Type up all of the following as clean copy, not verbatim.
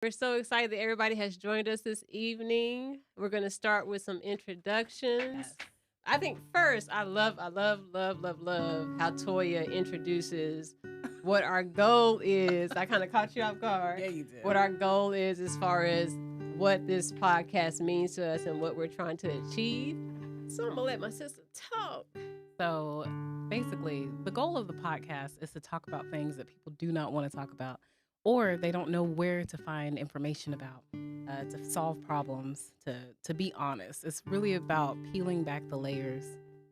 We're so excited that everybody has joined us this evening. We're going to start with some introductions. Yes. I think first, I love how Toya introduces what our goal is. I kind of caught you off guard. Yeah, you did. What our goal is as far as what this podcast means to us and what we're trying to achieve. So I'm going to let my sister talk. So basically, the goal of the podcast is to talk about things that people do not want to talk about or they don't know where to find information about, to solve problems, to be honest. It's really about peeling back the layers,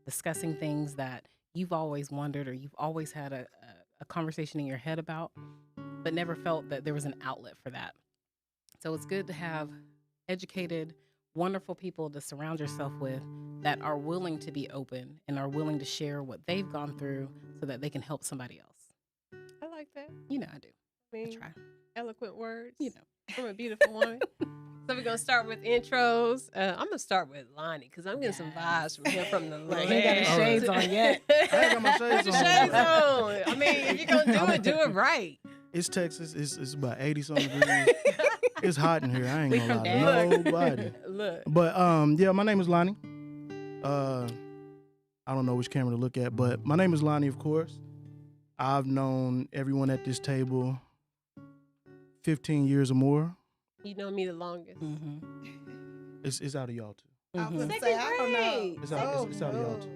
discussing things that you've always wondered or you've always had a conversation in your head about, but never felt that there was an outlet for that. So it's good to have educated, wonderful people to surround yourself with that are willing to be open and are willing to share what they've gone through so that they can help somebody else. I like that. You know I do. I mean, I try. Eloquent words. You know. From a beautiful woman. So we're going to start with intros. I'm going to start with Lonnie because I'm getting some vibes from him from the He ain't got his shades on yet. I ain't got my shades Put on. your shades on. I mean, if you're going to do it right. It's Texas. It's about 80-something degrees. It's hot in here. I ain't We gonna from lie there. to nobody. Look. But yeah, my name is Lonnie. I don't know which camera to look at, but my name is Lonnie, of course. I've known everyone at this table 15 years or more. You know me the longest. Mm-hmm. It's out of y'all too. I was Mm-hmm. gonna say, I don't know. It's out of y'all too.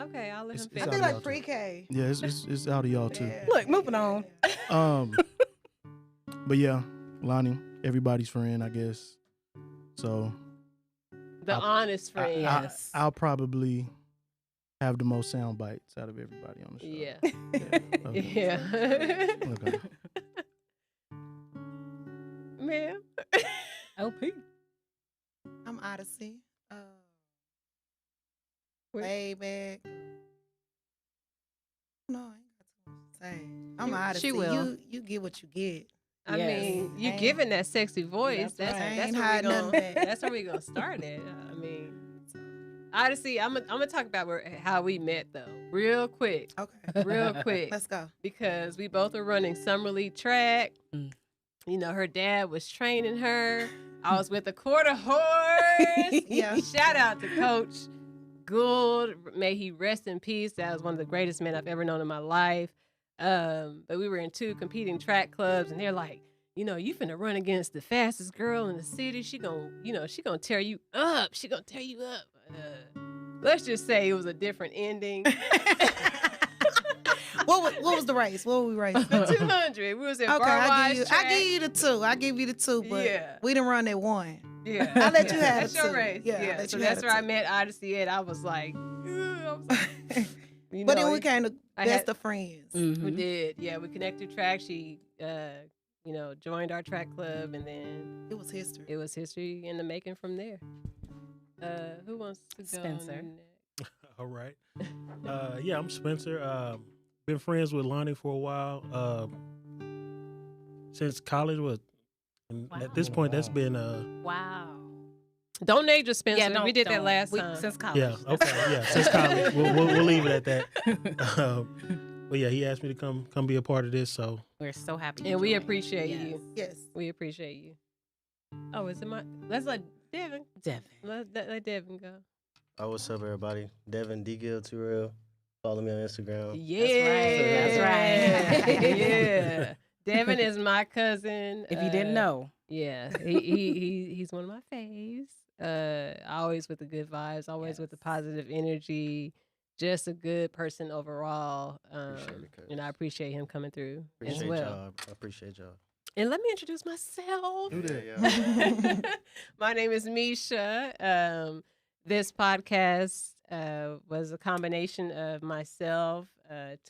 Okay, I'll let him It's finish. I out think of like y'all too. pre-K. Yeah, it's out of y'all too. Yeah. Look, moving on. But yeah, Lonnie, everybody's friend, I guess. So The honest friend. Yes. I'll probably have the most sound bites out of everybody on the show. Yeah. Okay. Yeah. Okay. Ma'am. LP. I'm Odyssey. Wait. Way back. No, I ain't got too much to say. I'm She Odyssey. will. You get what you get. I Yes. mean, you Ain't- giving that sexy voice. That's right. That's Ain't where we hiding gonna. nothing back. That's where we gonna start at. I mean, Odyssey. I'm gonna talk about how we met though, real quick, Okay. real quick, Let's go. because we both were running summer league track. Mm. You know, her dad was training her. I was with a quarter horse. Yeah. Shout out to Coach Gould. May he rest in peace. That was one of the greatest men I've ever known in my life. But we were in 2 competing track clubs, and they're like, you know, you finna run against the fastest girl in the city. She gonna tear you up. She gonna tear you up. Let's just say it was a different ending. What was the race? What were we racing? The 200. We was in Okay, Bar I Wise give you the two. I give you the two, but Yeah. we didn't run that one. Yeah. I let you have That's it your too. race. Yeah, I Yeah. let So you that's have it where I too. met Odyssey at. I was like, you But know, then we came to I best had- of friends. we Mhm. did. Yeah, we connected track. She, joined our track club, and then It was history. it was history in the making from there. Who wants to go Spencer. next? All right. Yeah, I'm Spencer. Been friends with Lonnie for a while. Since college was. And Wow. At this point, that's been Wow. Don't age us, Spencer. don't- we did that don't. last We- time. Since college. yeah. Okay, yeah. Since college, we'll leave it at that. But yeah, he asked me to come be a part of this. So We're so happy. you and we joined. appreciate Yes. you. Yes. We appreciate you. Oh, is it my? Let's let Devin. Devin. Let Devin go. Oh, what's up, everybody? Devin D. Gill Too Real. Follow me on Instagram. Yeah, That's right. Yeah, Devin is my cousin. If you didn't know. Yeah, he's one of my faves. Always with the good vibes, always with the Yes. positive energy. Just a good person overall. Appreciate it, cuz. And I appreciate him coming through as Appreciate well. y'all. I appreciate y'all. And let me introduce myself. Do that. Yeah. My name is Misha. This podcast was a combination of myself,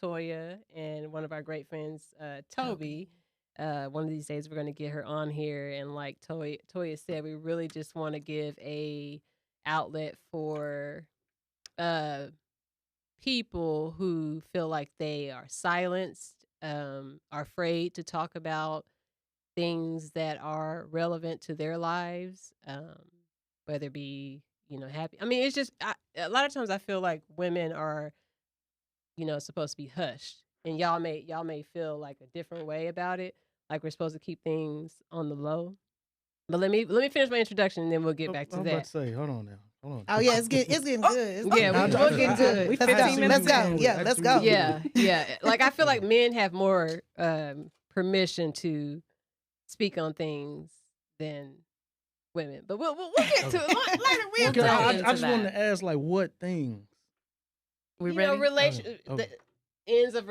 Toya, and one of our great friends, Toby. One of these days, we're going to get her on here. And like Toya said, we really just want to give a outlet for people who feel like they are silenced, are afraid to talk about things that are relevant to their lives, whether it be, happy. I mean, it's just, a lot of times I feel like women are, supposed to be hushed, and y'all may feel like a different way about it, like we're supposed to keep things on the low. But let me finish my introduction and then we'll get back to I'm about that. to say, hold on now. Hold on. Oh yeah, it's getting good. It's Yeah, getting we'll get to it. We Let's 15 go. minutes Let's go. in. Yeah, let's go. Yeah. Like I feel like men have more permission to speak on things than women. But we'll get to it later. We'll Okay, talk I into just that. wanted to ask, like, what things? We You know, ready? relation Okay. the ends of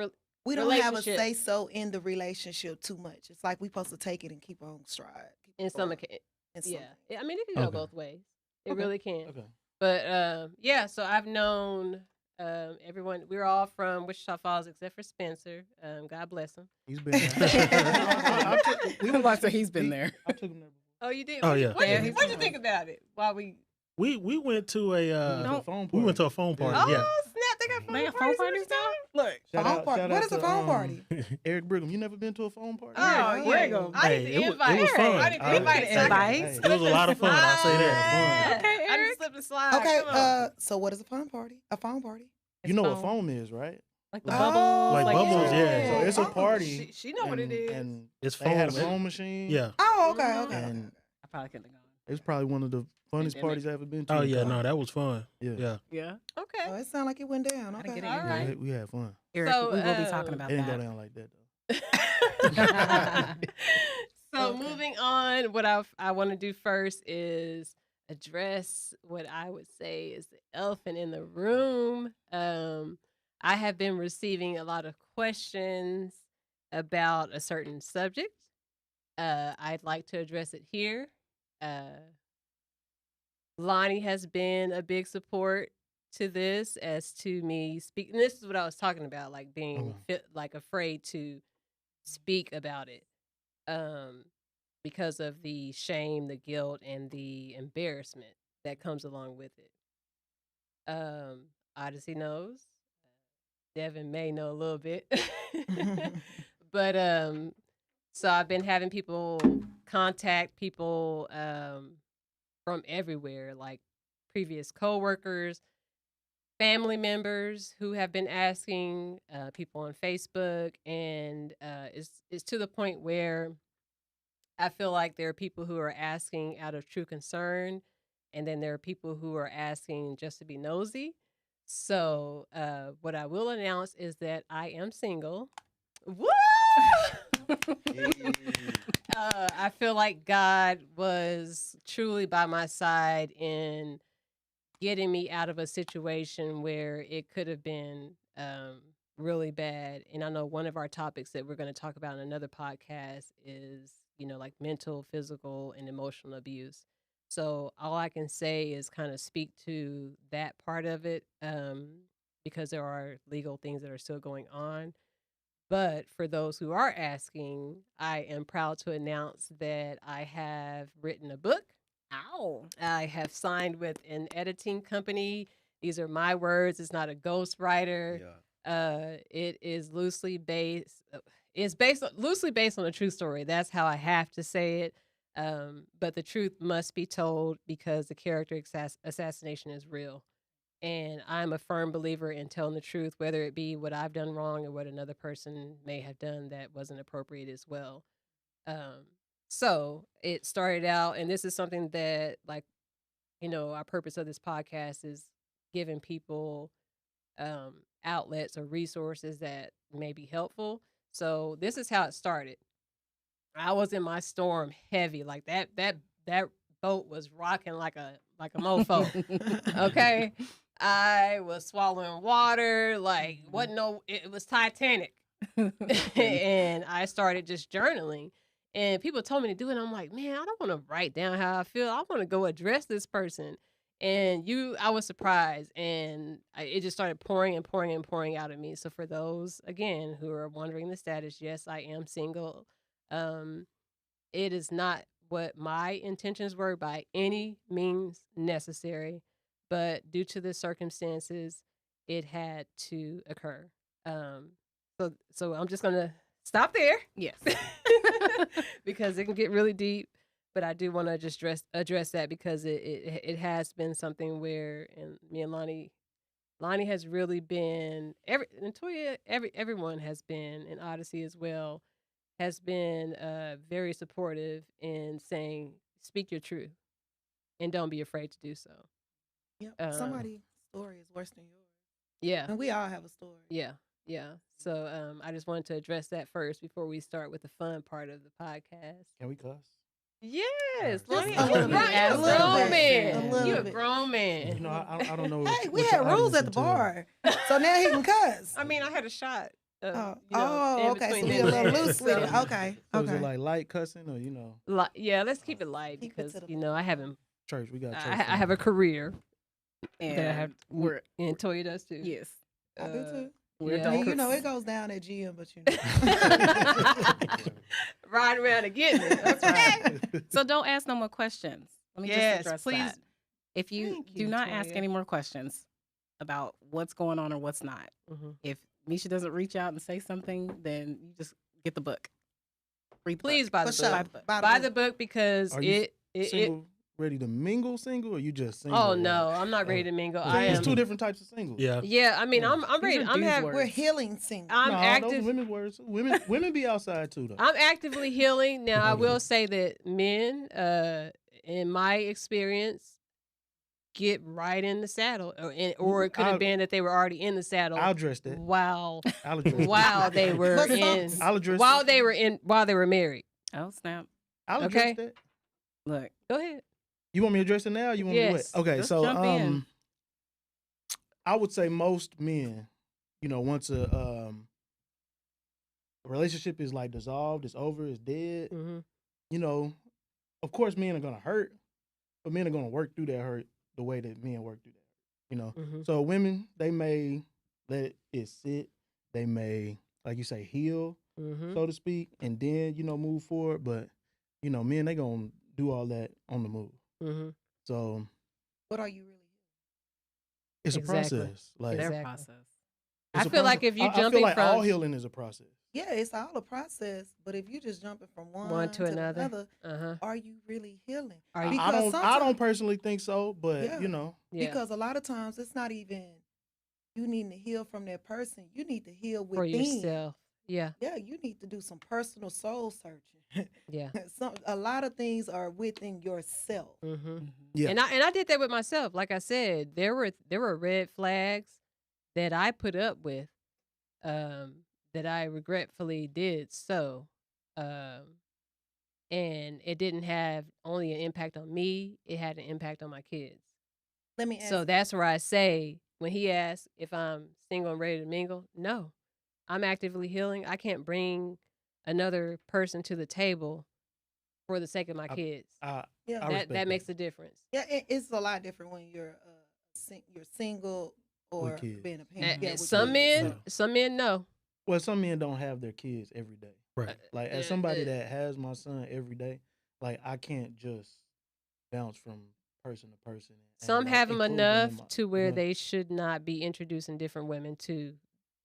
We don't have a relationship. say so in the relationship too much. It's like we supposed to take it and keep on stride. keep in it some going occasions. in some Yeah. things. I mean, it can go Okay. both ways. It Okay. really can. Okay. But yeah, so I've known everyone. We're all from Wichita Falls except for Spencer. God bless him. He's been there. We were about to say he's been there. I took him there before. Oh, you did? Oh, What'd yeah. you- What'd Yeah, you, he's what'd you from think about it? While we We went to a a phone we party. went to a phone party. oh Yeah. snap, they got phone They got phone parties in parties Wichita? now? Look. Shout Phone out- party. shout What out is a to, phone party? Eric Brigham, you never been to a phone party? Oh, Yeah, yeah. Brigham. I Hey, need it to was- invite. it was fun. I need to Hey, invite. hey, so I can hey. slip It was a and lot of fun, I'll say slide. that. Okay, I need to Eric. slip and slide. Okay, Come on. so what is a phone party? A phone party? You know what phone is, right? Like the Like- bubbles. Like bubbles, So- yeah. So it's a Oh, party. She know what it and- is. And It's they had a phone. phone machine. Yeah. Oh, okay, Mhm. okay. And I probably couldn't have gone. it was probably one of the funnest Pandemic. parties I ever been to. Oh in yeah, no, college. that was fun. Yeah. Yeah. Yeah. Okay. Oh, it sounded like it went down. Gotta Okay. get it All in. right. We had fun. Eric, So, we will be talking about It didn't go that. down like that though. So Okay. moving on, what I want to do first is address what I would say is the elephant in the room. I have been receiving a lot of questions about a certain subject. I'd like to address it here. Lonnie has been a big support to this as to me speaking. This is what I was talking about, like being like afraid to speak about it because of the shame, the guilt, and the embarrassment that comes along with it. Odyssey knows. Devin may know a little bit. But so I've been having people contact people from everywhere, like previous coworkers, family members who have been asking, people on Facebook, and it's to the point where I feel like there are people who are asking out of true concern, and then there are people who are asking just to be nosy. So what I will announce is that I am single. Woo! I feel like God was truly by my side in getting me out of a situation where it could have been really bad. And I know one of our topics that we're going to talk about in another podcast is, like mental, physical, and emotional abuse. So all I can say is kind of speak to that part of it because there are legal things that are still going on. But for those who are asking, I am proud to announce that I have written a book. Ow. I have signed with an editing company. These are my words. It's not a ghostwriter. It is loosely based. Loosely based on a true story. That's how I have to say it. But the truth must be told because the character assassination is real. And I'm a firm believer in telling the truth, whether it be what I've done wrong or what another person may have done that wasn't appropriate as well. So it started out, and this is something that, like, our purpose of this podcast is giving people outlets or resources that may be helpful. So this is how it started. I was in my storm heavy, like that boat was rocking like a mofo. Okay. I was swallowing water, like it was Titanic. And I started just journaling. And people told me to do it. I'm like, man, I don't want to write down how I feel. I want to go address this person. And I was surprised. And it just started pouring and pouring and pouring out of me. So for those, again, who are wondering the status, yes, I am single. It is not what my intentions were by any means necessary. But due to the circumstances, it had to occur. So I'm just gonna stop there. Yes. Because it can get really deep. But I do want to just address that because it has been something where, and me and Lonnie has everyone has been in Odyssey as well. has been very supportive in saying, speak your truth and don't be afraid to do so. Yep. Somebody's story is worse than yours. Yeah. And we all have a story. Yeah. Yeah. So I just wanted to address that first before we start with the fun part of the podcast. Can we cuss? Yes. Just Lonnie, a you little bit. a A little grown bit. man. A little You a bit. grown man. You know, I don't know. Hey, we which had rules audience at the until- bar, so now he can cuss. I mean, I had a shot. Of, Oh, in okay. So between we then a little and there, loose with it. so- Okay. So is Okay. it like light cussing or, you know, Yeah, let's keep it light Keep it because to the I haven't. church? We got church. I have a career And that I have. we're And Toya does too. yes. I do too. We're yeah. I mean, adults. it goes down at GM, but you know. Riding around and getting it. That's right. So don't ask no more questions. Let me Yes, just address please. that. If you Thank do you, not ask Toya. any more questions about what's going on or what's not, Mhm. if Misha doesn't reach out and say something, then you just get the book. Read the Please book. buy the For book. sure. Buy the book because Are you it single, ready to mingle single, or you just single? Oh like- no, I'm not ready to mingle. So I it's am. two different types of single. Yeah. Yeah, I mean, Yeah. I'm ready. These are I'm dudes' having. words. We're healing single. I'm no, active. Those are women's words. Women be outside too, though. I'm actively healing. Now, I Okay. will say that men, in my experience, get right in the saddle, or it could have I'll- been that they were already in the saddle. I'll address that. While I'll address that. while they were But in, some- I'll address while that. they were married. Oh snap! I'll address Okay. that. Look, Go ahead. You want me to address it now? Or you want me to wait? Yes. Okay, Just so jump in. I would say most men, once a relationship is like dissolved, it's over, it's dead. Mm-hmm. Of course, men are gonna hurt, but men are gonna work through that hurt the way that men work through that. Mm-hmm. So women, they may let it sit. They may, like you say, heal, Mm-hmm. so to speak, and then move forward. But men, they gonna do all that on the move. Mm-hmm. So What are you really? it's Exactly. a process. Like their Exactly. process. it's I a feel like process. if you I feel jumping like all from healing is a process. Yeah, it's all a process. But if you just jumping from one, one to the another, uh-huh. are you really healing? Are I, you? I Because don't. I sometimes- don't personally think so, but Yeah. Yeah. Because a lot of times it's not even you need to heal from that person. You need to heal For within. yourself. Yeah. Yeah, you need to do some personal soul searching. Yeah. A lot of things are within yourself. Mm-hmm. Yeah. And I did that with myself. Like I said, there were red flags that I put up with, that I regretfully did so, and it didn't have only an impact on me; it had an impact on my kids. Let me ask. So that's where I say, when he asks if I'm single and ready to mingle, no, I'm actively healing. I can't bring another person to the table for the sake of my kids. I yeah, respect That makes a difference. yeah, it's a lot different when you're you're single or kids. being a And- parent. and with some kids. men, some men know. Well, some men don't have their kids every day. Right. Like as Yeah, somebody yeah. that has my son every day, like I can't just bounce from person to person. and, Some like, have them include them in enough my- to where know? they should not be introducing different women to.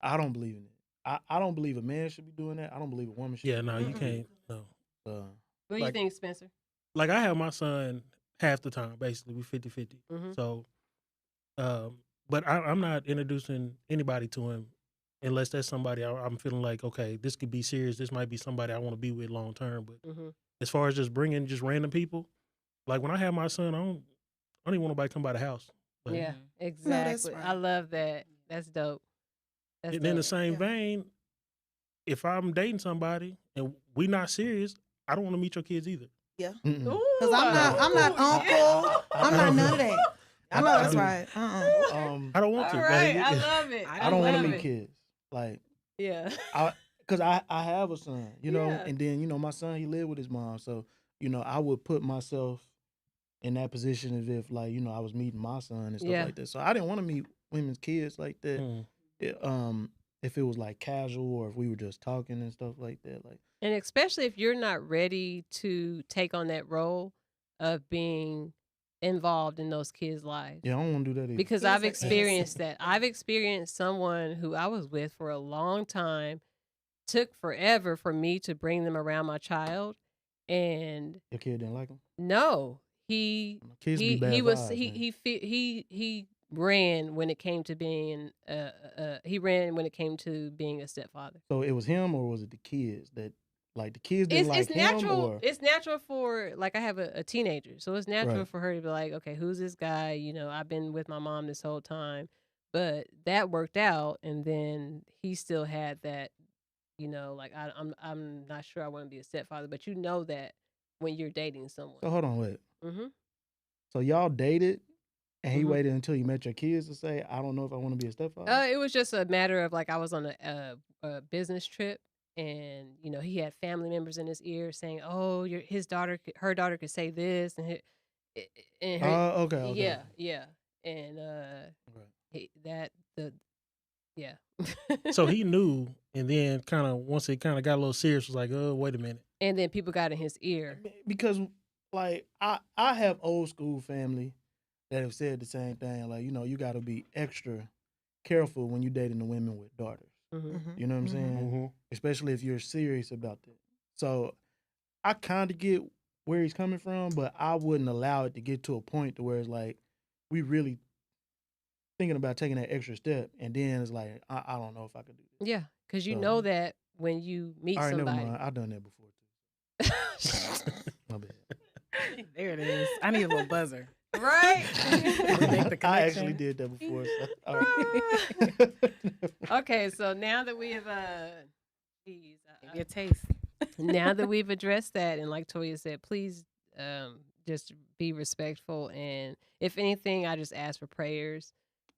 I don't believe in it. I don't believe a man should be doing that. I don't believe a woman should. Yeah, be no, doing you Mm-mm. can't. No. that. What do you Like- think, Spencer? Like I have my son half the time, basically. We 50-50. Mhm. So, but I'm not introducing anybody to him unless that's somebody I'm feeling like, okay, this could be serious. This might be somebody I want to be with long term. But Mm-hmm. as far as just bringing just random people, like when I have my son, I don't even want nobody to come by the house. Like, Yeah, that's exactly. right. I love that. That's dope. That's And in the dope. same Yeah. vein, if I'm dating somebody and we not serious, I don't want to meet your kids either. Mm-mm. Because I'm not uncle. I'm not none of that. I know that's do. right. I don't want All to. right, Like, I love it. I don't want to love meet it. kids. Like Yeah. because I have a son, Yeah. and then my son, he lived with his mom, so I would put myself in that position as if like I was meeting my son and stuff Yeah. like that. So I didn't want to meet women's kids like that. mm, If it was like casual or if we were just talking and stuff like that, like And especially if you're not ready to take on that role of being involved in those kids' lives. yeah, I don't want to do that either. Because Kids I've are experienced innocent. that. I've experienced someone who I was with for a long time, took forever for me to bring them around my child. And Your kid didn't like him. no, he Kids be he bad he was vibes, man. he ran when it came to being he ran when it came to being a stepfather. So it was him or was it the kids that Like the kids didn't like It's him, natural. or It's natural for like I have a teenager, so it's natural Right. for her to be like, okay, who's this guy? I've been with my mom this whole time, but that worked out, and then he still had that. Like I'm not sure I want to be a stepfather, but that when you're dating someone. So hold on, wait. Mm-hmm. So y'all dated, and he Mhm. waited until you met your kids to say, "I don't know if I want to be a stepfather." It was just a matter of like I was on a business trip, and he had family members in his ear saying, "Oh, her daughter could say this," and her, Okay. yeah, and Right. yeah. So he knew, and then kind of once it kind of got a little serious, was like, oh, wait a minute. And then people got in his ear. Because like I have old school family that have said the same thing. Like you got to be extra careful when you're dating the women with daughters. Mm-hmm. You know what I'm saying? Especially if you're serious about that. So I kind of get where he's coming from, but I wouldn't allow it to get to a point to where it's like we really thinking about taking that extra step, and then it's like I don't know if I could do this. Yeah, because you So- know that when you meet All right, somebody. never mind. I've done that before too. My bad. There it is. I need a little buzzer. Right? We make the I actually connection. did that before. So, all right. Okay, so now that we have geez, Give you a taste. now that we've addressed that, and like Toya said, please just be respectful, and if anything, I just ask for prayers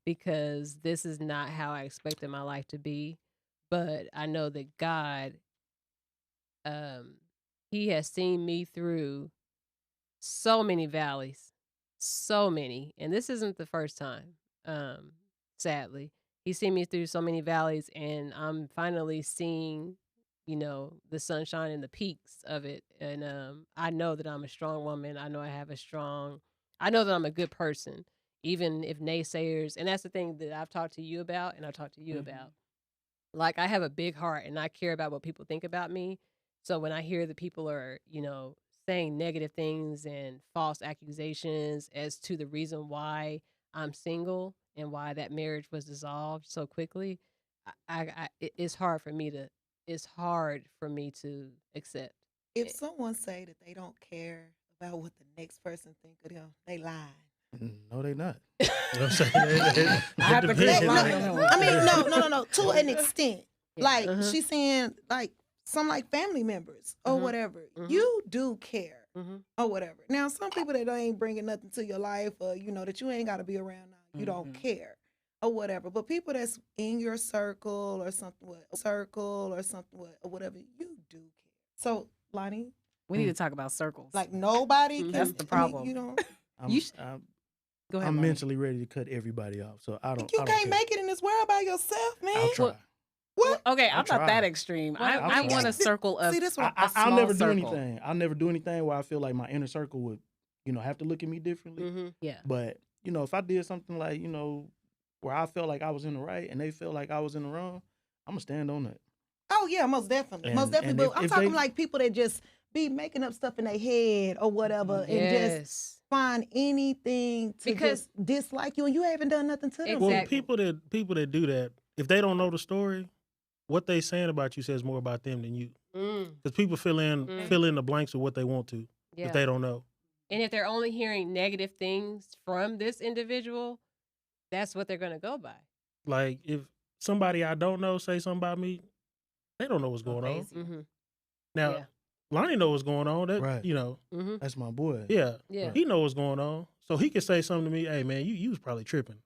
because this is not how I expected my life to be. But I know that God, He has seen me through so many valleys, so many, and this isn't the first time. Sadly, He's seen me through so many valleys, and I'm finally seeing, the sunshine and the peaks of it. And I know that I'm a strong woman. I know I know that I'm a good person, even if naysayers. And that's the thing that I've talked to you about, and I've talked to you about. Like I have a big heart, and I care about what people think about me. So when I hear that people are, saying negative things and false accusations as to the reason why I'm single and why that marriage was dissolved so quickly, it's hard for me to accept. If someone say that they don't care about what the next person think of them, they lying. No, they not. You know what I'm saying? I have to depends. agree. No, I mean, no. To an extent, Yeah. like Uh-huh. she's saying, like some like family members or Mhm. whatever. Mhm. You do care Mm-hmm. or whatever. Now, some people that ain't bringing nothing to your life, or that you ain't got to be around now, you don't Mhm. care or whatever. But people that's in your circle or something, or whatever, you do care. So, Lonnie, We need to talk about circles. like nobody can. That's the I mean, problem. you know, I'm, You sh- I'm, Go ahead. I'm Lonnie. mentally ready to cut everybody off, so I don't. you I don't can't care. make it in this world by yourself, man. I'll try. What? Okay, I'll I'm not try. that extreme. Well, I we- want a circle of. See, this one. I'll small never do circle. anything. I'll never do anything where I feel like my inner circle would, have to look at me differently. Mm-hmm. Yeah. But if I did something like where I felt like I was in the right and they felt like I was in the wrong, I'm gonna stand on that. Oh yeah, most definitely, And- and But if- I'm if talking they- like people that just be making up stuff in their head or whatever, and just Yes. find anything to Because- just dislike you, and you haven't done nothing to them. Well, Exactly. people that do that, if they don't know the story, what they saying about you says more about them than you. Mm, Because people fill in the blanks with what they want to yeah. if they don't know. And if they're only hearing negative things from this individual, that's what they're going to go by. Like if somebody I don't know say something about me, they don't know what's going on. crazy. Mm-hmm. Now, Yeah. Lonnie know what's going on. That Right. Mm-hmm. That's my boy. yeah, Yeah. he know what's going on. So he could say something to me. Hey man, you was probably tripping.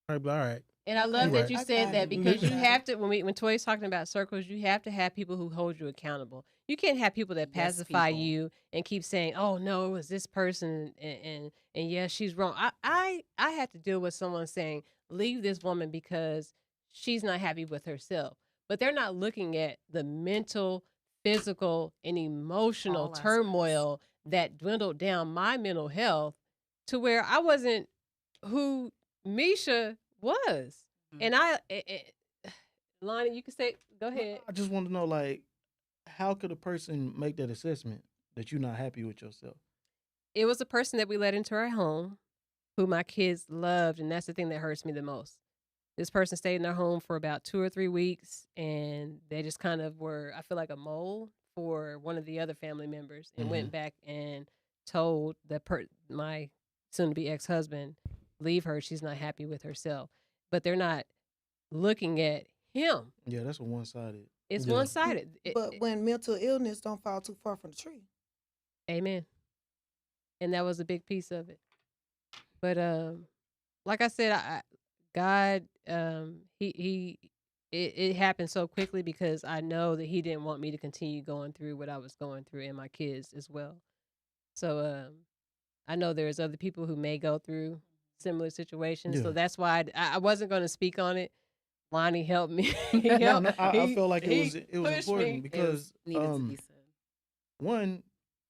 I'd be like, all right. And I love You're that right. you I said got that it. because you Got it. have to, when Toy's talking about circles, you have to have people who hold you accountable. You can't have people that Yes, pacify people. you and keep saying, "Oh no, it was this person," and yes, she's wrong. I had to deal with someone saying, "Leave this woman because she's not happy with herself," but they're not looking at the mental, physical, and emotional All aspects. turmoil that dwindled down my mental health to where I wasn't who Misha was. Mhm. And Lonnie, you can say, go ahead. I just want to know, like, how could a person make that assessment that you're not happy with yourself? It was a person that we let into our home who my kids loved, and that's the thing that hurts me the most. This person stayed in their home for about 2 or 3 weeks, and they just kind of were, I feel like, a mole for one of the other family members and Mhm. went back and told my soon-to-be ex-husband, leave her. She's not happy with herself. But they're not looking at him. Yeah, that's a one-sided. It's Yeah. one-sided. But when mental illness don't fall too far from the tree. Amen. And that was a big piece of it. But like I said, God, it happened so quickly because I know that He didn't want me to continue going through what I was going through, and my kids as well. So I know there's other people who may go through similar situations. Yeah. So that's why I wasn't going to speak on it. Lonnie helped me. He No, helped- no, I he- feel like he it was pushed important me. It because was needed to be said. one,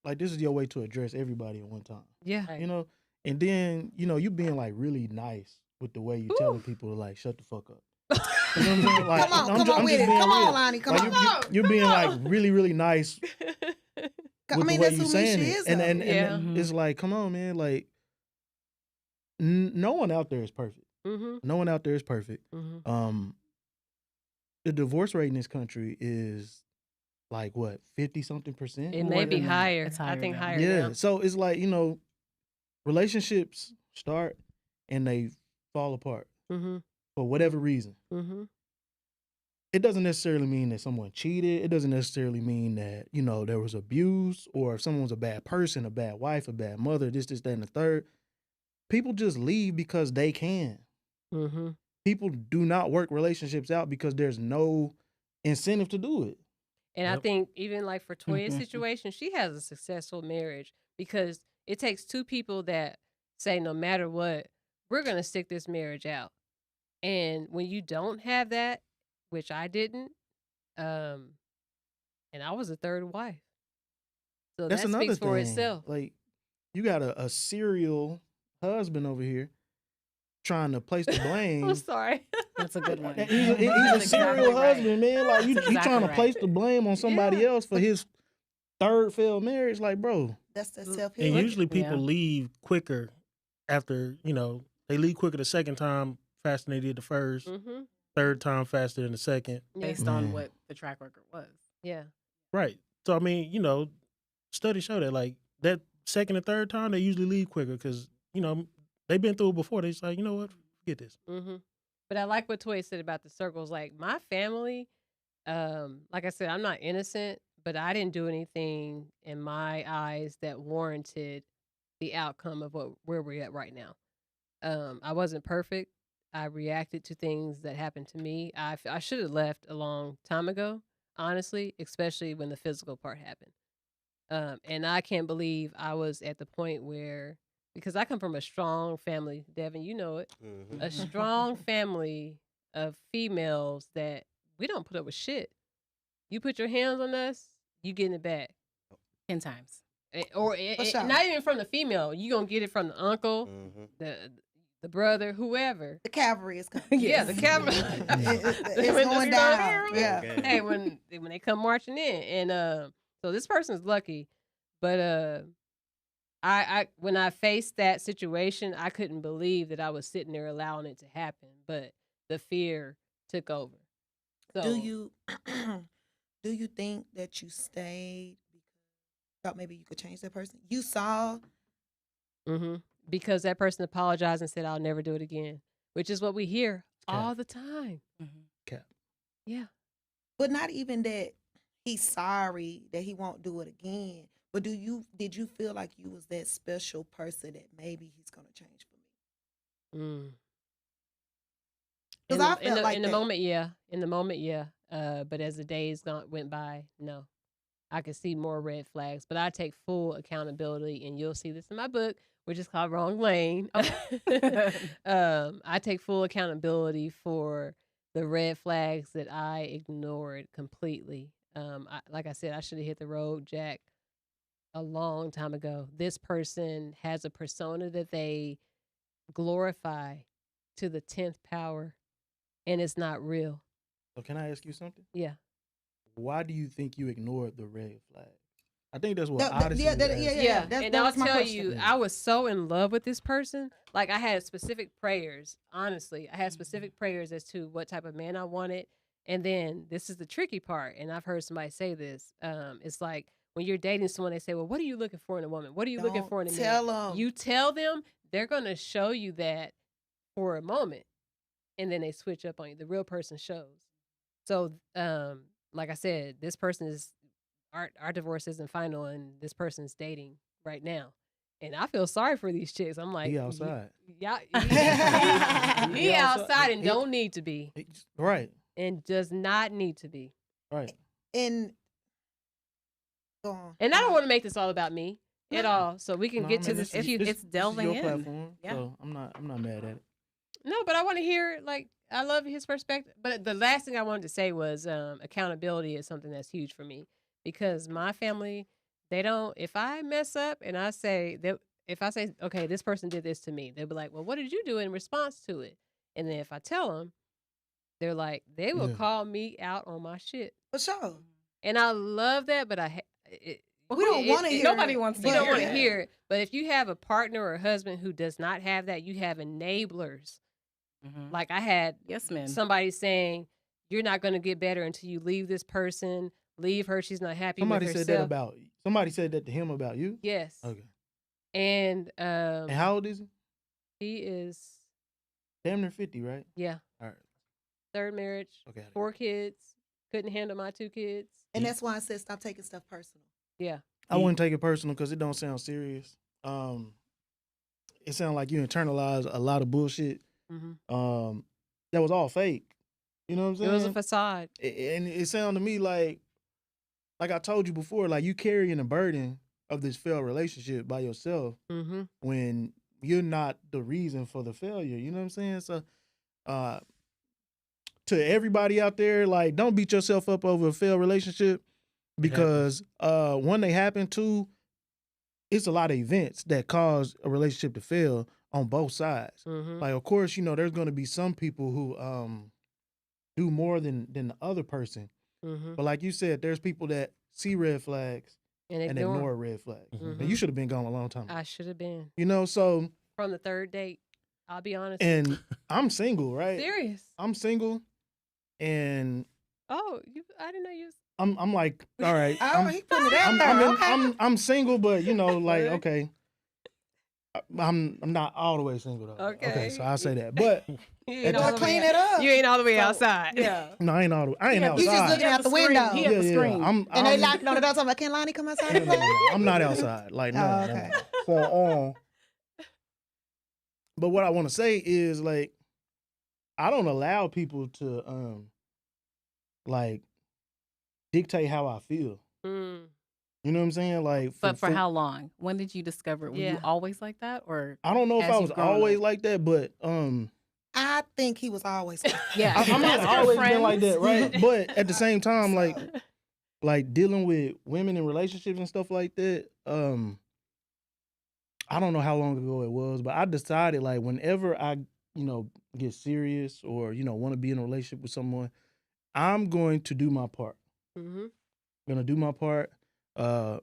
like this is your way to address everybody at one time. Yeah. Right. You know, and then you being like really nice with the way you telling people to like shut the fuck up. You know what I'm saying? Like, Come on, I'm come ju- on I'm with just it. being Come on, real. Lonnie. Come Like, on. you're being like really, really nice I with mean, the way that's you who saying Misha it, is. and though. and, Yeah. and it's like, come on, man, like no one out there is perfect. Mm-hmm. No one out there is perfect. Mm-hmm. The divorce rate in this country is like what 50-something%. It More may be than that. higher. It's I higher think now. higher Yeah, now. so it's like relationships start and they fall apart Mm-hmm. for whatever reason. Mm-hmm. It doesn't necessarily mean that someone cheated. It doesn't necessarily mean that there was abuse, or if someone was a bad person, a bad wife, a bad mother, this, that, and the third. People just leave because they can. Mm-hmm. People do not work relationships out because there's no incentive to do it. And I Yep. think even like for Toya's Mhm. situation, she has a successful marriage because it takes two people that say no matter what, we're going to stick this marriage out. And when you don't have that, which I didn't, and I was a third wife. So That's that another speaks for thing. itself. Like, you got a serial husband over here trying to place the blame. I'm sorry. That's a good one. And he's a That's serial exactly right. husband, man. Like, you That's trying exactly to right. place the blame on somebody Yeah. else for his third failed marriage. Like, bro, That's that And self And healing. usually people Yeah. leave quicker after, they leave quicker the second time faster than they did the first, Mm-hmm. third time faster than the second. Yeah. Based Man. on what the track record was. Yeah. Right. So, I mean, studies show that, like, that second and third time, they usually leave quicker because, they've been through it before. They just like, you know what? Forget this. Mm-hmm. But I like what Toya said about the circles. Like my family, like I said, I'm not innocent, but I didn't do anything in my eyes that warranted the outcome of where we're at right now. I wasn't perfect. I reacted to things that happened to me. I should have left a long time ago, honestly, especially when the physical part happened. And I can't believe I was at the point where, because I come from a strong family, Devin, you know it, Mhm. a strong family of females that we don't put up with shit. You put your hands on us, you getting it back. 10 times. Or For sure. not even from the female. You gonna get it from the uncle, Mhm. the brother, whoever. The cavalry is coming. Yeah, the cavalry. It's When the going storm down. comes. Yeah. Okay. Hey, when they come marching in, and so this person's lucky, but I when I faced that situation, I couldn't believe that I was sitting there allowing it to happen, but the fear took over. So Do you do you think that you stayed because you thought maybe you could change that person? You saw because that person apologized and said, "I'll never do it again," which is what we hear Cap. all the time. Mhm. Cap. Yeah. but not even that he's sorry that he won't do it again. But did you feel like you was that special person that maybe he's gonna change for me? Mm. 'Cause In I the, felt like in the that. moment, yeah. In the moment, yeah. But as the days went by, no. I could see more red flags, but I take full accountability, and you'll see this in my book, which is called Wrong Lane. I take full accountability for the red flags that I ignored completely. Like I said, I should have hit the road, Jack, a long time ago. This person has a persona that they glorify to the 10th power, and it's not real. So can I ask you something? Yeah. Why do you think you ignored the red flag? I think that's what That- Odyssey yeah, was that- asking. yeah. And that I'll was my tell question. you, Yeah. I was so in love with this person. Like I had specific prayers, honestly. I had specific prayers as to what type of man I wanted And then this is the tricky part, and I've heard somebody say this. It's like when you're dating someone, they say, "Well, what are you looking for in a woman? What are you looking Don't for in a man?" tell them. You tell them, they're gonna show you that for a moment, and then they switch up on you. The real person shows. So, like I said, this person is our divorce isn't final, and this person's dating right now. And I feel sorry for these chicks. I'm like, He outside. Yeah, He he outside. outside and He- don't need to be, Right. and does not need to be. Right. And go on. And I don't want to make this all about me at No. all. So we can No, get I to mean, this. this is- it's delving your in. platform, Yeah. so I'm not mad at it. No, but I want to hear, like, I love his perspective. But the last thing I wanted to say was accountability is something that's huge for me, because my family, they don't, if I mess up and I say that, if I say, okay, this person did this to me, they'll be like, well, what did you do in response to it? And then if I tell them, they're like, they will Yeah. call me out on my shit. For sure. And I love that, but We don't want to hear Nobody it, wants to you but- don't want to that. hear it. But if you have a partner or a husband who does not have that, you have enablers. Mhm. Like I had Yes, men. somebody saying, you're not going to get better until you leave this person, leave her, she's not happy Somebody with said herself. that about somebody said that to him about you. Yes. Okay. And And how old is he? he is, Damn near 50, right? yeah, All right. third marriage, Okay. 4 kids, couldn't handle my 2 kids. And that's why I said stop taking stuff personal. Yeah. I wouldn't take it personal because it don't sound serious. It sounds like you internalize a lot of bullshit. Mm-hmm. That was all fake. You know what I'm It saying? was a facade. And it sounded to me like I told you before, like you carrying the burden of this failed relationship by yourself Mm-hmm. when you're not the reason for the failure. You know what I'm saying? So, to everybody out there, like, don't beat yourself up over a failed relationship because one, they happen. Two, it's a lot of events that cause a relationship to fail on both sides. Mm-hmm. Like, of course, you know, there's going to be some people who do more than the other person. Mm-hmm. But like you said, there's people that see red flags And and ignore. ignore red flags. Mhm. And you should have been gone a long time ago. I should have been You know, so, from the third date. I'll be honest. and I'm single, right? Serious. I'm single, and Oh, I didn't know you was. I'm like, all right. Oh, he putting it out there. Okay. I'm single, but you know, like, okay. I'm not all the way single though. Okay. So I'll say that. But You And ain't to all the clean way, it up. You ain't all the way So, outside. Yeah. no, I ain't You outside. just looking out the window. He have a screen. I'm And they I'm- locked on the door talking about, can Lonnie come outside no, and no, play? no, I'm not outside. Like, no. Oh, no, okay. no. So, but what I want to say is, like, I don't allow people to like dictate how I feel. Mm. You know what I'm saying? Like, But for how long? When did you discover it? Were Yeah. you always like that, or I don't know if as I you've was grown always up? like that, but I think he was always. yeah? I'm not as your always been like that, friends. right? But at the same time, like dealing with women in relationships and stuff like that, I don't know how long ago it was, but I decided, like, whenever I, you know, get serious or, you know, want to be in a relationship with someone, I'm going to do my part. Mm-hmm. I'm gonna do my part.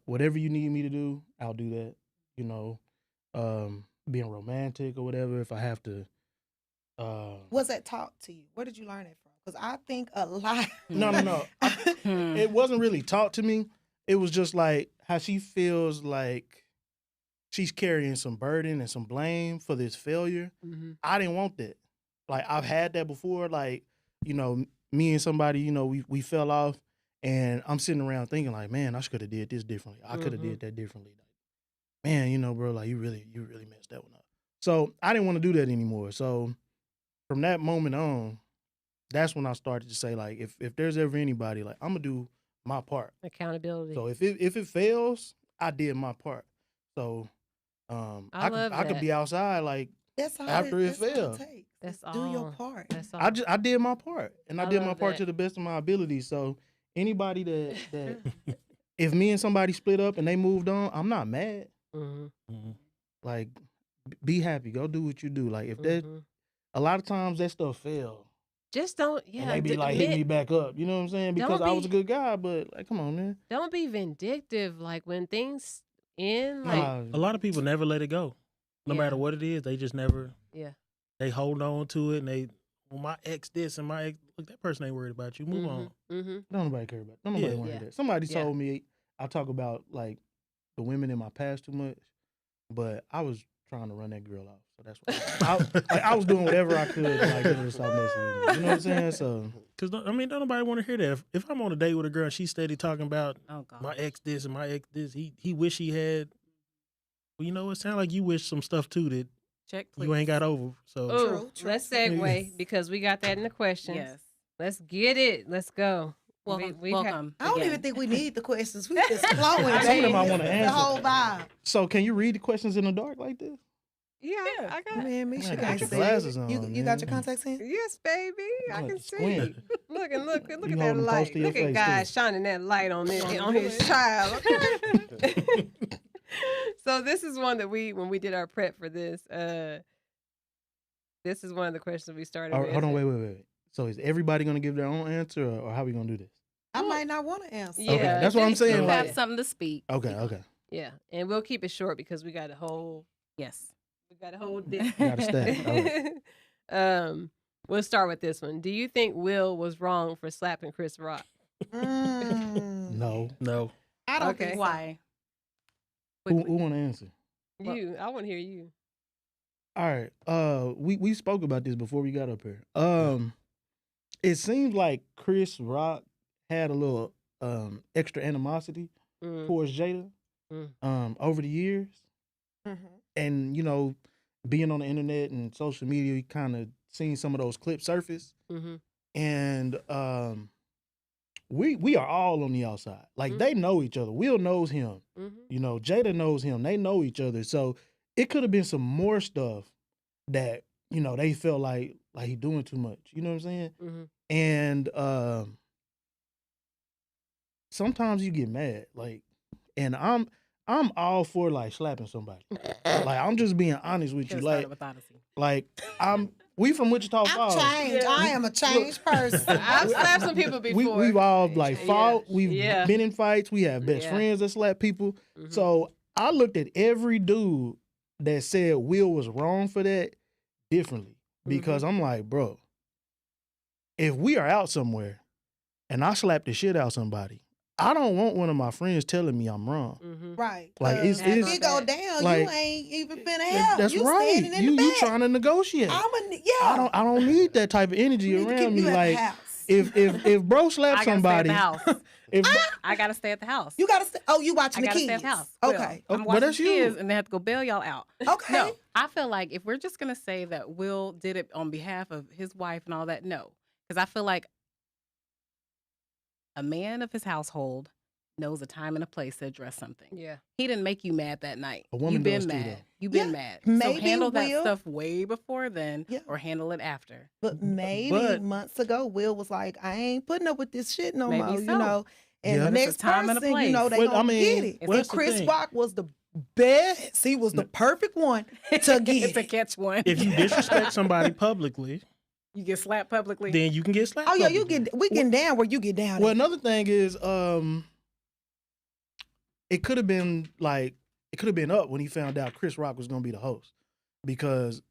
Whatever you need me to do, I'll do that. You know, being romantic or whatever, if I have to. Was that taught to you? Where did you learn it from? Because I think a lot. No. Hmm. It wasn't really taught to me. It was just like how she feels like she's carrying some burden and some blame for this failure. Mm-hmm. I didn't want that. Like, I've had that before. Like, you know, me and somebody, you know, we fell off, and I'm sitting around thinking like, man, I could have did this differently. I could have did that differently. Like, man, you know, bro, like you really messed that one up. So I didn't want to do that anymore. So from that moment on, that's when I started to say, like, if there's ever anybody, like, I'm gonna do my part. Accountability. So if it fails, I did my part. So I love I could that. be outside, like, That's all. After it that's all failed. takes. That's Just do your all. part. That's all. I did my part, and I I did my love part that. to the best of my ability. So anybody that if me and somebody split up and they moved on, I'm not mad. Mm-hmm. Like, be happy, go do what you do. Like, if that Mm-hmm. a lot of times that stuff fail, Just don't. Yeah. and they be like hitting me back up. You know what I'm saying? Because Don't I was a be- good guy, but like, come on, man. Don't be vindictive. Like when things end. Like Nah, A lot of people never let it go. No Yeah. matter what it is, they just never. yeah. They hold on to it, and they well, my ex this and my ex, look, that person ain't worried about you. Move on. Mm-hmm. Don't nobody care about. Don't nobody Yeah. want to Yeah. hear that. Somebody Yeah. told me I talk about like the women in my past too much, but I was trying to run that girl off. So that's why I was doing whatever I could to like get her to stop messing with me. You know what I'm saying? So Because, I mean, don't nobody want to hear that. If I'm on a date with a girl and she's steady talking about Oh God. my ex this and my ex this, he wish he had. Well, you know, it sounds like you wish some stuff too that Check, please. you ain't got over. So Oh, True, let's true. segue because we got that in the questions. Yes. Let's get it. Let's go. Welcome. we've had- welcome. I don't again. even think we need the questions. We just flowing. Some of baby. them I wanna It's answer. The whole vibe. so can you read the questions in the dark like this? Yeah, I got. Man, Man, Misha got can't your see. glasses on, You got your man. contacts in? Yes, baby. I Look, can see. squint. Look You at that hold light. them close to your Look at face, God too. shining that light on Trying his to do child. Okay. So this is one that when we did our prep for this, this is one of the questions we started with. Hold on, wait. So is everybody gonna give their own answer, or how we gonna do this? I might not want to answer. Yeah, Okay, that's what I'm just- saying, You like- have something to speak. Okay. Yeah, and we'll keep it short because we got a whole Yes. day. Got a stack. We'll start with this one. Do you think Will was wrong for slapping Chris Rock? No. no. I don't Okay. think so. Why? Who want to answer? I want to hear you. All right. We spoke about this before we got up here. It seems like Chris Rock had a little extra animosity Mm. towards Jada over the years, Mhm. and you know, being on the internet and social media, you kind of seen some of those clips surface, Mm-hmm. and we are all on the outside. Like Mhm. they know each other. Will knows him. Mm-hmm. You know, Jada knows him. They know each other. So it could have been some more stuff that, you know, they felt like he doing too much. You know what I'm saying? Mm-hmm. And sometimes you get mad. Like, and I'm all for like slapping somebody. Like I'm just being honest with you. Should've Like, started with Odyssey. we from Wichita I'm Falls. changed. Yeah. I am a changed person. I've slapped some people before. We've all like Yeah. fought. We've Yeah. been in fights. We have best Yeah. friends that slap people. Mhm. So I looked at every dude that said Will was wrong for that differently because I'm like, bro, if we are out somewhere and I slap the shit out somebody, I don't want one of my friends telling me I'm wrong. Mhm. Right. Like, it's- if it's- it go down, like, you ain't even finna help. That's you right. standing in the You back. trying to negotiate. Yeah. I don't need that type of energy You need to around keep me. you at the Like house. if bro slaps I gotta somebody, stay at the house. if I gotta stay at the house. You gotta stay. Oh, you I watching the gotta kids? stay at the house. Okay. Well, I'm But watching that's the you. kids and they have to go bail y'all out. Okay. No, I feel like if we're just gonna say that Will did it on behalf of his wife and all that, no, because I feel like a man of his household knows a time and a place to address something. Yeah. He didn't make you mad that night. A woman You've been does too, mad. though. You've been Yeah, mad. maybe so handle that Will- stuff way before then, Yeah. or handle it after. But maybe But- months ago, Will was like, "I ain't putting up with this shit no Maybe more." so. You know, and Yeah. the It's a next time and a person, you know, they place. Well, gonna I mean, get it. well, And that's the Chris thing. Rock was the best. He was the perfect one to get to it. catch one. If you disrespect somebody publicly, you get slapped publicly. then you can get slapped. Oh yeah, you publicly. get we getting down where you get down. Well, at. another thing is, it could have been up when he found out Chris Rock was gonna be the host, because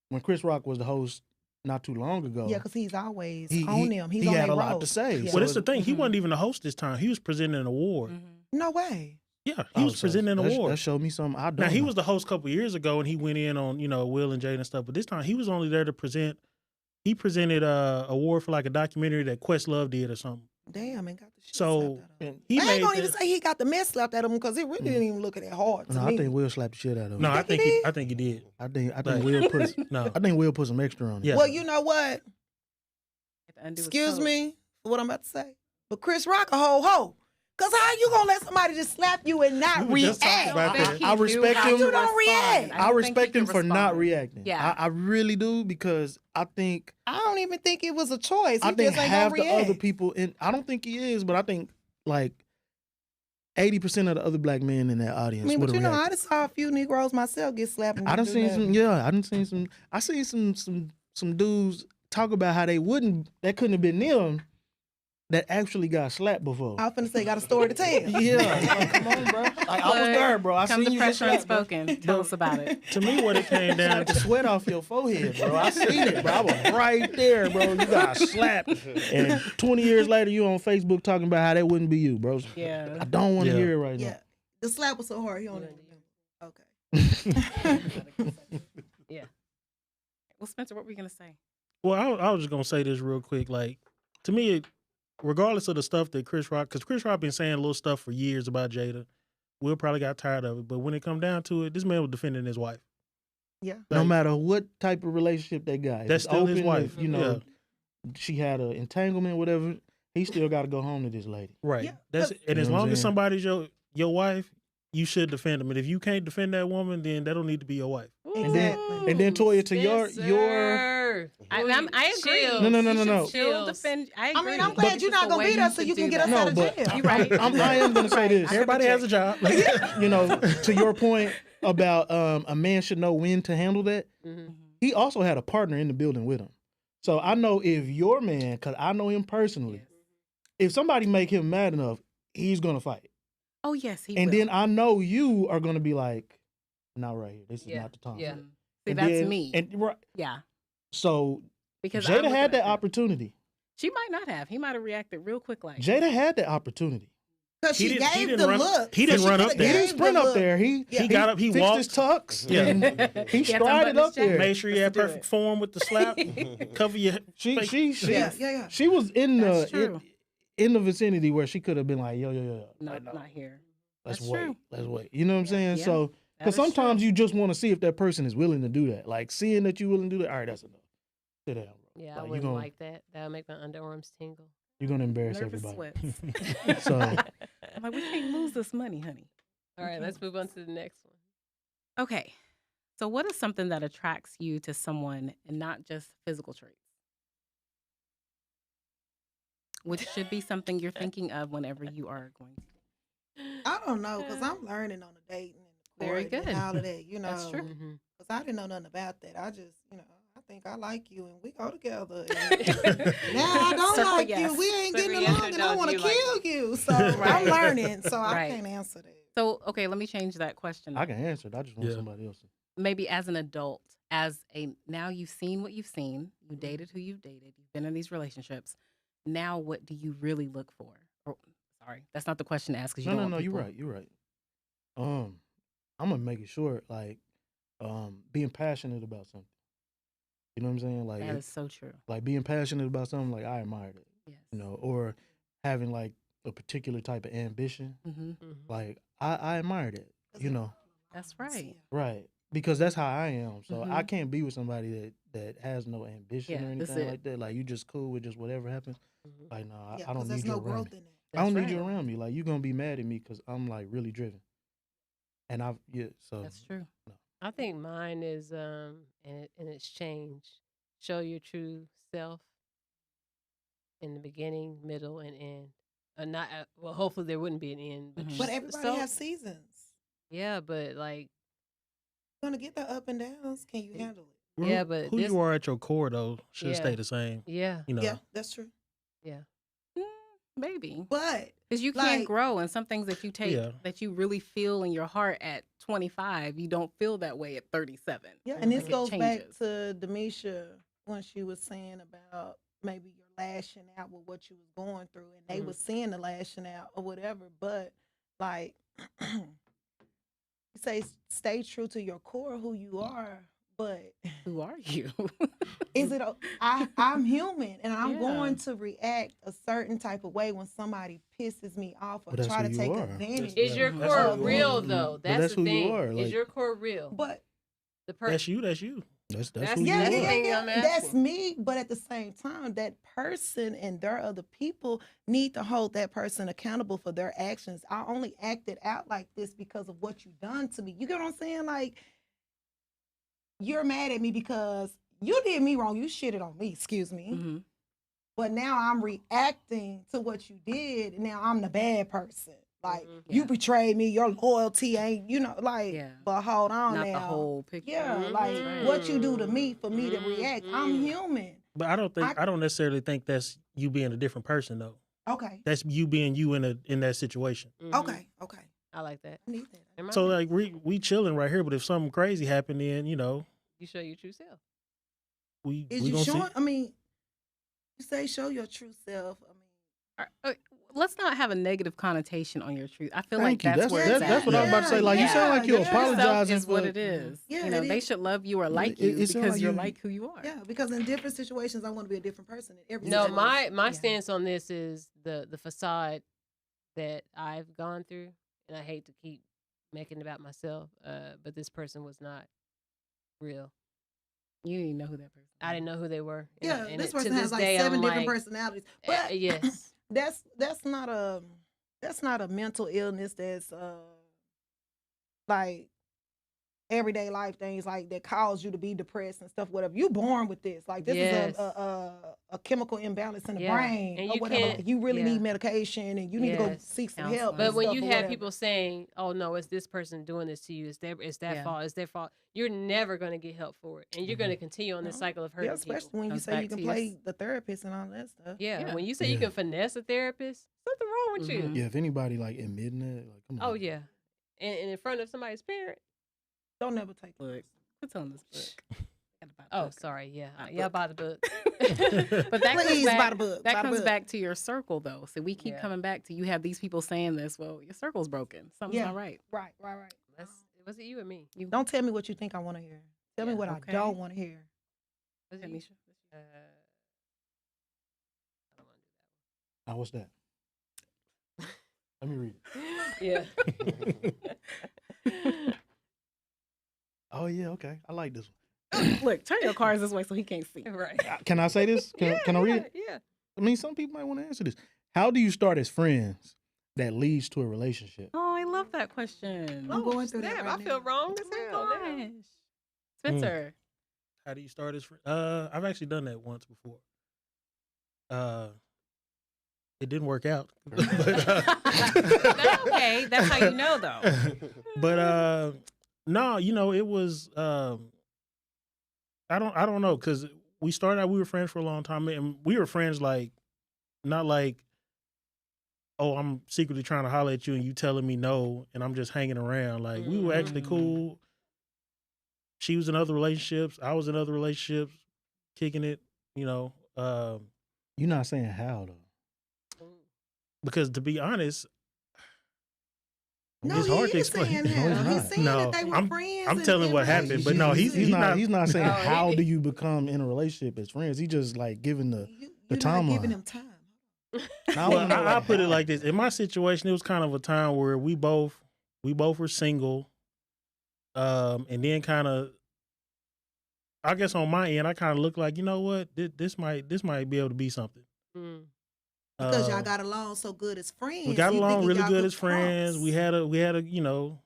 when Chris Rock was the host not too long ago, Yeah, because he's always he- on them. He's he on had their a lot road. to say. Yeah. So Well, that's the thing. He Mhm. wasn't even the host this time. He was presenting an award. Mhm. No way. Yeah, he was presenting an award. That showed me something I don't. Now he know. was the host a couple years ago, and he went in on Will and Jada and stuff. But this time he was only there to present. He presented a award for like a documentary that Questlove did or something. Damn, and got the shit So, slapped out of him. And- He I ain't made gonna even that- say he got the mess slapped at him because it really didn't even look at that hard to No, me. I think Will slapped the shit out of him. No, I think think he he, did? I think he did. I think Like- Will put. No, I think Will put some extra on it. Yeah. Well, you know what? Had to undo his Excuse coat. me for what I'm about to say, but Chris Rock a whole hoe. Cause how you gonna let somebody just slap you and not We were just react? talking about I think that. he I knew respect how him. to You don't respond. react. I don't think respect he him could for not respond. reacting. Yeah. I really do, because I think I don't even think it was a choice. He I think just ain't half gonna the react. other people, and I don't think he is, but I think like 80% of the other black men in that I audience mean, would but have you know, I reacted. just saw a few Negroes myself get slapped. And I done do seen nothing. some. Yeah, I done seen some. I seen some dudes talk about how they couldn't have been them, that actually got slapped before. I was finna say, got a story to tell. Yeah, like, come on, bro. Like, I was there, bro. I Come seen to you get Pressure slapped, bro. Unspoken. Tell us about it. To me, what it came down Like the to, sweat off your forehead, bro. I seen it, bro. I was right there, bro. You got slapped, and 20 years later, you on Facebook talking about how that wouldn't be you, bro. Yeah. I don't want to Yeah. hear it right Yeah, the slap was so hard, he don't even remember. Okay. Yeah. Well, Spencer, what were you gonna say? well, I was just gonna say this real quick. Like, to me, regardless of the stuff that Chris Rock, because Chris Rock been saying little stuff for years about Jada, Will probably got tired of it. But when it come down to it, this man was defending his wife. Yeah. now. No Like, matter what type of relationship they got, if That's it's still his open, wife. if, you know, she had an entanglement, whatever. He still got to go home to this lady. Right. Yeah, That's look- and You as know what I'm long as saying? somebody's your wife, you should defend them. And if you can't defend that woman, then that don't need to be your wife. Exactly. And then Toya, to your Spencer. I agree. Chill. No, no, no, You no, should no. still Chills. defend. I I agree. mean, I'm glad It's you're just not the gonna way beat us so should you can do get us that. out No, of but jail. You're right. I am gonna say this. Everybody has a job. You know, to your point about a man should know when to handle that. Mhm. He also had a partner in the building with him. So I know if your man, because I know him personally, if somebody make him mad enough, he's gonna fight. Oh yes, he And will. then I know you are gonna be like, not right here. This is Yeah, not the time. yeah. See, And that's then- me. And right, Yeah, so because I'm Jada looking had at that him. opportunity. She might not have. He might have reacted real quick, like Jada had that opportunity. Because He she didn't- he gave didn't the run- look. he didn't So she run up coulda there. He gave didn't the sprint up look. there. He He got up. He fixed walked. his tux. Yeah. And he He had to strided unbutton up his jacket. there. Made sure you Just had to do perfect it. form with the slap. Cover your She face. Yeah. she was in That's the true. in the vicinity where she could have been like, yo. no, Like, no, not here. let's That's wait. true. Let's wait. You know what I'm saying? Yeah, So that because is true. sometimes you just want to see if that person is willing to do that. Like seeing that you willing to do that. All right, that's enough. Sit down, bro. Yeah, I Like, wouldn't like that. That would make my underarms tingle. You're gonna embarrass Nervous everybody. sweats. So I'm like, we can't lose this money, honey. All right, let's move on to the next one. Okay. So, what is something that attracts you to someone and not just physical traits? Which should be something you're thinking of whenever you are going to. I don't know, because I'm learning on the dating and the Very courting good. and all of that, you know. That's true. Mm-hmm. Because I didn't know nothing about that. I just, I think I like you and we go together. And now I don't Circle like yes. you. We ain't Circle getting yes or along and no, I do want to you like kill you. So I'm Right. learning. So I Right. can't answer that. So, okay, let me change that question. I can answer it. I just want Yeah. somebody else. Maybe as an adult, now you've seen what you've seen, you dated who you've dated, you've been in these relationships. Now, what do you really look for? Or, sorry, that's not the question to ask. 'Cause you No, don't no, want you're people- right. You're right. I'm gonna make it short. Like, being passionate about something. You know what I'm saying? Like, That is so true. like being passionate about something. Like I admire it. Yes. You know, or having like a particular type of ambition. Hmm. Like I admire that. You know, That's right. right? Because that's how I am. So I Mhm. can't be with somebody that has no ambition Yeah, or that's anything it. like that. Like you just cool with just whatever happens. Mhm. Like no, Yeah, I because don't there's need you no around growth me. in that. I don't That's need you right. around me. Like you're gonna be mad at me because I'm like really driven. And so That's true. I think mine is and it's changed. Show your true self in the beginning, middle, and end. Not well. Hopefully, there wouldn't be an end. But, Mhm. But everybody so- has seasons. Yeah, but like, You're going to get the up and downs. Can you handle it? Well, Yeah, but who this- you are at your core though should Yeah. stay the same. yeah, You know. Yeah, that's true. Maybe. But Because you can't Like- grow, and some things that you take Yeah. that you really feel in your heart at 25, you don't feel that way at 37. yeah, and this Like, it goes back changes. to Demisha when she was saying about maybe you're lashing out with what you was going through, and they Mhm. was seeing the lashing out or whatever. But like, you say, stay true to your core, who you are. But Who are you? is it? I'm human, and I'm Yeah. going to react a certain type of way when somebody pisses me off or But that's try who to you take are. advantage. is your That's core who you are. real Mhm. though? But That's, that's the who you thing. are, Is like- your core real? But The person. That's you. That's you. that's That's- who you yeah, are. yeah, yeah, thing yeah. I'm That's asking. me. But at the same time, that person and their other people need to hold that person accountable for their actions. I only acted out like this because of what you done to me. You get what I'm saying? Like, you're mad at me because you did me wrong. You shitted on me, excuse me. Mhm. But now I'm reacting to what you did. And now I'm the bad person. Like, Mhm. you Yeah. betrayed me. Your loyalty ain't, like, Yeah. but hold on Not now. the whole picture. Yeah, Mhm. like what you do to me for me to Mhm. react. I'm human. But I don't necessarily think that's you being a different person though. Okay. That's you being you in that situation. Mhm. Okay. I like that. I need that. Am I So right? like we chilling right here, but if something crazy happened, then you show your true self. we Is we you gonna showing? see. I mean, you say show your true self. I mean, Let's not have a negative connotation on your truth. I feel Thank like you. that's where That's, it's that's at. what I was about to say. Like you sound like you're Yeah, True self apologizing is for what it is. Yeah, You know, it they is. should love you or like it you sound because like you're you- like who you are. yeah, because in different situations, I want to be a different person in every No, situation. my Yeah. stance on this is the facade that I've gone through, and I hate to keep making it about myself, but this person was not real. You didn't know who that person. I didn't know who they were. And Yeah, and this to person this has like day, 7 I'm different like, personalities. But yes, that's not a mental illness. That's like everyday life things like that cause you to be depressed and stuff. Whatever, you born with this. Like this Yes. is a chemical imbalance in the Yeah, brain and or you whatever. can't- Like, you really yeah. need medication and you need to go Yes. seek some Counseling. help. but and when stuff you or have whatever. people saying, "Oh no, it's this person doing this to you. It's that Yeah. fault. It's their fault," you're never going to get help for it, and you're going to continue on this No. cycle of yeah, hurting especially people. when you Comes say back you can to your play the therapist and all that stuff. Yeah, Yeah. when you say you Yeah. can finesse a therapist, something wrong with you. Mhm. Yeah, if anybody like admitting it, like come on. Oh yeah, and in front of somebody's parent. Don't never take Look, what's on this book? Forgot about Oh, book. sorry. Yeah, Not yeah. book. Buy the book. But that comes Please buy back. the book. That buy the comes book. back to your circle, though. So we keep Yeah. coming back to you have these people saying this. Well, your circle's broken. Something's Yeah. not right. Right. Was it you or me? Don't tell me what you think I want to hear. Tell me Yeah, what okay. I don't want to hear. Was it you? Tanisha? I don't want to What's that? Let me read do that. Yeah. Oh yeah, okay. I like this Look, turn your cards this way so he can't see. right. one. Can I say this? Can I read it? Yeah. I mean, some people might want to answer this. How do you start as friends that leads to a relationship? Oh, I love that question. I'm going through that Snap, right I feel now. wrong Oh as my hell. now. gosh. Spencer. How do you start as friend? I've actually done that once before. It didn't work out. That's okay. That's how you know, though. But no, it was I don't know, because we started out, we were friends for a long time, and we were friends like not like, oh, I'm secretly trying to holler at you and you telling me no and I'm just hanging around. Like we were actually cool. She was in other relationships, I was in other relationships, kicking it, You're not saying how though. because to be honest, No, it's he hard to is explain. saying No, he's that. He's not. saying No, that they were friends. I'm and telling in what happened, but no, he's not- He's not saying Oh, how he- do you become in a relationship as friends. He just like giving the You're timeline. not giving him time. I Well, wanna know, I'll put it how. like this. In my situation, it was kind of a time where we both were single. And then kind of, I guess on my end, I kind of looked like, you know what, this might be able to be something. Mm. Because y'all Um, got along so good as friends. we got you along thinking really y'all good could as friends. cross. We had a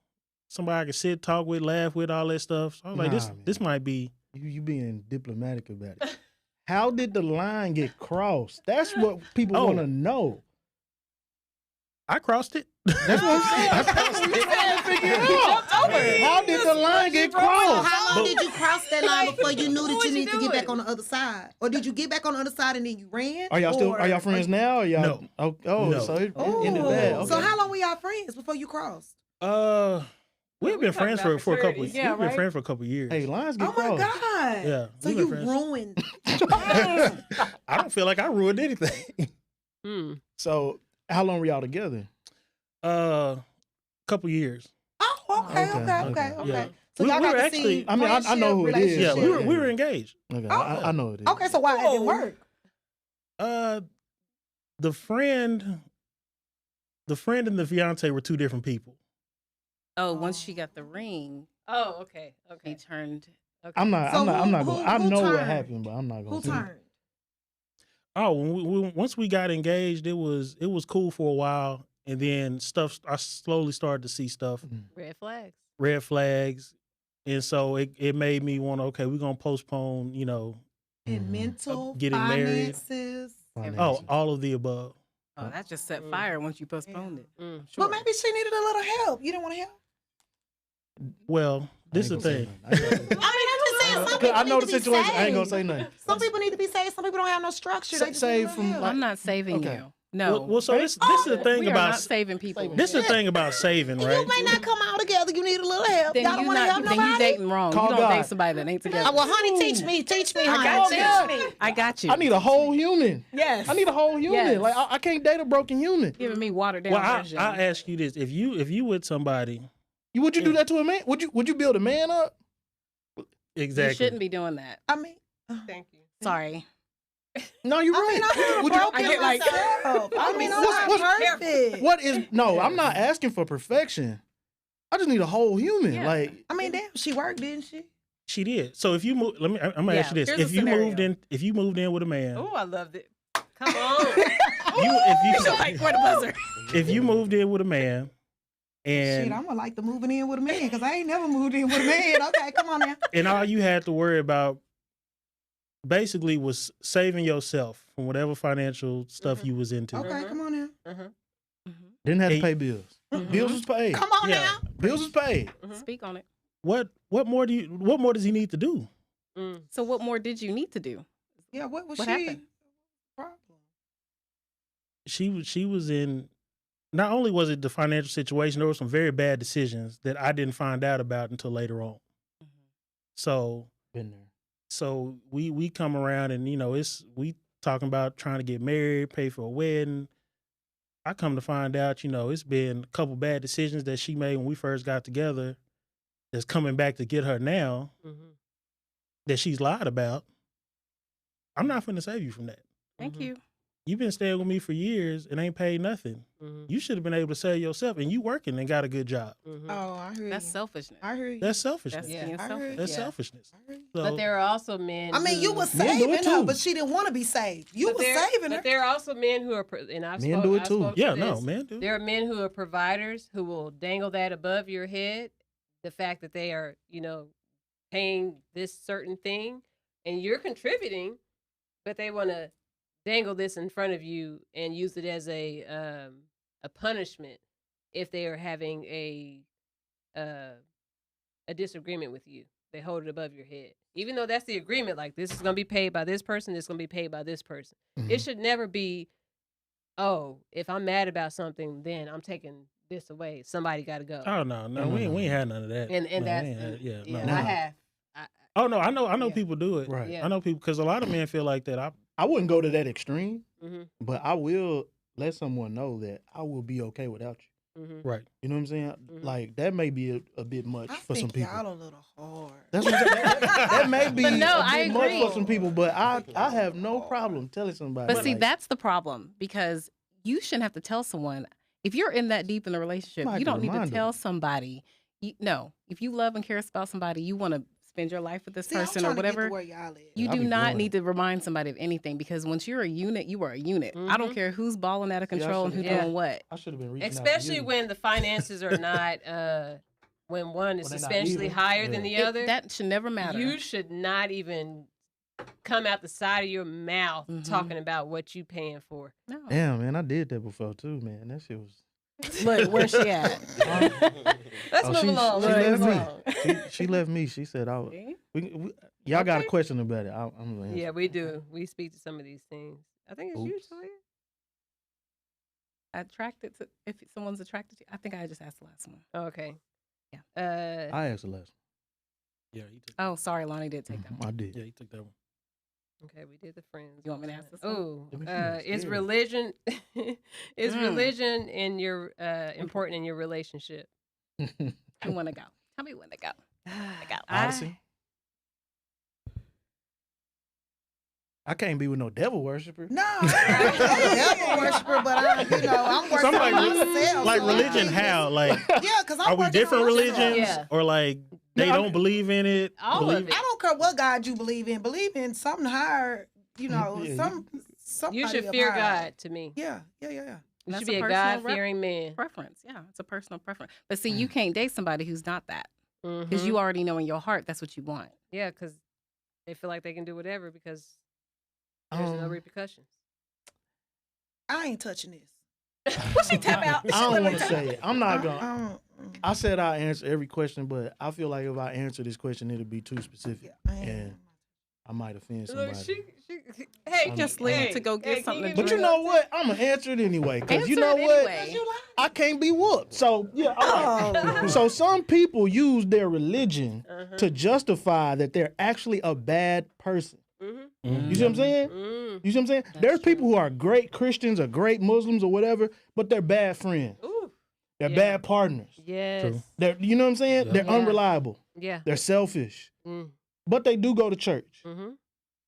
somebody I could sit, talk with, laugh with, all that stuff. So I was like, Nah, this man. might be. You being diplomatic about it. How did the line get crossed? That's what people Oh. want to know. I crossed it. That's what I'm saying. That's what I'm trying to figure out. How did the line get So crossed? how long But- did you cross that line before you knew that What you you need to get back doing? on the other side? Or did you get back on the other side and then you ran? Are y'all friends now? Or y'all, No. Oh, No. so it Oh, ended bad. Okay. so how long were y'all friends before you crossed? We've we been talking friends about for a couple. maturities. Yeah, We've been right? friends for a couple years. Hey, lines get Oh my crossed. God. Yeah, So we've been you friends. ruined. I don't feel like I ruined anything. Mm. So how long were y'all together? Couple years. Oh, okay. Yeah. So We y'all were got to actually- see I mean, I know who it is. Yeah, relationship. we were engaged. Okay, Oh. I know it is. Okay, so why it didn't work? The friend and the fiance were two different people. Oh, once she got the ring, Oh, okay. he Okay. turned. Okay. I'm not So going. who I know what turned? happened, but I'm not going. Who turned? Oh, when once we got engaged, it was cool for a while, and then I slowly started to see stuff, Red flags. red flags, and so it made me want to, okay, we're gonna postpone, In mental, Getting married. finances. all of the above. Oh, that just set fire once you postponed it. Mm. Sure. But maybe she needed a little help. You didn't want to help? Well, this is the thing. I mean, I'm just saying, some people I know need the to be situation. I ain't gonna saved. say nothing. Some people need to be saved. Some people don't have no structure. They just need a Saved little from, help. like- I'm not saving Okay. you. No. Well, so this is the thing we are about not saving people. this is the thing about saving, You right? may not come all together. You need a little help. Then Y'all don't you want to help not. Then you nobody. dating wrong. Call you don't God. date somebody that ain't together. Well, honey, teach me, honey. got you. Teach me. I got you. I need a whole human. Yes. I need a whole human. Yes. Like I can't date a broken human. giving me watered down Well, version. I ask you this: if you with somebody, Would you do that to a man? Would you build a man up? exactly, You shouldn't be doing that. I mean, Thank you. Sorry. No, you're I mean, right. I'm Would you- broken I get like- myself. I mean, I'm What's- not perfect. What is no? I'm not asking for perfection. I just need a whole human. Yeah. Like I mean, damn, she worked, didn't she? she did. So if you move, I'm gonna ask you this: here's a if you scenario. moved in with a man, Oh, I loved it. Come on. Where the buzzer? if you moved in with a man, Shit, and I'm gonna like to moving in with a man because I ain't never moved in with a man. Okay, come on now. and all you had to worry about basically was saving yourself from whatever financial stuff you was into. Okay, come on now. didn't have to Hey. pay bills. Bills was paid. Come on Yeah. now. Bills was paid. Speak on it. What more does he need to do? So what more did you need to do? Yeah, what was What she? happened? Problem. She was in. Not only was it the financial situation, there were some very bad decisions that I didn't find out about until later on. So Been there. so we come around and we talking about trying to get married, pay for a wedding. I come to find out, it's been a couple bad decisions that she made when we first got together that's coming back to get her now that she's lied about. I'm not finna save you from that. Thank you. You've been staying with me for years and ain't paid nothing. You should have been able to save yourself, and you working and got a good job. Oh, I heard That's you. selfishness. I heard you. That's selfishness. That's Yeah. being I selfish. heard That's Yeah. selfishness. I heard you. So, But there are also men. I mean, you who- was Men do it saving her, too. but she didn't want to be saved. You but was there- saving her. But there are also men who are, and I've Men spoke, do it I too. spoke to yeah, this. no, man, dude. There are men who are providers who will dangle that above your head. The fact that they are, paying this certain thing, and you're contributing, but they want to dangle this in front of you and use it as a punishment if they are having a disagreement with you. They hold it above your head, even though that's the agreement. Like, this is going to be paid by this person. This is going to be paid by this person. Mhm. It should never be, oh, if I'm mad about something, then I'm taking this away. Somebody got to go. Oh no, No, we no, ain't no. had none of that. and No, that's we ain't had- yeah, no, and no. I have. Oh no, I know Yeah. people do it. Right. Yeah. I know people because a lot of men feel like that. I wouldn't go to that extreme, Mm-hmm, but I will let someone know that I will be okay without you. mm-hmm. Right. You know what I'm saying? Mhm. Like that may be a bit much I for some think people. y'all a little hard. That's what I'm saying. That may be But no, a I bit much agree. for some people, but I have no problem telling somebody. But see, like, that's the problem because you shouldn't have to tell someone. If you're in that deep in a relationship, Might you don't need to remind them. tell somebody. No, if you love and care about somebody, you want to spend your life with this See, I'm person trying or to get whatever. to where y'all at. You I do be not doing need it. to remind somebody of anything because once you're a unit, you are a unit. I don't Mhm. care who's balling out of See, I control and who's should've- doing what. I should have been reaching out to Especially you. when the finances are not, when one is When they're not substantially even. higher than the It- other. that should never matter. You should not even come out the side of your mouth Mhm. talking about what you paying for. no. Damn, man, I did that before too, man. That shit was. Look, where's she at? Let's Oh, move she- along. she Let's left move me. along. She left me. She said, See? y'all got a Okay. question about it. I'm gonna answer. Yeah, we do. We speak to some of these things. I think it's you, Oops. Toya. Attracted to if someone's attracted to you. I think I just asked the last one. Oh, okay. Yeah. I asked the last Yeah, you took. Oh, sorry, Lonnie did take that one. one. I did. Yeah, you took that one. Okay, we did the friends. You want me to ask this one? Oh, Let me see, I'm is scared. religion is Mm. religion in your important in your relationship? Who want to go? Tell me when to go. Go. Odyssey. I can't be with no devil worshiper. No, I'm not a devil worshiper, but I'm working Somebody on myself. like so I religion, can't how? Like, just- Yeah, because I'm are we working different on myself. religions, Yeah. or like they No, don't believe in it? All believe of it. I don't care what God you believe in. Believe in something higher. Yeah, Somebody You should up fear higher. God. To me, Yeah. you That's should a be a personal God fearing man. Preference. Yeah, it's a personal preference. But see, you can't date somebody who's not that because Mhm. you already know in your heart that's what you want. Yeah, because they feel like they can do whatever because there's no repercussions. I ain't touching this. What she tap out? I don't want to say it. I'm not gonna. don't- I said I answer every question, but I feel like if I answer this question, it'll be too specific, yeah, I ain't- and I might offend Look, somebody. she Hey, just leave to go get something to But drink. you know what? I'm gonna answer it anyway, because you Answer know it what? anyway. I can't be whooped. So yeah, all right. Oh. So some people use their religion Uh-huh. to justify that they're actually a bad person. Mm-hmm. You see what I'm saying? Mm. You see what I'm saying? That's There's people true. who are great Christians or great Muslims or whatever, but they're bad friends. Ooh. They're Yeah. bad partners. Yes. True. They're, you know what I'm saying? Yeah. They're Yeah. unreliable. Yeah. They're selfish. Mm. But they do go to church. Mm-hmm.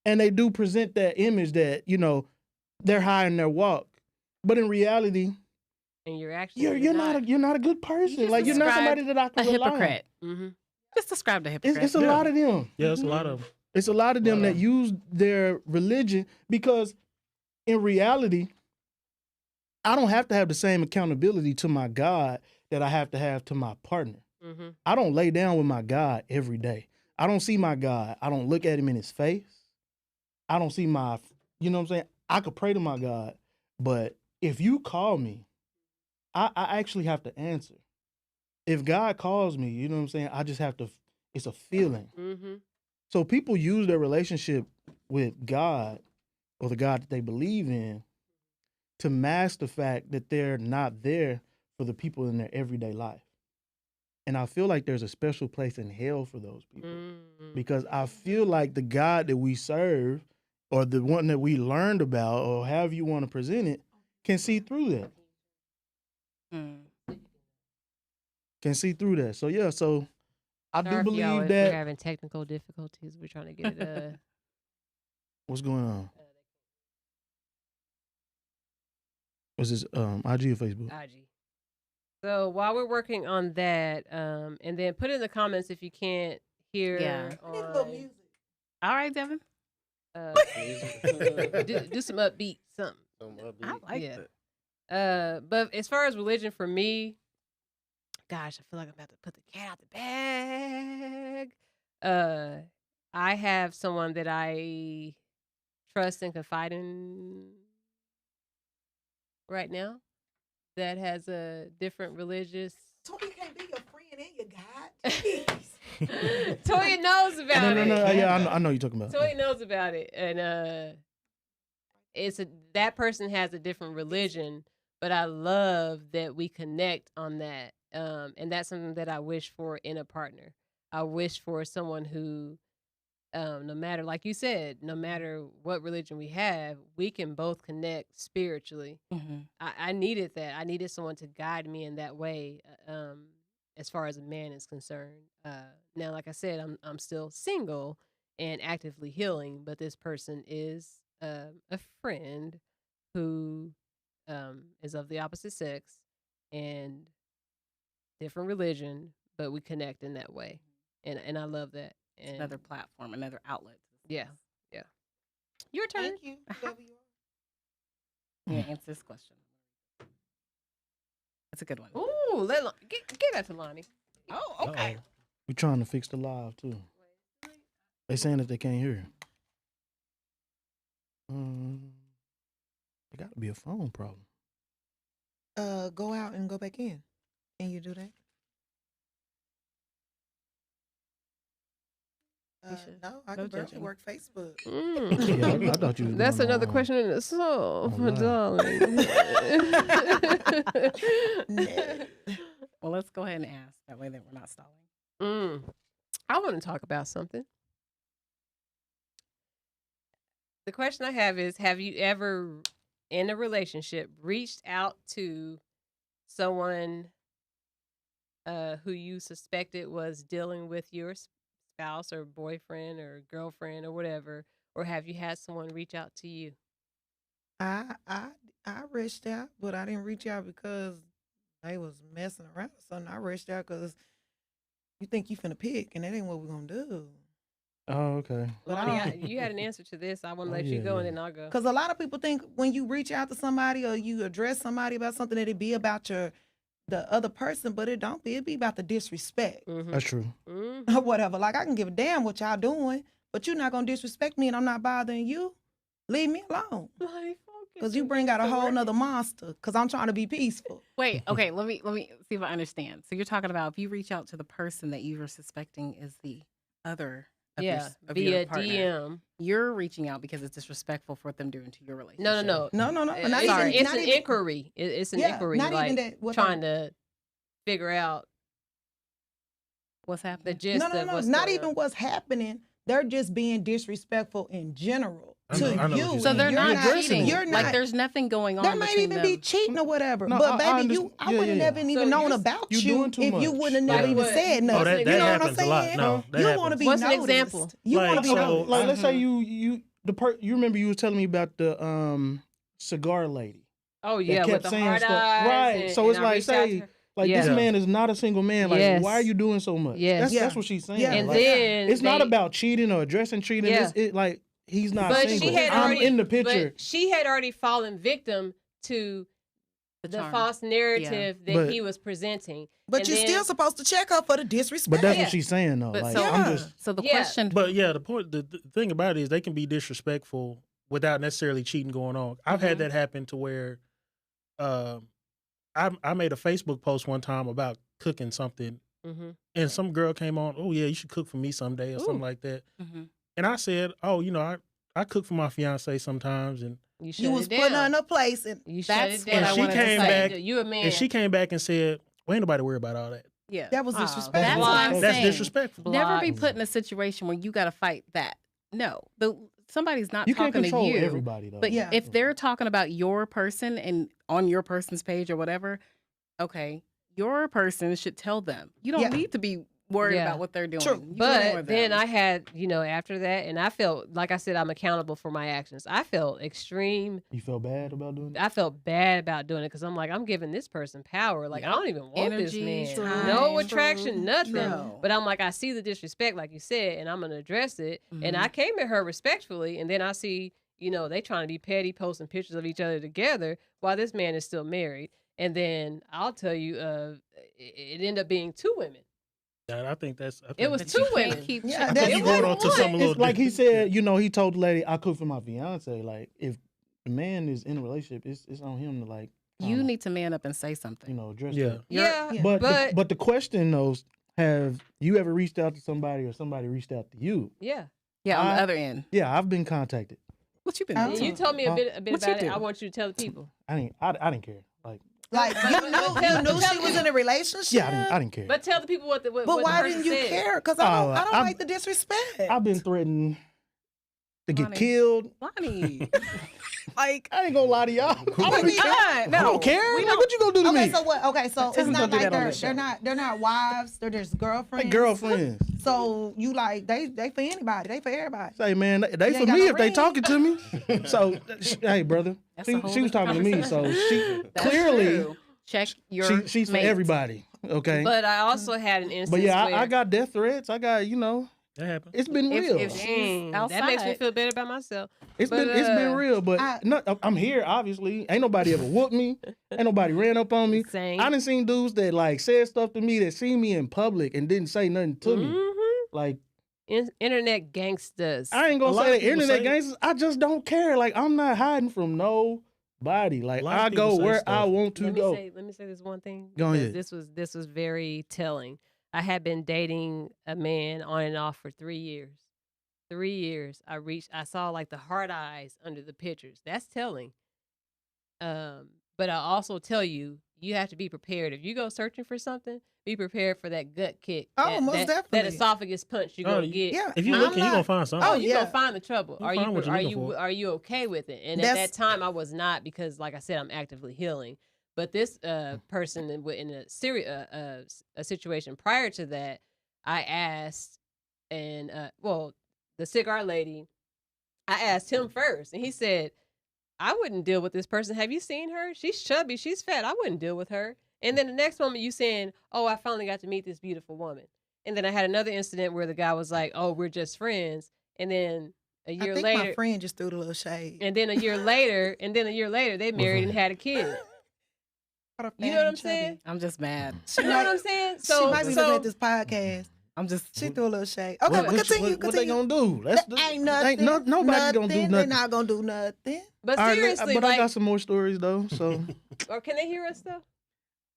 And they do present that image that, you know, they're high in their walk. But in reality, And you're actually you're not a good person. just Like, you're not somebody that I A can rely on. hypocrite. Mm-hmm. Just describe the hypocrite. It's a lot of them. Yeah, it's a lot of them. It's a lot of them Well, that use their religion because in reality, I don't have to have the same accountability to my God that I have to my partner. Mm-hmm. I don't lay down with my God every day. I don't see my God. I don't look at him in his face. I don't see my, you know what I'm saying? I could pray to my God, but if you call me, I actually have to answer. If God calls me, you know what I'm saying? I just have to, it's a feeling. Mm-hmm. So people use their relationship with God or the God that they believe in to mask the fact that they're not there for the people in their everyday life. And I feel like there's a special place in hell for those people Mm-hmm. because I feel like the God that we serve or the one that we learned about or however you want to present it can see through that. Mm. Can see through that. So yeah, so I do Sorry for y'all believe if that. we're having technical difficulties. We're trying to get it. What's going on? What's this? IG or Facebook? IG. So while we're working on that, and then put in the comments if you can't hear. Yeah. On, All right, Devin. do some upbeat something. I like Yeah. it. But as far as religion for me, gosh, I feel like I'm about to put the cat out the bag. I have someone that I trust and confide in right now that has a different religious. Tony can't be your friend and your God. Jeez. Toya knows about No. it. Yeah, I know you're talking about. Toya knows about it, and that person has a different religion, but I love that we connect on that, and that's something that I wish for in a partner. I wish for someone who, no matter, like you said, no matter what religion we have, we can both connect spiritually. Mm-hmm. I needed that. I needed someone to guide me in that way, as far as a man is concerned. Now, like I said, I'm still single and actively healing, but this person is a friend who is of the opposite sex and different religion, but we connect in that way, and I love that. And Another platform, another outlet. yeah, your turn. Thank you. whoever you are. Yeah, answer this question. That's a good one. Ooh, give that to Lonnie. Oh, okay. We're trying to fix the live too. They saying that they can't hear. It got to be a phone problem. Go out and go back in. Can you do that? No, I No can barely judging. work Facebook. Yeah, I thought you. Was That's doing another all- question in itself, Alright. darling. Well, let's go ahead and ask. That way that we're not stalling. I want to talk about something. The question I have is, have you ever, in a relationship, reached out to someone who you suspected was dealing with your spouse or boyfriend or girlfriend or whatever, or have you had someone reach out to you? I reached out, but I didn't reach out because they was messing around or something. I reached out because you think you finna pick, and that ain't what we're gonna do. Oh, okay. But Lonnie, you had an answer to this. I want to Oh, let you yeah, go, yeah. and then I'll go. Because a lot of people think when you reach out to somebody or you address somebody about something, that it be about the other person, but it don't be. It be about the disrespect That's true. or whatever. Like, I can give a damn what y'all doing, but you're not gonna disrespect me, and I'm not bothering you. Leave me alone. Because you bring out a whole nother monster. Because I'm trying to be peaceful. Wait, okay, let me see if I understand. So you're talking about if you reach out to the person that you were suspecting is the other of Yeah, your via partner. DM. You're reaching out because it's disrespectful for them doing to your relationship. No. No. Not It's, even, it's not an even, inquiry. It's an Yeah, inquiry. not like even that. What trying to figure out What's the happening? gist of No. what's Not going even on. what's happening. They're just being disrespectful in general I to know what you. you're and So they're you're not addressing cheating. it. You're Like not. there's nothing going on There might between even them. be cheating or whatever. No, but I baby, understand. I Yeah, wouldn't yeah. have even So known you're- about you're you doing too if you much. wouldn't have never Like even what? said Oh, nothing. that you know what I'm happens a lot. saying? No, that you happens. want to be What's an noticed. example? You Like, want to be so- noticed. Like, let's say Mhm. you remember you was telling me about the cigar lady. Oh yeah, kept with the saying hard stuff. eyes. Right. So it's I like, reached out to say, her. Like Yeah. this Yeah. man is not a single man. Like, Yes. why are you doing so much? Yes. That's Yeah. what she's saying. Yeah. and Like, then it's not they- about cheating or addressing cheating. Yeah. It's like he's not But single. she had I'm already in the picture. But she had already fallen victim to the charm. false narrative that But- he was presenting. But And you're then- still supposed to check her for the disrespect. But that's Yeah. what she's saying though. But Like so- I'm Yeah. just So the Yeah. question, But yeah, the thing about it is they can be disrespectful without necessarily cheating going on. I've had Mhm. that happen to where I made a Facebook post one time about cooking something, Mm-hmm. and some girl came on, oh yeah, you should cook for me someday or something like that. Mhm. And I said, oh, I cook for my fiance sometimes, and You You was shut it putting her down. in a place, and You shut That's it what down. I And she wanted to came say. back- You a man. and she came back and said, well, ain't nobody worry about all that. yeah, that was Oh, disrespectful. that's what I'm That's saying. disrespectful. Never be Block. put in a situation where you got to fight that. No, somebody's not you can't talking to control you. everybody though. But Yeah. if they're talking about your person and on your person's page or whatever, okay, your person should tell them. You don't Yeah. need to be worried Yeah. about what they're doing. True. You can ignore But then them. I had, after that, and I felt, like I said, I'm accountable for my actions. I felt extreme. You feel bad about doing it? I felt bad about doing it because I'm like, I'm giving this person power. Like, I don't even want this Energy, man. time, No true, attraction, nothing. true. But I'm like, I see the disrespect, like you said, and I'm going to address it. And Mhm. I came at her respectfully. And then I see, they trying to be petty, posting pictures of each other together while this man is still married. And then I'll tell you, it ended up being 2 women. And I think that's. I think It was But 2 you can't women. keep Yeah, checking. that's- you It going wasn't on to one. something a little It's like he different. said, he told the lady, I cook for my fiance. Like, if the man is in a relationship, it's on him to like, You kinda, need to man up and say something. address Yeah. that. Yeah. Yeah. But the question though, have you ever reached out to somebody or somebody reached out to you? Yeah. Yeah, on I- the other end. Yeah, I've been contacted. What you been Oh. And doing? you told me a bit What you about it. do? I want you to tell the people. I didn't care. Like, like you But knew tell she me- was in a relationship. yeah, I didn't care. But tell the people what But what why the person didn't you said. care? Because Oh, I don't I'm- like the disrespect. I've been threatened to get Lonnie. killed. Lonnie. Like, I ain't gonna lie to y'all. I don't, we not. I No, don't care. we Like, don't. what you gonna do to Okay, me? so what? Okay, so Tell it's them not don't do like that on the show. they're not wives. They're just girlfriends. Like girlfriends. So you like they for anybody. They for everybody. Say, man, they You for ain't got me no if they ring. talking to me. So, hey, brother, That's a she whole was talking to different me. So she That's clearly true. Check your. she's for mate. everybody. Okay, But I also had an instance but yeah, where I got death threats. I got That happened. it's been If- real. if she- Dang, that makes me outside. feel better about myself. It's but, been real. But I- I'm here. Obviously, ain't nobody ever whooped me. Ain't nobody ran up on me. Same. I done seen dudes that like said stuff to me that seen me in public and didn't say nothing to me. Mhm. Like Internet gangsters. I ain't A gonna lot say of the people internet say- gangsters. I just don't care. Like I'm not hiding from nobody. Like A lot of I people go say where I stuff. want to let me go. say this one thing. Go because ahead. This was very telling. I had been dating a man on and off for 3 years. 3 years. I saw like the hard eyes under the pictures. That's telling. But I also tell you, you have to be prepared. If you go searching for something, be prepared for that gut kick. Oh, that, most that definitely. esophagus punch you're Oh, gonna get. Yeah. If you I'm looking, you not- gonna find something. Oh, you yeah. gonna find the trouble. You Are find what you're looking you for. are you okay with it? And at That's- that time, I was not because, like I said, I'm actively healing. But this person in a situation prior to that, I asked, and the cigar lady, I asked him first, and he said, I wouldn't deal with this person. Have you seen her? She's chubby. She's fat. I wouldn't deal with her. And then the next moment you saying, oh, I finally got to meet this beautiful woman. And then I had another incident where the guy was like, oh, we're just friends. And then a year I think later, my friend just threw the little shade. and then a year later, they married and had a kid. You know what I'm saying? I'm just mad. You know what I'm saying? She might be looking at this podcast. I'm just. She threw a little shade. Okay, but continue. What they gonna do? Ain't nothing. Nobody gonna do They're nothing. not gonna do nothing. But All right, seriously, but I like, got some more stories though. So or can they hear us though?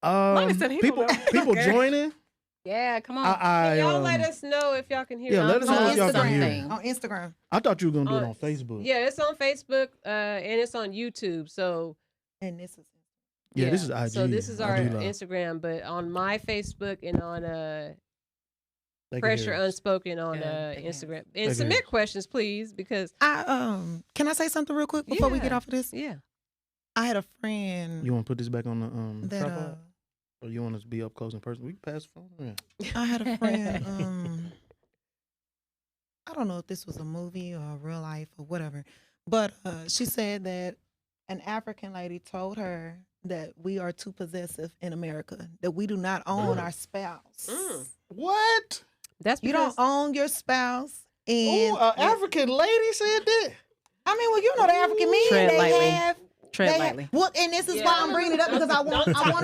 Lonnie said he don't people know. people Okay. joining. Yeah, come on. Can y'all let us know if y'all can hear Yeah, us? let us know if y'all can hear. something. On Instagram. I thought you were gonna do it On- on Facebook. Yeah, it's on Facebook and it's on YouTube. So And this is Yeah, this is So IG, this is our IG Live. Instagram, but on my Facebook and on They can Pressure hear us. Unspoken on Yeah, they can Instagram. They And can submit hear us. questions, please, because can I say something real quick before we get Yeah. off of this? yeah. I had a friend You want to put this back on the that tripod, or you want us to be up close in person? We can pass the phone around. I had a friend. I don't know if this was a movie or real life or whatever, but she said that an African lady told her that we are too possessive in America, that we do not own our spouse. What? That's You because don't own your spouse. And Oh, an African lady said that. I mean, well, you know the African men Tread they lightly. have. Tread They lightly. have, well, and this is Yeah. why I'm bringing it up because I want to know what Toya.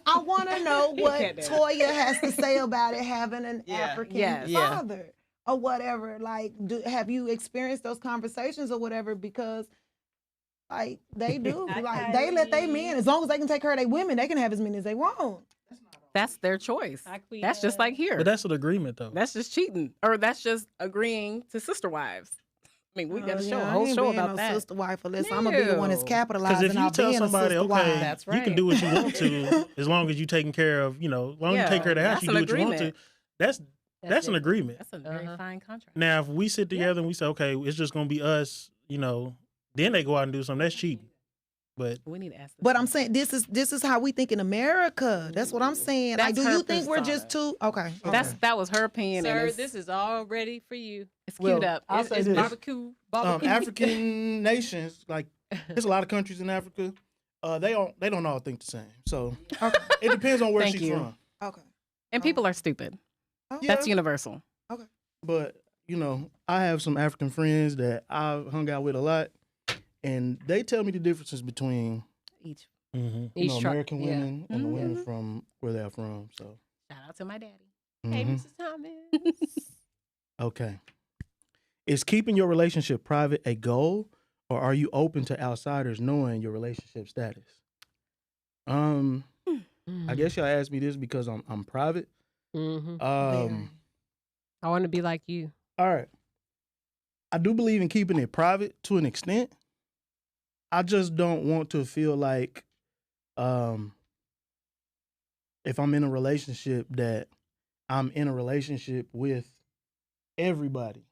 I want to know what Toya has to say about it having an African Yes. Yeah. father or whatever. Like, have you experienced those conversations or whatever? Because like they do, like they let their men, as long as they can take care of their women, they can have as many as they want. That's their choice. Hi, Queen. That's just like here. But that's an agreement, though. That's just cheating, or that's just agreeing to sister wives. I mean, we got a show, a I whole ain't show being about no that. sister wife unless I'm gonna be the one that's No. Because capitalizing. if you off tell being a somebody, sister okay, wife. That's you can right. do what you want to, as long as you taking care of, as long as you take care of the house, that's you an do what you want to. agreement. That's an it. agreement. That's a very Uh-huh. fine contract. Now, if we sit together and we say, okay, it's just gonna be us, then they go out and do something, that's cheating. But We need to ask. This But I'm question. saying this is how we think in America. That's what I'm saying. Like, That's do you her think we're just persona. too okay? That was her opinion, and Sir, it's, this is all ready for you. it's Well, queued up. I'll It's, say it's this. barbecue. Barbecue. African nations, like there's a lot of countries in Africa. They don't all think the same. So Okay. it depends on where Thank she's you. from. Okay. And people are stupid. Oh. That's universal. But I have some African friends that I've hung out with a lot, and they tell me the differences between Each. Each tri- American yeah. women and the women Mhm. from where they're from. So Shout out to my daddy. Hey, mhm. Mrs. Thomas. Okay, is keeping your relationship private a goal, or are you open to outsiders knowing your relationship status? I guess y'all asked me this because I'm private. Mm-hmm. I I want to be like you. All right. I do believe in keeping it private to an extent. I just don't want to feel like if I'm in a relationship that I'm in a relationship with everybody.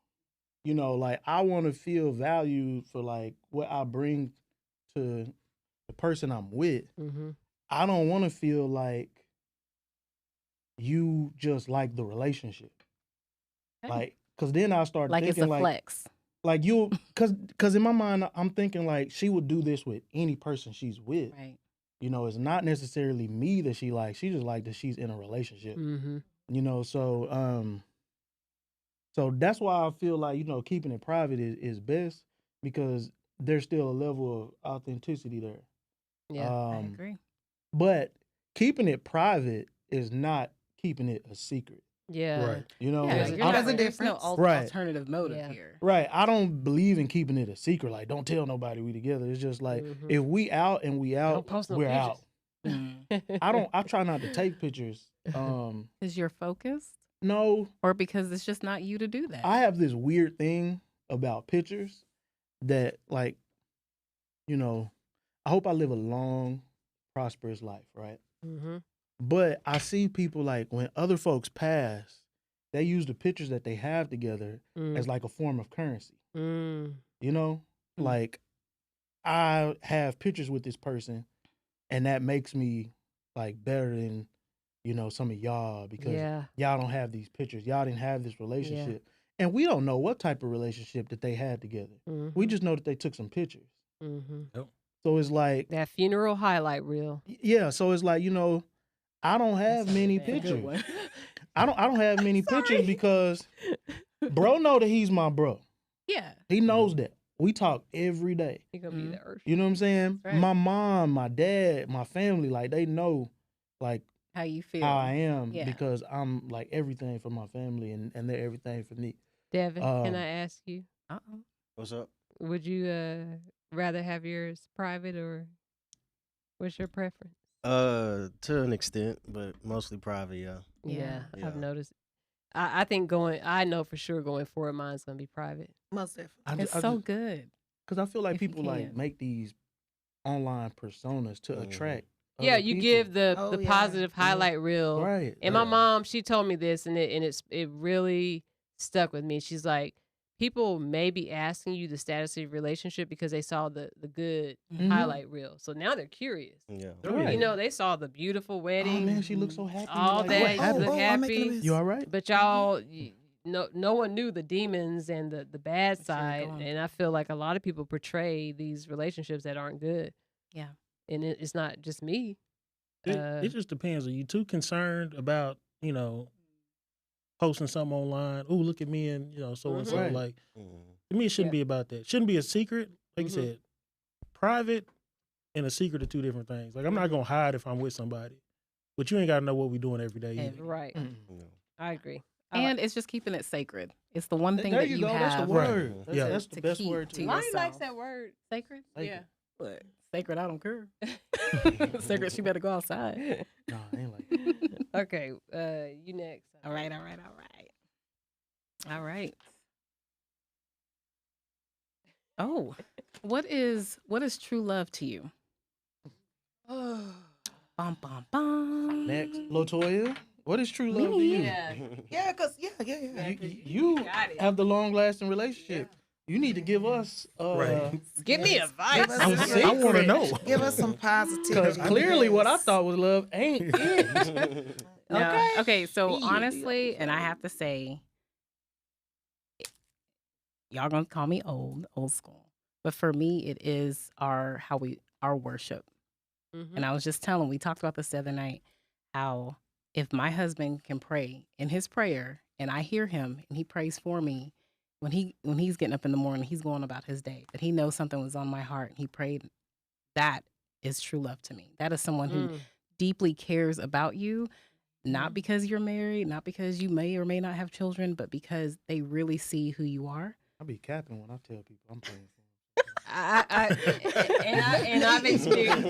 Like I want to feel valued for like what I bring to the person I'm with. Mm-hmm. I don't want to feel like you just like the relationship. Okay. Like, cause then I start Like it's thinking a like, flex. like you, cause in my mind I'm thinking like she would do this with any person she's with. Right. It's not necessarily me that she likes. She just like that she's in a relationship. Mm-hmm. So that's why I feel like keeping it private is best because there's still a level of authenticity there. Yeah. I agree. But keeping it private is not keeping it a secret. Yeah. right. Yeah, There's you're a not- difference. there's no Right. alternative motive Yeah. here. Right. I don't believe in keeping it a secret. Like, don't tell nobody we together. It's just like Mhm. if we out and we out, Don't post no we're pictures. out. Mm. I try not to take pictures. Because you're focused, No, or because it's just not you to do that. I have this weird thing about pictures that like, I hope I live a long, prosperous life, right? Mm-hmm. But I see people like when other folks pass, they use the pictures that they have together as like a form of currency. Mm. Like I have pictures with this person and that makes me like better than, some of y'all because Yeah. y'all don't have these pictures. Y'all didn't have this relationship. And we don't know what type of relationship that they had together. Mm-hmm. We just know that they took some pictures. Mm-hmm. So it's like, That funeral highlight reel. yeah, so it's like, I don't have many That's a good pictures. one. I don't have many pictures because bro know that he's my bro. Yeah. He knows that. We talk every day. You're gonna be the earth. You know what I'm saying? Right. My mom, my dad, my family, like they know like How you feel? how I am Yeah. because I'm like everything for my family and they're everything for me. Devin, can Um, I ask you? Uh-oh. What's up? Would you rather have yours private or what's your preference? To an extent, but mostly private. Yeah. Yeah, Yeah. I've noticed. I think I know for sure going forward, mine's gonna be private. Most definitely. It's so good. because I feel like if you people like can. make these online personas to attract. Yeah, other you people. give the Oh, yeah. positive highlight reel. right. And my Yeah. mom, she told me this, and it really stuck with me. She's like, people may be asking you the status of your relationship because they saw the good Mhm. highlight reel. So now they're curious. Yeah. Right. You know, they saw the beautiful Oh wedding, man, she looks so happy. all like, that. what You happened? look I'm making a happy. mess. You all right? But y'all, no one knew the demons and the bad What you were side. going And I feel like a lot of people portray these relationships that aren't good. Yeah. And it's not just me. It just depends. Are you too concerned about, posting something online? Oh, look at me and, so and so. Right. Like, Mhm. to me, it shouldn't Yeah. be about that. Shouldn't be a secret. Like Mhm. you said, private and a secret are two different things. Like, I'm not going to hide if I'm with somebody, but you ain't got to know what we doing every day. either. Right. Mm. Yeah. I agree. I And it's just keeping it sacred. It's the one thing There that you you go. have. That's the Right. word. That's, Yeah. that's the To best keep word to to your- it. Lonnie likes yourself. that word. Sacred? Sacred. Yeah. But sacred, I don't care. Sacred, she better go outside. No, I ain't like that. Okay, you next. All right. Oh, what is true love to you? Bum bum bum. Next, Latoya, what is true love to you? Yeah. Yeah, cause yeah. You got it. have the long lasting relationship. You need to give us Right. Give me Yes. advice. Give us I'm some- sick. I want to know. Give us some Because positivity. clearly what I Yes. thought was love ain't it. No. Okay, so Yeah. honestly, and I have to say, y'all gonna call me old school, but for me, it is our worship. Mhm. And I was just telling, we talked about this the other night, how if my husband can pray in his prayer, and I hear him, and he prays for me, when he's getting up in the morning, he's going about his day, but he knows something was on my heart, and he prayed. That is true love to me. That is someone who Mm. deeply cares about you, not because you're married, not because you may or may not have children, but because they really see who you are. I be capping when I tell people I'm praying for them. I've experienced.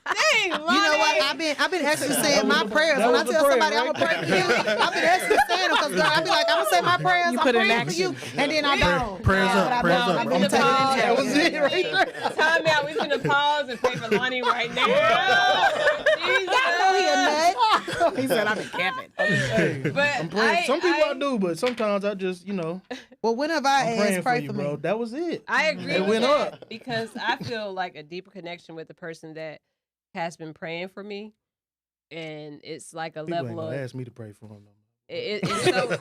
Dang, You know what? I've been actually saying my prayers. that When I was the tell prayer, somebody I'm gonna pray for you, I've been actually saying them because I'll be like, I'm gonna say my prayers. You I'm put it in praying for you, and then I don't. Prayers Yeah, up, but I prayers don't. up. I'm I'm gonna gonna take it pause. in That was there. it right there. Time out. We're gonna pause and pray for Lonnie right now. Jesus. I know he a nut. He said, "I've been capping." Hey, But I'm praying. Some people I I do, but sometimes I just, Well, whenever I I'm praying ask, for pray you, for bro. me. That was it. agree It with went that up. because I feel like a deeper connection with the person that has been praying for me, and it's like a People ain't level gonna of ask me to pray for them. it's so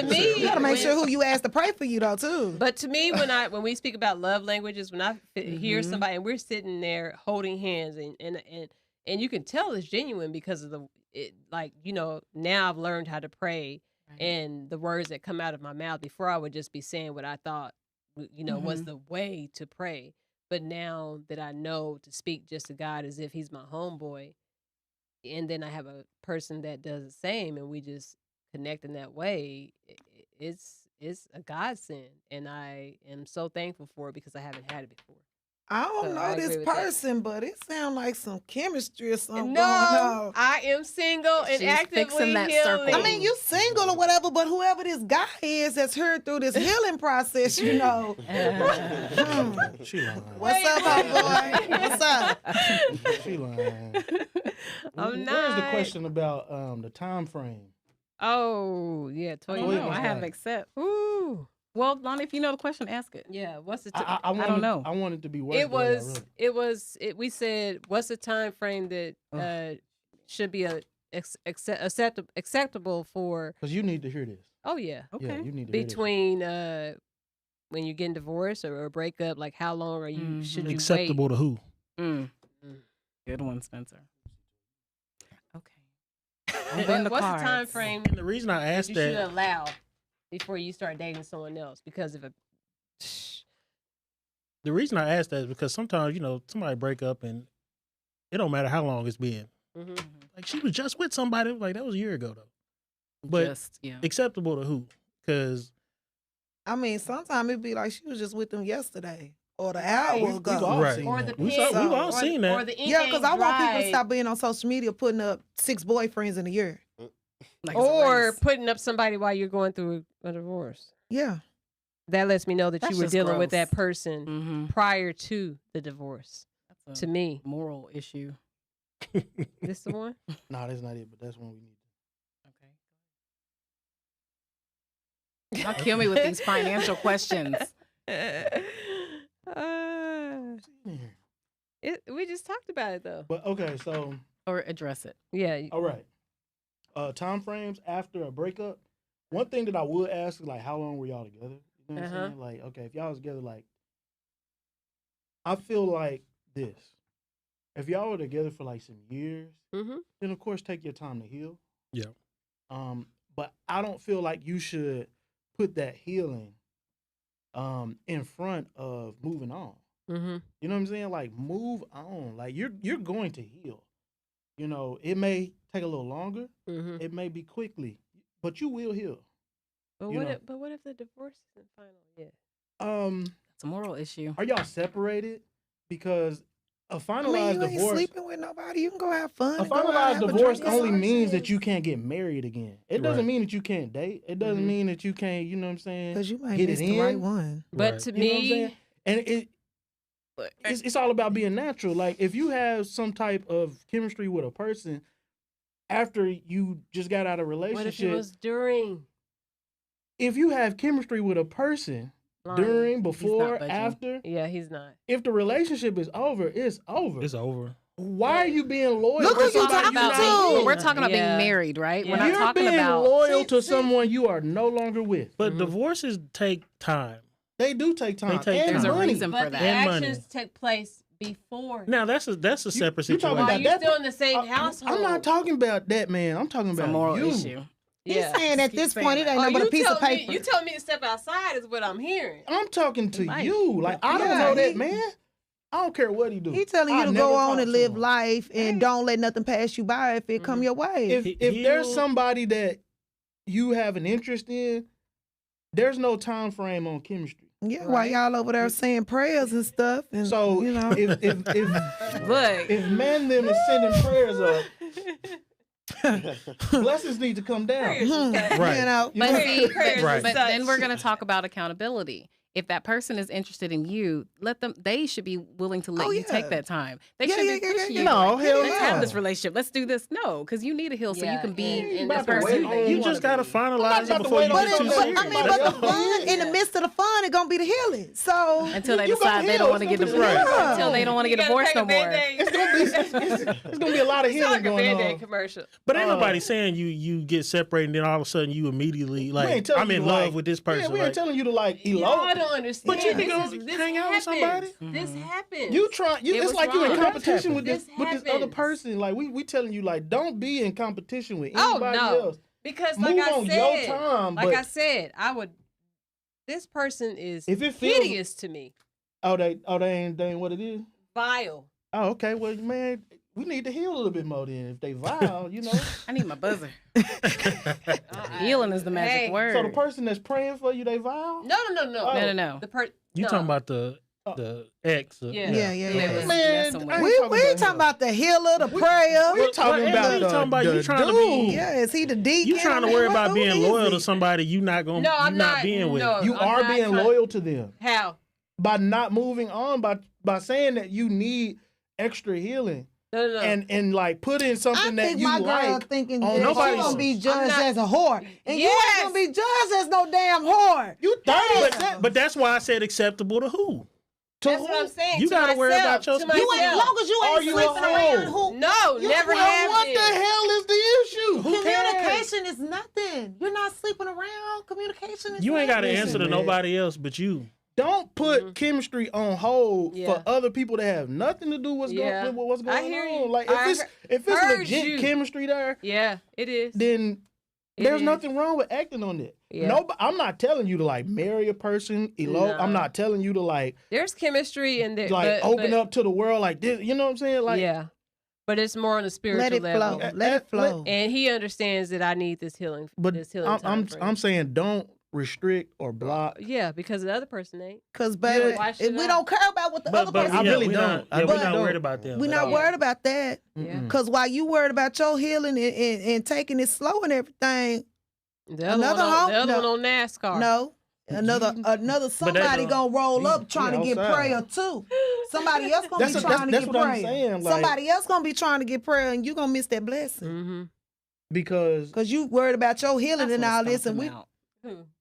to me. You gotta make when- sure who you ask to pray for you though too. But to me, when we speak about love languages, when I hear Mhm. somebody and we're sitting there holding hands and you can tell it's genuine because of now I've learned how to pray and the words that come out of my mouth. Before I would just be saying what I thought was the way to pray, but now that I know to speak just to God as if He's my homeboy, and then I have a person that does the same, and we just connect in that way. It's a godsend, and I am so thankful for it because I haven't had it before. I don't So know I this agree with that. person, but it sounds like some chemistry or something No, going on. I am single and She's actively fixing that healing. circle. I mean, you single or whatever, but whoever this guy is that's heard through this healing process, She lying. What's up, homeboy? What's up? She lying. I'm Where's the not. question about the time frame? Oh yeah, I Toya. don't Toya know. was I haven't like- accept. Ooh, Well, Lonnie, if you know the question, ask it. yeah. What's the? I don't know. I wanted to be worded. It was. We said, what's the time frame that should be acceptable for? because you need to hear this. Oh yeah, Okay. Yeah, you need to hear this. between when you're getting divorced or a breakup. Like how long are you? Should you Acceptable to who? Mm. Mm. Good one, Spencer. Okay. wait? Then the What's the time cards. frame And the reason I asked you should that, allow before you start dating someone else? Because if the reason I asked that is because sometimes somebody break up and it don't matter how long it's been. Mhm. Like she was just with somebody. Like that was a year ago though. But Just, yeah. acceptable to who? Because I mean, sometimes it'd be like she was just with them yesterday. or the hour We've ago. all Right. seen Or that. the We've pen, all seen that. Or the ink Yeah, ain't because I want people to dried, stop being on social media putting up 6 boyfriends in a year. Like it's a or race. putting up somebody while you're going through a divorce. Yeah. That lets me know that That's you were just dealing with gross. that person Mhm. prior to the divorce. That's To a me, moral issue. this the one. No, that's not it, but that's one we need. Okay. Y'all kill me with these financial questions. We just talked about it though. But okay, so Or address it. Yeah. all right. Time frames after a breakup. One thing that I would ask is like, how long were y'all together? You know what I'm saying? Like, okay, if y'all was together, like, I feel like this. If y'all were together for like some years, Mm-hmm. then of course take your time to heal. Yeah. But I don't feel like you should put that healing in front of moving on. Mm-hmm. You know what I'm saying? Like, move on. Like, you're going to heal. You know, it may take a little longer. Mm-hmm. It may be quickly, but you will heal. But You what? know. What if the divorce isn't final yet? It's a moral issue. Are y'all separated? Because a I finalized mean, you ain't divorce, sleeping with nobody. You can go have fun. a and go out and finalized have a divorce drink. only It's means all that you can't get married again. It Right. doesn't mean that you can't date. It doesn't Mhm. mean that you can't. You know what I'm saying? because you might Get miss it the right in. one. But Right. to You know what I'm me, saying? And it's all about being natural. Like, if you have some type of chemistry with a person after you just got out of a what if it relationship, was during? if you have chemistry with a person Lonnie? during, before, budging. after, Yeah, he's not. if the relationship is over, it's over. It's over. Why are you being loyal Look to who you somebody talking you're not to. with? We're talking about Yeah. being married, right? Yeah. We're not You're talking being about loyal to someone you are no longer with. But Mhm. divorces take time. They do take time. take and time. There's a money. reason for But the that. And money. actions took place before. Now that's a separate you talking situation. While about you that- still in the same I- household. I'm not talking about that, man. I'm talking It's a about moral you. issue. He's Yeah. saying at Keep this saying point, it that. ain't Oh, nothing but a you piece of told me- paper. You told me to step outside is what I'm hearing. I'm talking to Right. you. Like, I don't Yeah, know that, he- man. I don't care what he do. He telling you I to never go on talk and to live him. life and don't let nothing pass you by if it come Mhm. your way. If there's He'll- somebody that you have an interest in, there's no time frame on chemistry. yeah, while Right. y'all over there saying prayers and stuff, and So you know, if Look, man them is sending prayers up, blessings need to come down. Prayers and such. Right. you know, but know, see, prayers Right. and but such. then we're going to talk about accountability. If that person is interested in you, let them. They should be willing to let Oh, you yeah. take that time. They Yeah, should yeah, be yeah, pushing yeah, you. yeah. No, like, hell let's no. have this relationship. Let's do this. No, because you need to heal so you Yeah, can be and about the to person wait that on- you You just gotta be. finalize it about to before wait you on get you too to but say serious. I mean, somebody but else the fun in the Yeah. midst of the fun, it gonna be the healing. So until they You gonna decide they heal. don't want to It's get gonna divorced. be- Yeah. Until they don't want to You get gotta divorced take no a more. Band-Aid. It's gonna be a lot of It's healing like a going Band-Aid on. commercial. But ain't nobody saying you get separated and then all of a sudden you immediately like ain't telling I'm you in to, love like- with this Yeah, person. we ain't like, telling you to like Y'all elope. don't understand. But you this can is, go hang out with somebody. This happens. You try. It It's was like you in wrong. competition with This this other happens. person. Like we telling you like don't be in competition with Oh, anybody no. else. Because Move like I on said, your time. like but I said, I would. This person is if it feels, hideous to me. they ain't what it is. Vile. Oh, okay. Well, man, we need to heal a little bit more then. If they vile, you know. I need my buzzer. Uh-uh. Healing is the magic Hey. word. So the person that's praying for you, they vile. No. No, no. The You no. talking about the ex? Yeah. Yeah, yeah, They yeah. was Man, messing I with ain't we ain't talking about the healer, the prayer. We talking Well, about we the, talking about the you trying to dude. be- Yeah, is he the deacon? You trying to I mean, worry what about dude being is loyal he? to somebody you not gonna No, I'm you not not. being with. No. You I'm are not being trying- loyal to them How? by not moving on by saying that you need extra healing No. and like put in I something that think you my girl like. thinking on that nobody she gonna be else. judged not- as a whore, and you Yes. ain't gonna be judged as no damn whore. You 30, Damn. But that's why I said acceptable to who? to That's what I'm saying. You to gotta worry myself, about to yourself. You ain't, as myself. long as you Are ain't you sleeping a around hoe? who. No, You- never Well, have what been. the hell is the issue? Who cares? Communication is nothing. You're not sleeping around. Communication is You ain't got to nothing. answer to man. nobody else but you. Don't put chemistry on hold Yeah. for other people that have nothing to do Yeah. with what's going I hear on. you. Like I if it's heard legit you. chemistry there, Yeah, it is. then It there's is. nothing wrong with acting on it. Yeah. No, I'm not telling you to like marry a person, elope. Nah. I'm not telling you to like There's chemistry in there. open up to the world like this. You know what I'm saying? Like yeah, but it's more on a spiritual Let it level. flow. Let it flow. And he understands that I need this healing. But this healing I'm time frame. saying don't restrict or block. Yeah, because the other person ain't. Because, baby, why should we I? don't care about what the other person I do. really we're don't. Not, I we're really not don't. worried about them. We're at not all. worried about that. Yeah. Because while you worried about your healing and taking it slow and everything, The other Another one on, hoe? the other No. one on NASCAR. no. Another somebody gonna roll up trying to get outside. prayer too. Somebody else gonna be trying to that's get what I'm prayer. saying. Like, Somebody else gonna be trying to get prayer, and you gonna miss that blessing Mm-hmm. because because you worried about your healing and all this, and we.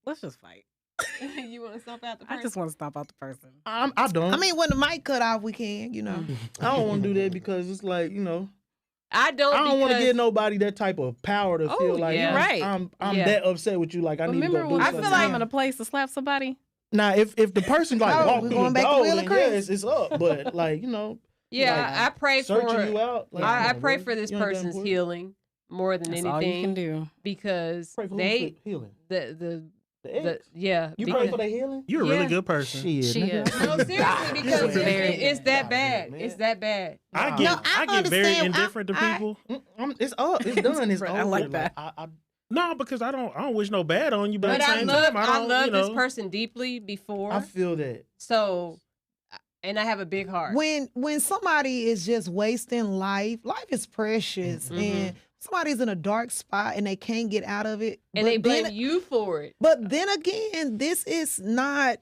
Let's just fight. You want to stomp out the I just want to stomp out the person. I don't. I mean, when the mic cut off, we can, you know. I don't want to do that because it's like, I don't. I don't want to because- give nobody that type of power to Oh, feel like yeah. Right. I'm Yeah. that upset with you. Like I need to Remember go do when I something. feel I like- feel in a place to slap somebody? Now, if the person like Oh, walk we through going the back to door, Will then and yeah, Chris? it's up. But like Yeah, like, I pray searching for. you out. Like, I come on, pray bro. for this You ain't that person's important. healing more than That's anything all you can do. because Pray for they healing. the The ex. yeah. You because, pray for their healing. You're a really Yeah. good person. Shit, She nigga. is. No, seriously, because She's very it's good. that Nah, bad. man. It's that bad. I Nah. get No, I I get very understand. indifferent to people. It's up. It's done. It's over. I like that. No, because I don't wish no bad on you, but, But at the I same love time, I don't, love you know, this person deeply before, I feel that. so and I have a big heart. When somebody is just wasting life is precious, Mhm. and somebody's in a dark spot and they can't get out of it, And but they blame then, you for it. But then again, this is not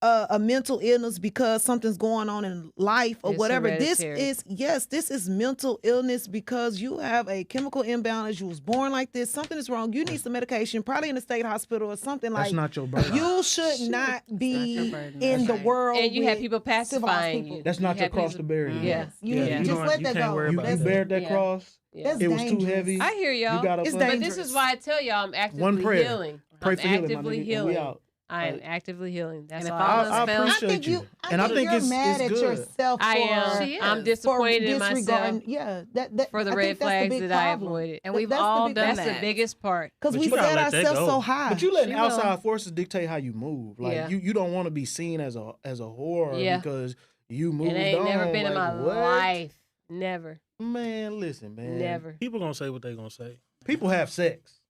a mental illness because something's going on in life or It's whatever. hereditary. This is mental illness because you have a chemical imbalance. You was born like this. Something is wrong. You need some medication, probably in a state hospital or something That's like. not your burden. You should not your be burden. in That's the right. world. And you have with people pacifying people. you. That's not You your have cross to people- bear. Yeah. Yes, you Yeah. need You to just don't- let you that can't go. worry You about That's- bared that Yeah. cross. Yeah. That's It was too dangerous. heavy. I hear y'all. You got up It's under it. But this is dangerous. why I tell y'all I'm actively One prayer. healing. Pray I'm for healing, my actively nigga, and healing. we out. I am Like- actively healing. That's And if all. all I else love. fails- I appreciate you. I think you're it's mad at good. yourself I am. She I'm is. disappointed in disregarding. myself Yeah, that for the I red think that's the flags big that I problem. avoided. And we've That's the all big- done That's that. the biggest part. Because But we you gotta set let that ourselves go. so high. But you letting She outside will. forces dictate how you move. Like Yeah. you don't want to be seen as a whore Yeah. because you moved It ain't on. never been in my Like, what? life. Never. Man, listen, man. Never. people gonna say what they gonna say. People have sex.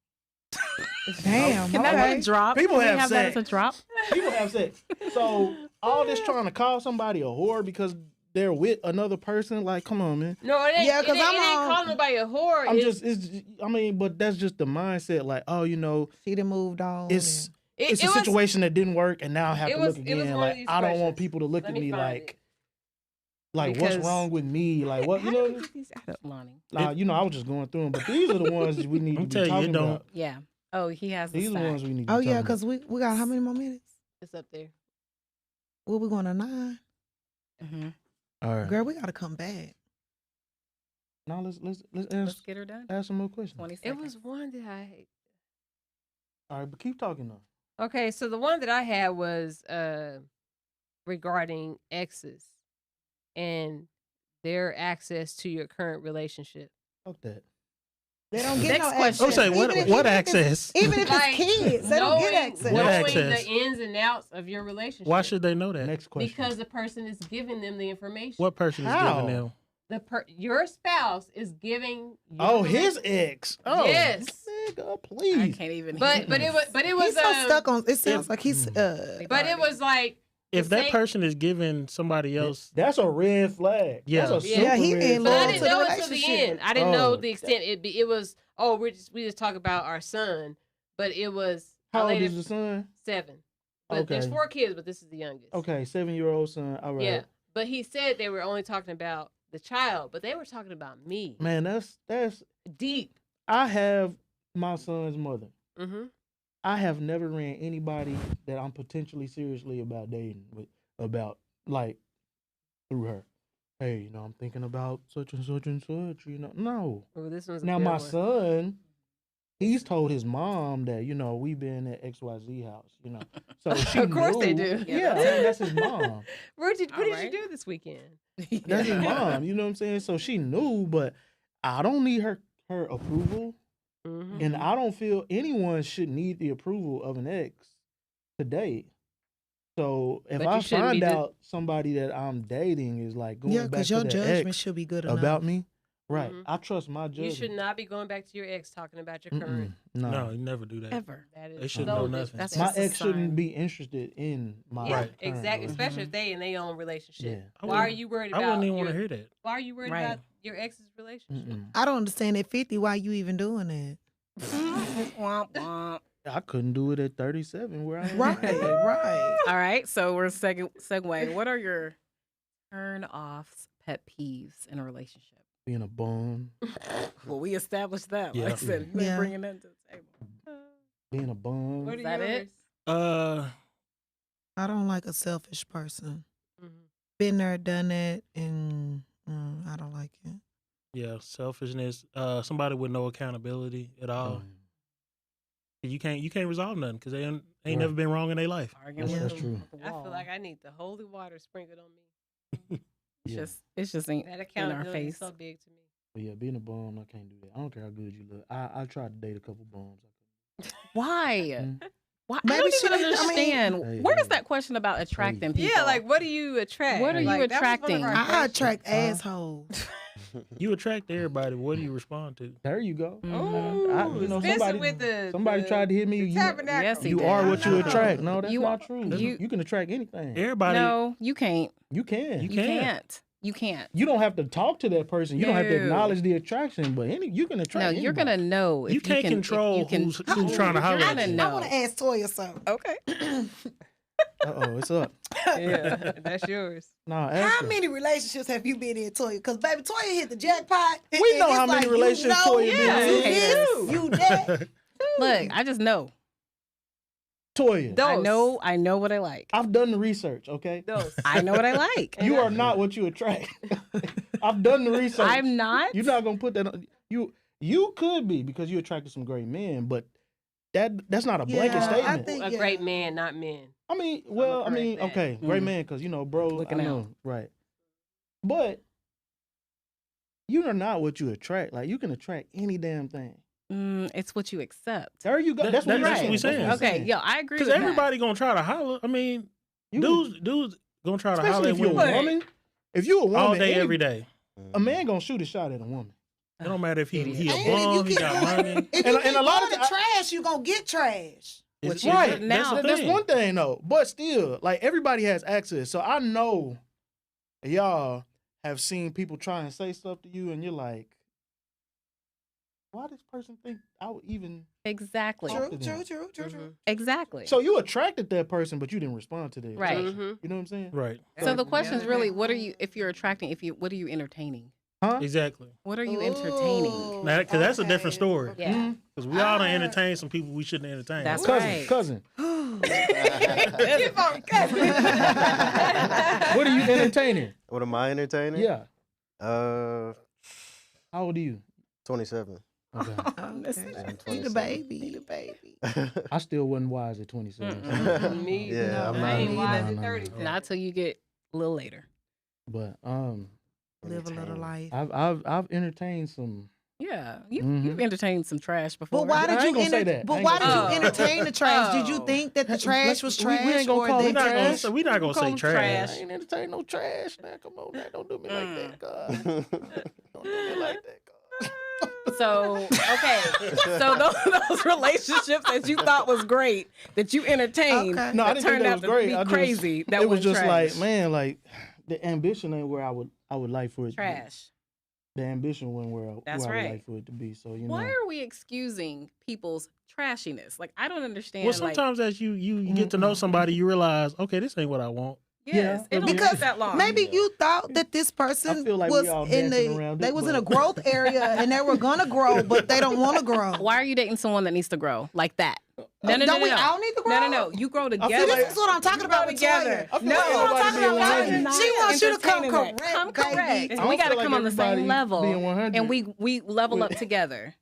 Damn. Can that okay. be a drop? People Can we have that as sex. a drop? People have sex. So all this trying to call somebody a whore because they're with another person, like, come on, man. No, it ain't. Yeah, 'cause it ain't, I'm it ain't on- calling nobody a whore. But that's just the mindset. Like, oh, She done moved on. it's It, it's it a was- situation that didn't work, and now I have it to was- look it was again. one of Like, these I don't want questions. people to look Let at me me find like, it. what's Because- wrong with me? Like, what, How you do know? we get these out of Lonnie? Nah, I was just going through them, but these are the ones we need to I'm be telling you, it talking don't- about. Yeah. Oh, he has the These are the stack. ones we need to Oh be yeah, talking because we got how many more minutes? It's up there. Well, we going to 9. Mm-hmm. about. All right. Girl, we got to come back. Now let's Let's get her done. ask some more questions. 20 It seconds. was one that I hate. All right, but keep talking though. Okay, so the one that I had was regarding exes and their access to your current relationship. Fuck that. They don't get Next no question. access. I'm saying, Even if- what even if it's- access? Even if Like, it's kids, they don't get access. What knowing access? the ins and outs of your relationship. Why should they know that? Next question. Because the person is giving them the information. What person is How? giving them? Your spouse is giving. Your Oh, his relationship- ex. Oh, Yes. nigga, I please. can't even. But it was He's so stuck on. It sounds like he's. But it was like If the that same- person is giving somebody else, That's a red flag. Yeah. That's a Yeah. super Yeah, he red ain't But flag. I loyal didn't to the know until the relationship. end. I didn't know Oh, the extent. It was we just talk about our son, but it was How I old later- is the son? 7. But there's Okay. 4 kids, but this is the youngest. Okay, 7-year-old son. All right. Yeah, but he said they were only talking about the child, but they were talking about me. Man, that's. Deep. I have my son's mother. Mm-hmm. I have never ran anybody that I'm potentially seriously about dating with about like through her. Hey, I'm thinking about such and such and such. No. Well, this one's a Now good my one. son, he's told his mom that we've been at XYZ house. So she Of course they knew. do. Yeah, I mean, that's his mom. What did Alright. you do this weekend? That's his mom. You know what I'm saying? So she knew, but I don't need her approval, Mm-hmm. and I don't feel anyone should need the approval of an ex to date. So if But I you shouldn't find be out somebody that I'm dating is like going Yeah, back because to your the judgment ex should be good enough. about me, Right. Mhm. I trust my judgment. You should not be going back to your ex talking about your Mm-mm. current. No, you never do that. Ever. That is They shouldn't so know nothing. That's disrespectful. just My a ex shouldn't sign. be interested in my Yeah, Right. current exactly. relationship. Especially if they in their own relationship. Yeah. I Why are wouldn't- you worried I about? wouldn't even want to your- hear that. Why are you worried Right. about your ex's relationship? Mm-mm. I don't understand at 50 why you even doing that. Womp womp. I couldn't do it at 37 where I am. Right, right. All right, so we're segue. What are your turn-offs, pet peeves in a relationship? Being a bum. Well, we established that. Yeah. Like I said, you ain't Yeah. bringing that to the table. Being a bum. What are Is that it? yours? I don't like a selfish person. Mhm. Been there, done that, and I don't like it. Yeah, selfishness. Somebody with no accountability at all. Um, You can't resolve nothing because they ain't Right. never been wrong in their life. Arguing That's- with that's them true. at the I feel wall. like I need the holy water sprinkled on me. yeah. It's just ain't That in our accountability is face. so big to me. But yeah, being a bum, I can't do that. I don't care how good you look. I tried to date a couple bums. Why? Mm. Why? Maybe I don't she even didn't- I mean- understand. Hey, Where hey. is that question about attracting people? Yeah, like what do you attract? What are you Like, that was one of attracting? our I questions. attract assholes. You attract everybody. What do you respond to? There you go. Mhm. Ooh, Spencer somebody, with the somebody tried to hit me. the You, tabernacle. Yes, he you did. are what you No. attract. No, that's You not are- true. you- You can attract anything. Everybody. No, you can't. You can. You You can. can't. You can't. You don't have to talk to that person. You don't have to No. acknowledge the attraction, but you can attract. No, you're gonna anybody. know. If You can't can, control if you can, who's trying to holler You're at gonna you. know. I want to ask Toya something. Okay. Uh-oh, it's up. Yeah, that's yours. No, ask How her. many relationships have you been in, Toya? Because baby, Toya hit the jackpot. We and know it's how many like, relationships you know, Toya been you in. this, you that. Look, I just know. Toya, Dose. I know what I like. I've done the research. Okay, Dose. I know what I like. you are not what you attract. I've done the research. I'm not. You're not gonna put that on you could be because you attracted some great men, but that's not a blanket Yeah, I statement. think- A great man, not men. I mean, well, I correct mean, that. okay, great Mm. man, because bro, Looking I know, out. right? But you are not what you attract. Like you can attract any damn thing. It's what you accept. There you go. That's what That's we're what we saying. saying. That's what Okay, we're yo, I agree. Because with everybody gonna try to holler. I mean, saying. dudes gonna try to holler Especially at if you're a women woman. If you're a woman, all day, any- every day. a man gonna shoot a shot at a woman. It don't matter if he And a if you bum, he keep got going- money. If And- you and keep a lot going of to the- trash, you gonna get trash. It's- Now- that's the That's thing. one thing though. But still, like everybody has access. So I know y'all have seen people try and say stuff to you, and you're like, why does person think I would even? Exactly. Talk True, to true, them. true, true, true. Mhm. Exactly. So you attracted that person, but you didn't respond to that. Right. attraction. Mhm. You know what I'm saying? Right. So the Yeah. question is really, what are you? If you're attracting, what are you entertaining? Huh? Exactly. What are you entertaining? Ooh, Now, because that's a different okay. story. Okay. Yeah. Because we all done entertain some people we shouldn't entertain. That's Cousin, right. cousin. Keep on cutting. What are you entertaining? What am I entertaining? Yeah. How old are you? 27. Okay. Okay. I'm He the 27. baby. He the baby. I still wasn't wise at 27. Mm-mm. Me, Yeah, no, I'm I ain't not- wise no, at no, 30. no. Not till you get a little later. But Live a little life. I've entertained some. Yeah, you've Mhm. entertained some trash before. But why I did ain't you gonna say enter- that. I But ain't why did gonna you say that. entertain the trash? Did you Oh. think that the trash was We trash? ain't gonna or call they it We're not gonna trash. say, we not gonna Call say them trash. I ain't entertain no trash. Now come on, now don't do me like that, God. Don't do me like that, God. So okay, so those relationships that you thought was great that you entertained, Okay. No, I that didn't think turned that out was to great. be I just- crazy. That it was just trash. like, man, like the ambition ain't where I would like for it. To be. trash. The ambition wasn't where That's where I would right. like for it to be. So you Why know, are we excusing people's trashiness? Like I don't understand. Well, sometimes as you get to know somebody, you realize, okay, this ain't what I want. like, yes, yeah, it don't because take that long. Maybe you thought that this person I feel like was we all in dancing the around they it, was in a but- growth area and they were gonna grow, but they don't want to grow. Why are you dating someone that needs to grow like that? No, no, no, Don't no, we no. all need to grow? No, no, no. You grow feel together. like- This is what I'm talking about with together. Toya. I feel No, like This is what I'm everybody talking being about. 100. She wants you to come Entertaining that. correct. Come baby. correct. I don't We got to feel like come on the same everybody level, being 100. and we level up together.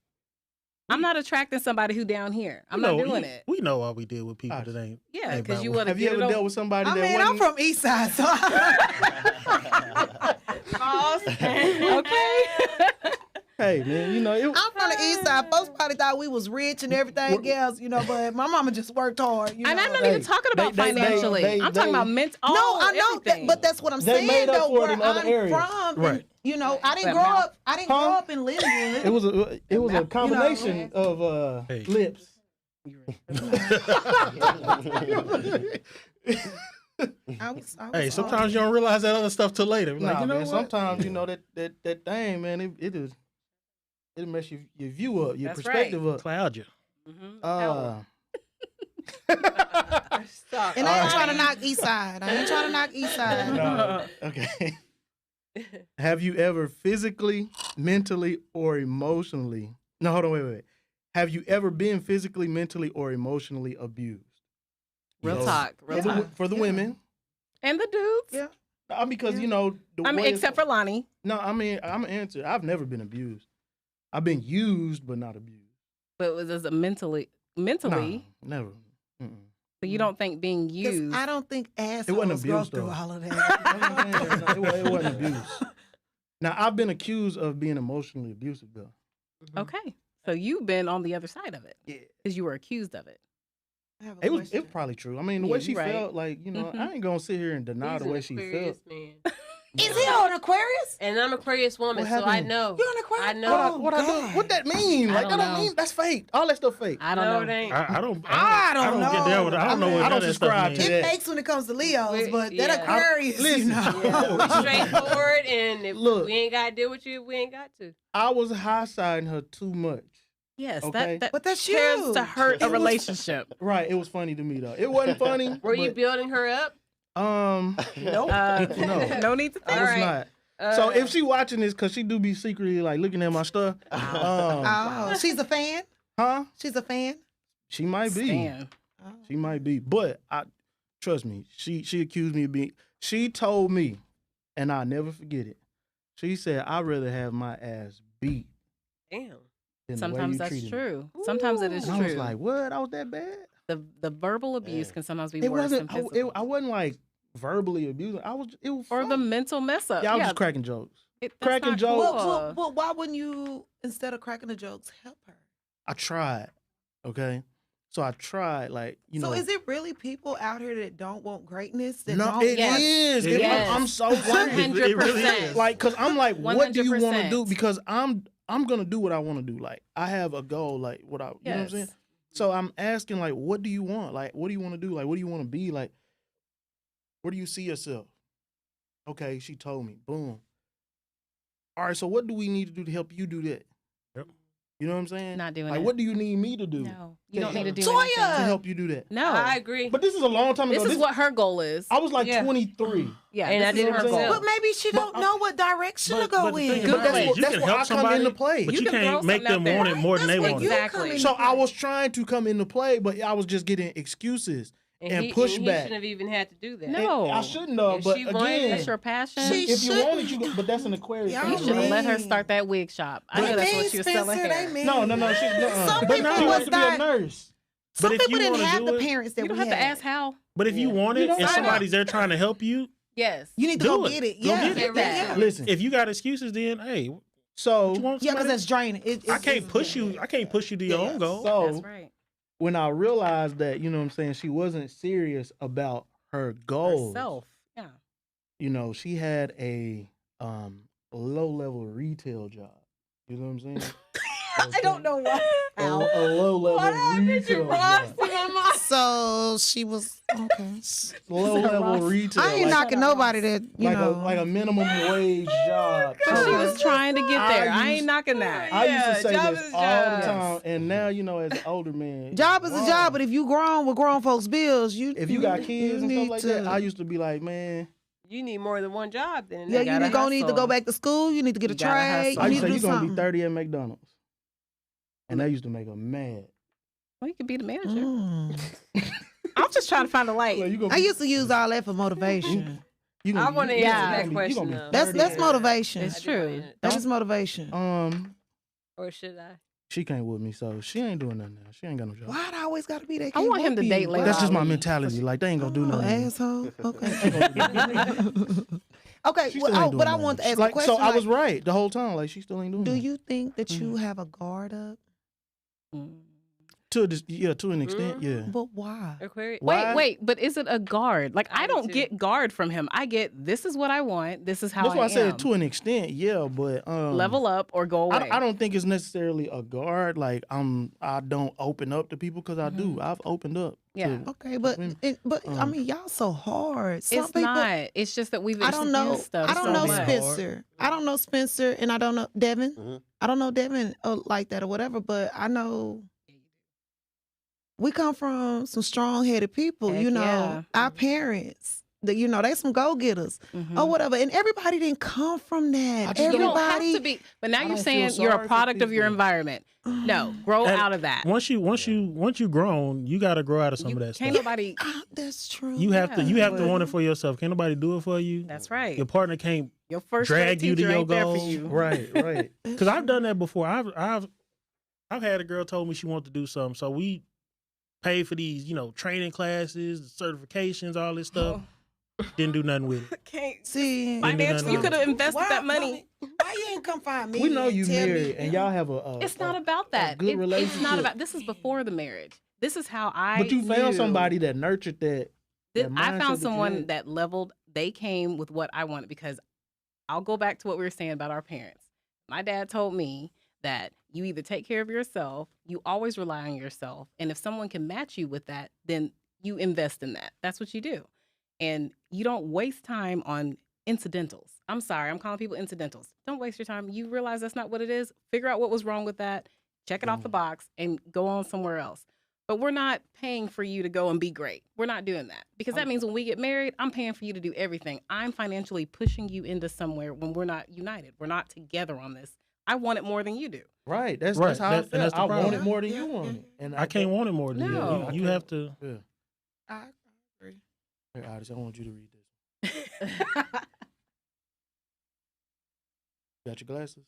I'm not attracting somebody who down here. I'm not doing it. We know why we deal with people Gosh. that ain't. Yeah, ain't because about you what- want to Have you get ever it dealt over. with somebody I that mean, wasn't? I'm from East Side, so Okay. Hey man, you know it. I'm from the east side. Folks probably thought we was rich and everything else, but my mama just worked hard. And I'm not Hey, even talking about they- financially. I'm talking about mental. No, I know that, but that's what I'm They saying made up though. for it Where in other I'm areas. from, Right. and, I didn't That grow mouth. up. I didn't grow up in Lindenwood. It was a combination man. of Hey. lips. I was Hey, sometimes you don't realize that other stuff till later. Like, Nah, you know man. what? Sometimes that thing, man. It'll mess your view up, your That's perspective up. Cloud you. Stop. And I ain't trying to knock East Side. I ain't trying to knock East Side. No. Okay. Have you ever physically, mentally, or emotionally? No, hold on, wait. Have you ever been physically, mentally, or emotionally abused? Real Yes. talk. Real talk. For the women. And the dudes. Yeah. Because the I mean, way except for Lonnie. No, I mean, I'm an answer. I've never been abused. I've been used, but not abused. But was it mentally? Nah, never. So you don't think being 'Cause used? I don't think wasn't assholes go abuse, through though. all of that. It wasn't abuse. Now, I've been accused of being emotionally abusive, though. Okay. So you've been on the other side of it. Yeah. Because you were accused of it. I have a It was question. probably true. I mean, the Yeah, way she you right. felt, like, Mhm. I ain't gonna sit here and deny He's the an way she felt. Aquarius man. Is he on Aquarius? And I'm Aquarius woman, What so I happened? know. You're an Aquarius? I know. What I do? What that mean? I Like, don't that don't know. mean that's fake. All that stuff fake. I don't No, know. it ain't. I don't I get don't down with it. I don't know what I none don't of that stuff subscribe to means. that. It makes when it comes to Leos, but Yeah. that Aquarius, Listen. Yeah. We straightforward, and if Look. we ain't got to deal with you, we ain't got to. I was high-siding her too much. Yes, Okay. that But that's tends you. to hurt It a was- relationship. Right. It was funny to me, though. It wasn't funny. Were you but, building her up? No. Nope. No. No need to I think. was Alright. not. So if she watching this, cause she do be secretly like looking at my stuff, Oh, she's a fan. huh? She's a fan. She might be. Stan. She might be. But trust me, she accused me of being. She told me, and I'll never forget it. She said, "I'd rather have my ass beat Damn. than Sometimes the way you that's treated me." true. Sometimes it is And I was true. like, "What? I was that bad?" The verbal abuse Yeah. can sometimes be It worse than wasn't. physical. I wasn't like verbally abusing. It was. or fun. the mental mess up. Yeah, I was just cracking jokes. That's cracking not jokes. cool. Well, why wouldn't you, instead of cracking the jokes, help her? I tried. Okay, so I tried. Like you So know. is it really people out here that don't want greatness? That No, don't it Yes. is. It is. I'm so serious. 100%. Like, cause I'm like, what do you want to 100%. do? Because I'm gonna do what I want to do. Like, I have a goal. Like, you know what I'm saying? Yes. So I'm asking, like, what do you want? Like, what do you want to do? Like, what do you want to be? Like, where do you see yourself? Okay, she told me. Boom. All right. So what do we need to do to help you do that? Yep. You know what I'm saying? Not doing like, it. what do you need me to do No, you don't need to do Toya! to anything. help you do that? No, I agree. But this is a long time ago. this is what her goal is. I was like Yeah. 23. Yeah, And this I is did it her goal. myself. But maybe she don't know what direction to but go the in. thing Good about it goal. is, You that's can where I help come somebody, into play. but You you can can't throw make something them out want there. it more than That's they what want. you it. Exactly. come in So to I play. was trying to come into play, but I was just getting excuses. And he pushback. shouldn't have even had to do that. No. And I shouldn't have, If but she wanted again, That's your passion. She if you wanted, shouldn't. but that's an Aquarius. Y'all you thing, should have right? let her mean. start that wig shop. I But know that's They what she was selling Spencer, hair. they mean. No, she. Some But people she was wants to be a not- nurse. Some But if people you didn't wanna have do the it- parents that You don't we have to had. ask how. But if you want You it don't and sign up. somebody's there trying to help you, Yes. You need to Do go it. get it. Go Yeah, get it. yeah. Listen, if you got excuses, then hey, what so you want? Yeah, because somebody- that's draining. I can't push you. I can't push you to your Yeah. own goal. so That's right. when I realized that, you know what I'm saying, she wasn't serious about her goals. Herself. Yeah. You know, she had a low level retail job. You know what I'm saying? I don't know why. A low level retail job. So she was okay. Low level retail. I ain't like, knocking nobody that you like know. a minimum wage job. She So was trying to get there. I used- ain't knocking that. I used to say job this is all job. the time, and now you know, as an older man, Job is a wow. job, but if you grown with grown folks' bills, if you got kids and stuff need like to- that, I used to be like, man, You need more than one job then. Yeah, you gotta need to hustle. go back to school. You need to get a You gotta trade. hustle. I You used need to to say do you're gonna be something. 30 at McDonald's, and that used to make her mad. Well, you could be the manager. Mm. I'm just trying to find a light. Well, you gonna I be- used to use all that for motivation. you gonna I be- want to you answer gonna that be- you question gonna be though. 30 That's at- motivation. It's I do wanna true. answer- That's just motivation. Or should I? She came with me, so she ain't doing nothing now. She ain't got no job. Why it always got to be that? I want him to date later. That's just my Ali. mentality. Like they ain't gonna do Oh, nothing. asshole. Okay. Okay, She still ain't doing but I nothing. want to ask a Like, question. so I was like, right the whole time. Like, she still ain't doing do nothing. you think that you Mhm. have a guard up? To an extent, Mhm. yeah. But why? Aquarius. Why? Wait, but is it a guard? Like I I do don't too. get guard from him. I get this is what I want. This is how That's why I am. said to an extent, yeah. But Level up or go away. I don't think it's necessarily a guard. Like I don't open up to people because I do. I've opened up. Yeah. To, Okay, but women. I mean, y'all so hard. Some It's people, not. It's just that we've I don't know. introduced stuff I don't so know much. Spencer. I don't know Spencer, and I don't know Devin. Mhm. I don't know Devin like that or whatever. But I know we come from some strong-headed people. Heck You know, yeah. our parents. You know, they some go-getters Mhm. or whatever. And everybody didn't come from that. I just You don't have Everybody. to be. But now I you're don't feel saying you're sorry a for product of your people. environment. No, grow And out of that. Once you grown, you got to grow out of some You of that can't stuff. nobody. That's true. You have to Yeah. want it for yourself. Can't nobody do it for you. That's right. Your partner can't Your first drag grade you to teacher your ain't there for goals. you. Right. Because I've done that before. I've had a girl told me she wanted to do something, so we paid for these, training classes, certifications, all this stuff. Didn't do nothing with it. Can't. See, Financially, you could have invested that money. Why you ain't come find me? We know and you tell me, married and y'all have It's not about that. good It's not relationship. about. This is before the marriage. This is how I. But you found knew. somebody that nurtured that. I mindset that found you someone had. that leveled. They came with what I wanted because I'll go back to what we were saying about our parents. My dad told me that you either take care of yourself, you always rely on yourself, and if someone can match you with that, then you invest in that. That's what you do. And you don't waste time on incidentals. I'm sorry, I'm calling people incidentals. Don't waste your time. You realize that's not what it is. Figure out what was wrong with that, check it off the box, and go on somewhere else. But we're not paying for you to go and be great. We're not doing that. Because that means when we get married, I'm paying for you to do everything. I'm financially pushing you into somewhere when we're not united. We're not together on this. I want it more than you do. Right. That's Right, how that- I and felt. that's the I want problem. it more than Yeah, you yeah, want yeah. it. And I can't want it more than No. you. You have to. Yeah. I agree. Hey, Otis, I want you to read this. Got your glasses?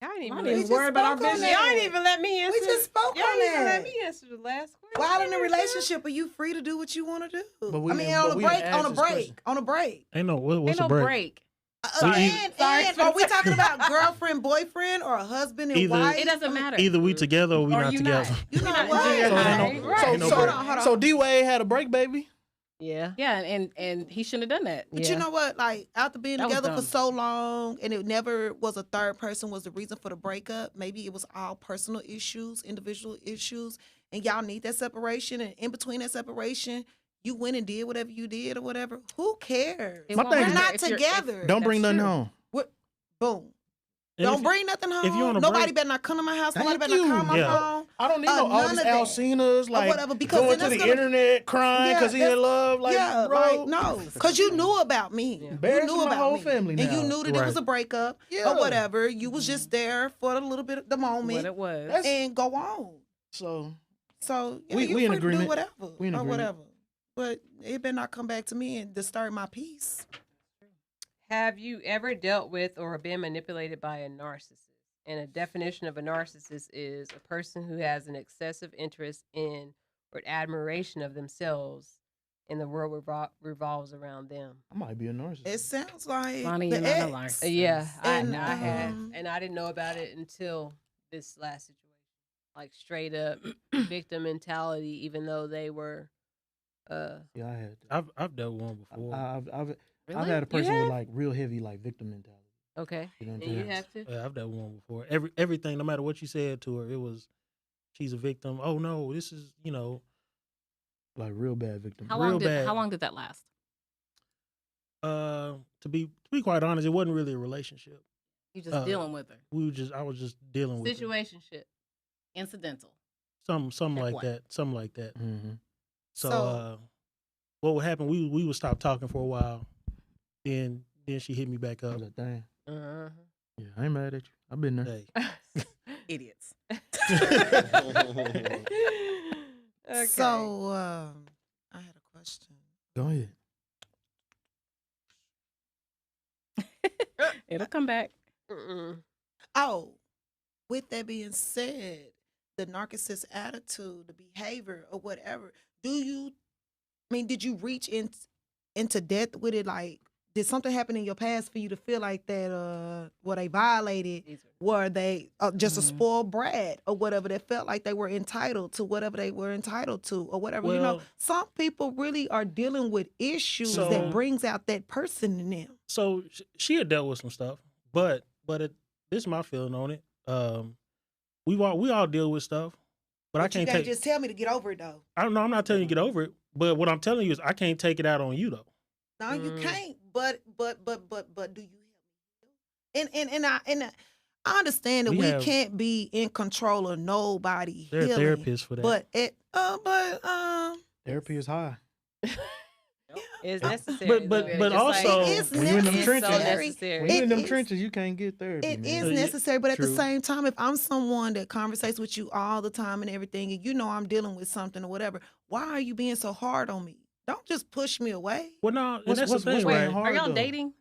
Y'all ain't Mine even is let worried about our spoke on business. that. Y'all ain't even let me answer. We just spoke Y'all on ain't even that. let me answer the last question. While in a relationship, are you free to do what you want to do? But we I mean, didn't- on but a we break, didn't on ask a this break, question. on a break. Ain't no what's Ain't no a break? break. See, And are we talking about girlfriend, boyfriend, or a husband and Either- wife? It doesn't matter. Either we together or we Or not you together. not. You know We're not in what? junior So, high. ain't no, Right. Ain't no so, break. Hold on. so D Wade had a break, baby. Yeah. Yeah, and he shouldn't have done that. But you know what? Like after being That was together for dumb. so long, and it never was a third person was the reason for the breakup. Maybe it was all personal issues, individual issues, and y'all need that separation. And in between that separation, you went and did whatever you did or whatever. Who cares? It My won't thing We're is- matter not if you're- together. Don't bring That's nothing true. home. Boom. And Don't if- bring nothing home. if you on a Nobody break- better not come to my house. Nobody Thank better not you. come to my Yeah. phone. I don't need no all none these of that. Alcinas, like whatever, because going then to the that's gonna- internet crying Yeah, because he that's- in love. Like, yeah, bro, like no, because you knew about me. Yeah. You Embarrassing knew my about whole me. family and you now. knew that it was Right. a breakup Yeah. or whatever. You was just there for a little bit of the moment What it was. That's- and go on. So So yeah, We you in free to do agreement. whatever We in or agreement. whatever. But it better not come back to me and disturb my peace. Have you ever dealt with or been manipulated by a narcissist? And a definition of a narcissist is a person who has an excessive interest in or admiration of themselves, and the world revolves around them. I might be a narcissist. It sounds like Lonnie, the you're not a ex. narcissist. Yeah, And, I have, um, and I didn't know about it until this last situation. Like straight up victim mentality, even though they were. Yeah, I had. To. I've dealt with one before. I've Really? had a You person with have? like real heavy like victim mentality. Okay, You know what and I'm you saying? have to. Yeah, I've dealt with one before. Everything, no matter what you said to her, it was she's a victim. Oh no, this is Like real bad victim. How Real long bad. did that last? to be quite honest, it wasn't really a relationship. You just dealing with her. I was just dealing with it. Situationship. Incidental. Something Like like what? that. Something like that. Mm-hmm. So, what would happen? We would stop talking for a while. Then she hit me back That up. was a thing. Uh-huh. Yeah, I ain't mad at you. I've been there. Hey, Idiots. Okay. So I had a question. Go ahead. It'll come back. Mm-mm. Oh, with that being said, the narcissist attitude, the behavior, or whatever, did you reach into depth with it? Like, did something happen in your past for you to feel like that? Were they violated? Were they just a spoiled brat or whatever that felt like they were entitled to whatever they were entitled to or whatever? Well, some people really are dealing with issues that brings out that person in them. So she had dealt with some stuff, but this is my feeling on it. We all deal with stuff, but I can't just tell me to get over it though. I don't know. I'm not telling you to get over it, but what I'm telling you is I can't take it out on you though. No, you can't. But do you help me? And I understand that we can't be in control of nobody. There are healing, therapists for that. But therapy is high. It's necessary. But also, it's when you're in them trenches, necessary. when you're in them trenches, you can't get therapy. It man. is necessary, but at the True. same time, if I'm someone that conversates with you all the time and everything, and you know I'm dealing with something or whatever, why are you being so hard on me? Don't just push me away. well, no, What's- that's what's- the thing, what's right? hard Are y'all though? dating?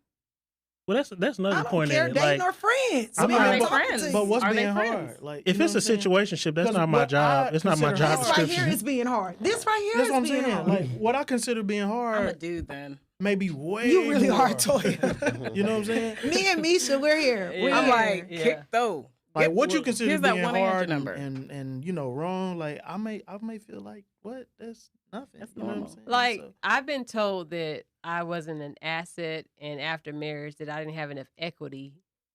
Well, that's another I don't point. care, in it. dating Like, or friends. I mean, Are they but- friends? But what's Are they being friends? hard? Like, if you know it's a what I'm saying? situationship, that's 'Cause not my what job. I It's not my consider job This hard- right description. here is being hard. This right here That's is what I'm being saying. hard. Like, what I consider being I'm a hard, dude then. maybe way You really more. hard, Toya. You know what I'm saying? Me and Misha, we're here. Yeah. We're I'm here. like, Yeah. kick though. Like what you consider Here's that being 1-800 hard number. and you know wrong, like I may feel like what that's nothing. That's you know what I'm normal. saying? Like So, I've been told that I wasn't an asset, and after marriage that I didn't have enough equity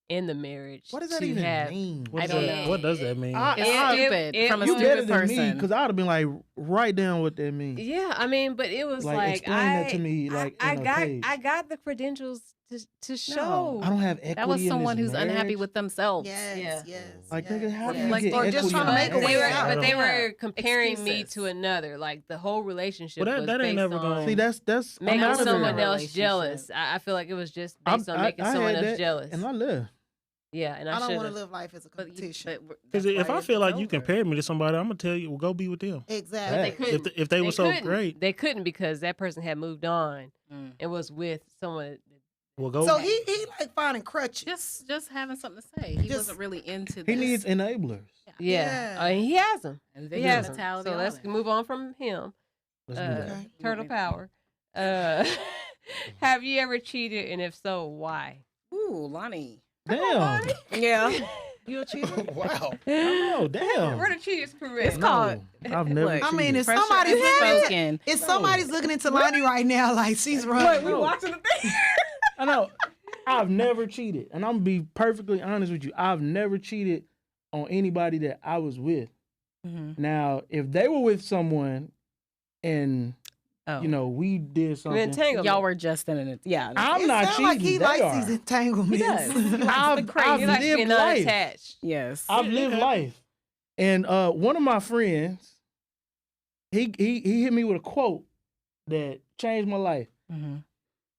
in the marriage. what does that to even have. mean? I don't know. What does that mean? It's I- stupid from a you was- better stupid than me person. because I'd have been like, write down what that means. Yeah, I mean, but it was Like, like explain that to me, like, I in a got page. I got the credentials to show. I don't have equity. That was in someone this who's unhappy marriage. with themselves. Yes, Yeah. yes. Like yes. nigga, how do Yeah. you Like, get or equity? just trying to in make that? a way But out. they Yeah. were comparing me Excuses. to another. Like the whole relationship Well, was that ain't based never on gonna- See, that's making I'm out of someone there. else Relationship. jealous. I feel like it was just based on making I someone had else that, jealous. and I left. Yeah, and I I don't should want to have. live life as a competition. Because if I feel like you compare me to somebody, I'm gonna tell you, well, go be with them. Exactly. But they If couldn't. If they were so couldn't. great, They couldn't because that person had moved on Mm. and was with someone. well, go. So he like finding crutches. Just having something to say. He Just- wasn't really into He this. needs enablers. Yeah, Yeah. And he has them. And He has them. mentality, So all let's that. move on from him. Let's do that. Okay. Turtle power. Have you ever cheated, and if so, why? Ooh, Lonnie. Damn. Yeah. You a cheater? Wow. Oh damn. Where the cheaters career? It's called. I've never. Look, I mean, cheated. if Pressure somebody's is looking, spoken. if somebody's looking into Lonnie right now, like she's running. we watching the thing. I know. I've never cheated, and I'm gonna be perfectly honest with you. I've never cheated on anybody that I was with. Mm-hmm. Now, if they were with someone, and Oh. you know we did something, Entanglement. Y'all were just in it. Yeah. I'm It not sound cheating. like he they likes are. these entanglements. He does. He likes I've, the crazy. He likes lived being life. unattached. Yes. I've lived life, and one of my friends, he hit me with a quote that changed my life. Mm-hmm.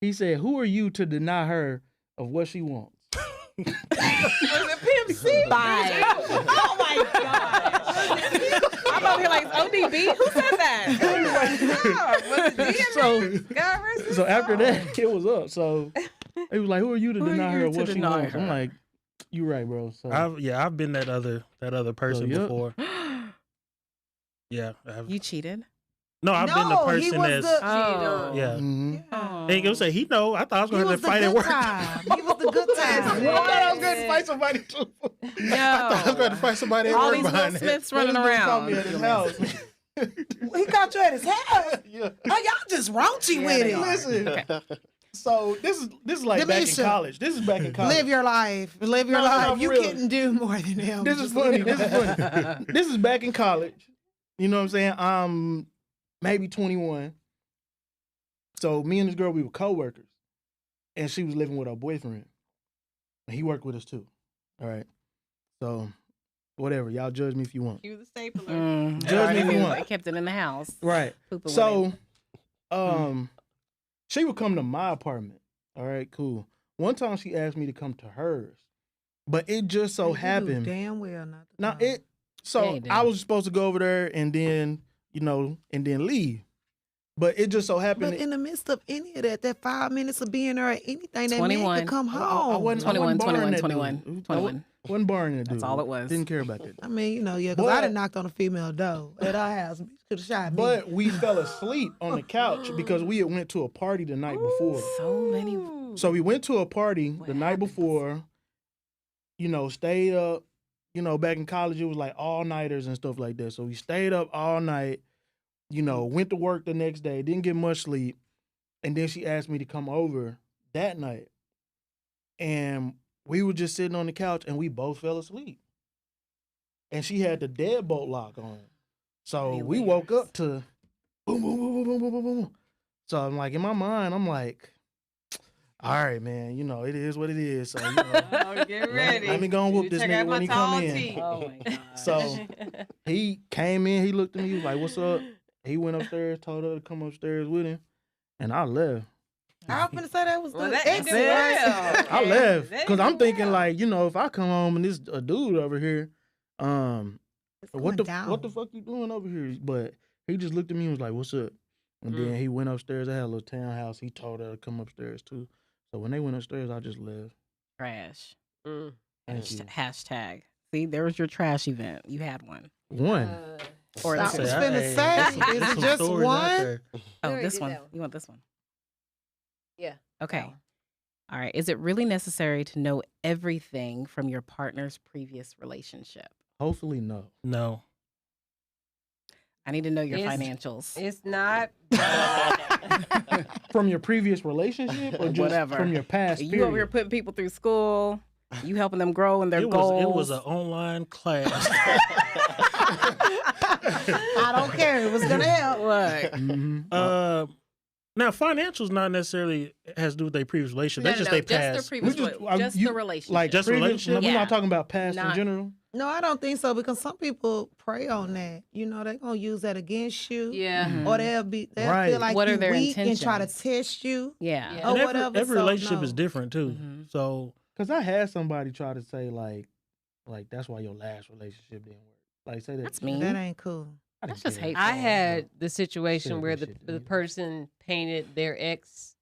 He said, "Who are you to deny her of what she wants?" Was it Pimp C? Bye. Oh my God. I'm over here like ODB. Who said that? So after that, it was up. So it was like, "Who are you to Who are deny you her of to what she deny wants?" I'm her? like, "You right, bro." So I've been that other person yep. before. Yeah, You cheated? no, I've been the No, he person was that's the Oh. yeah. mhm. Oh. Ain't gonna say he know. I thought I was He gonna was have the to fight at good work. time. He was the good time. I thought I was going to fight somebody too. No. I was going to fight somebody at All work these Will behind that. Smiths running Will Smith caught around. me at his house. He caught you at his house. Yeah. Oh, y'all just raunchy Yeah, with they it. are. Listen. So this is like back in Demisha. college. This is back in college. Live your life. Live your No, no, life. for You real. couldn't do more than him. This is Just funny. live This your is life. funny. This is back in college. You know what I'm saying? I'm maybe 21. So me and this girl, we were co-workers. And she was living with her boyfriend. And he worked with us too. All right. So whatever. Y'all judge me if you want. Cue the stapler. Mm. Judge me if you want. They kept it in the house. Right. Pooping with So it. she would come to my apartment. All right, cool. One time she asked me to come to hers. But it just so You knew happened. damn well not to Now come. it so Yeah, you did. I was supposed to go over there and then, and then leave. But it just so happened But in the midst of any of that 5 minutes of being there or anything, that man 21. could come I home. wasn't 21, barring that 21, dude. 21. Wasn't barring that dude. That's all it was. Didn't care about that. I mean, yeah, because I But- done knocked on a female door at our house. Bitch could have shot me. But we fell asleep on the couch because we had went to a party the night before. So many So we went to a party What the night happens? before. Stayed up. Back in college, it was like all-nighters and stuff like that. So we stayed up all night. Went to work the next day. Didn't get much sleep. And then she asked me to come over that night. And we were just sitting on the couch and we both fell asleep. And she had the deadbolt lock on. So Many we woke layers. up to boom, boom, boom, boom, boom, boom, boom, boom. So I'm like, in my mind, I'm like, all right, man, it is what it is. So, Oh, get ready. let me go and whoop this Check out nigga my when he tall come in. tee. Oh my god. So he came in, he looked at me, he was like, what's up? He went upstairs, told her to come upstairs with him, and I left. I was gonna say that was Well, the that exit. did well. Right? I left That because I'm did thinking well. like, if I come home and this a dude over here, It's what going down. the fuck you doing over here? But he just looked at me and was like, what's up? And then he went upstairs. I had a little townhouse. He told her to come upstairs too. So when they went upstairs, I just left. Trash. Mm. Thank you. Hashtag. See, there was your trash event. You had one. One. Or I this was one. finna say, is it just one? We Oh, already this did one. that one. You want this one? Yeah. Okay. one. All right. Is it really necessary to know everything from your partner's previous relationship? Hopefully, no. No. I need to know your It's- financials. It's not. From your previous relationship or just Whatever. from your past You over here period? putting people through school. You helping them grow in their goals. It was an online class. I don't care. It was gonna help. What? Mhm. Now, financials not necessarily has to do with their previous relationship. That's just their past. Just the previous, We just- just you- the relationship. Like Just previous, relationship? We're Yeah. not talking about past in Not- general. No, I don't think so because some people prey on that. They're gonna use that against you. Yeah. Mhm. Or they'll Right. feel like What are you their weak and try to intentions? test you. Yeah. Yeah. Or And whatever. every so, relationship no. is different too. Mhm. So Because I had somebody try to say like that's why your last relationship didn't work. Like say that. That's mean. That ain't cool. I didn't That's just care. hateful. I had the situation Said where that the shit to the me. person painted their ex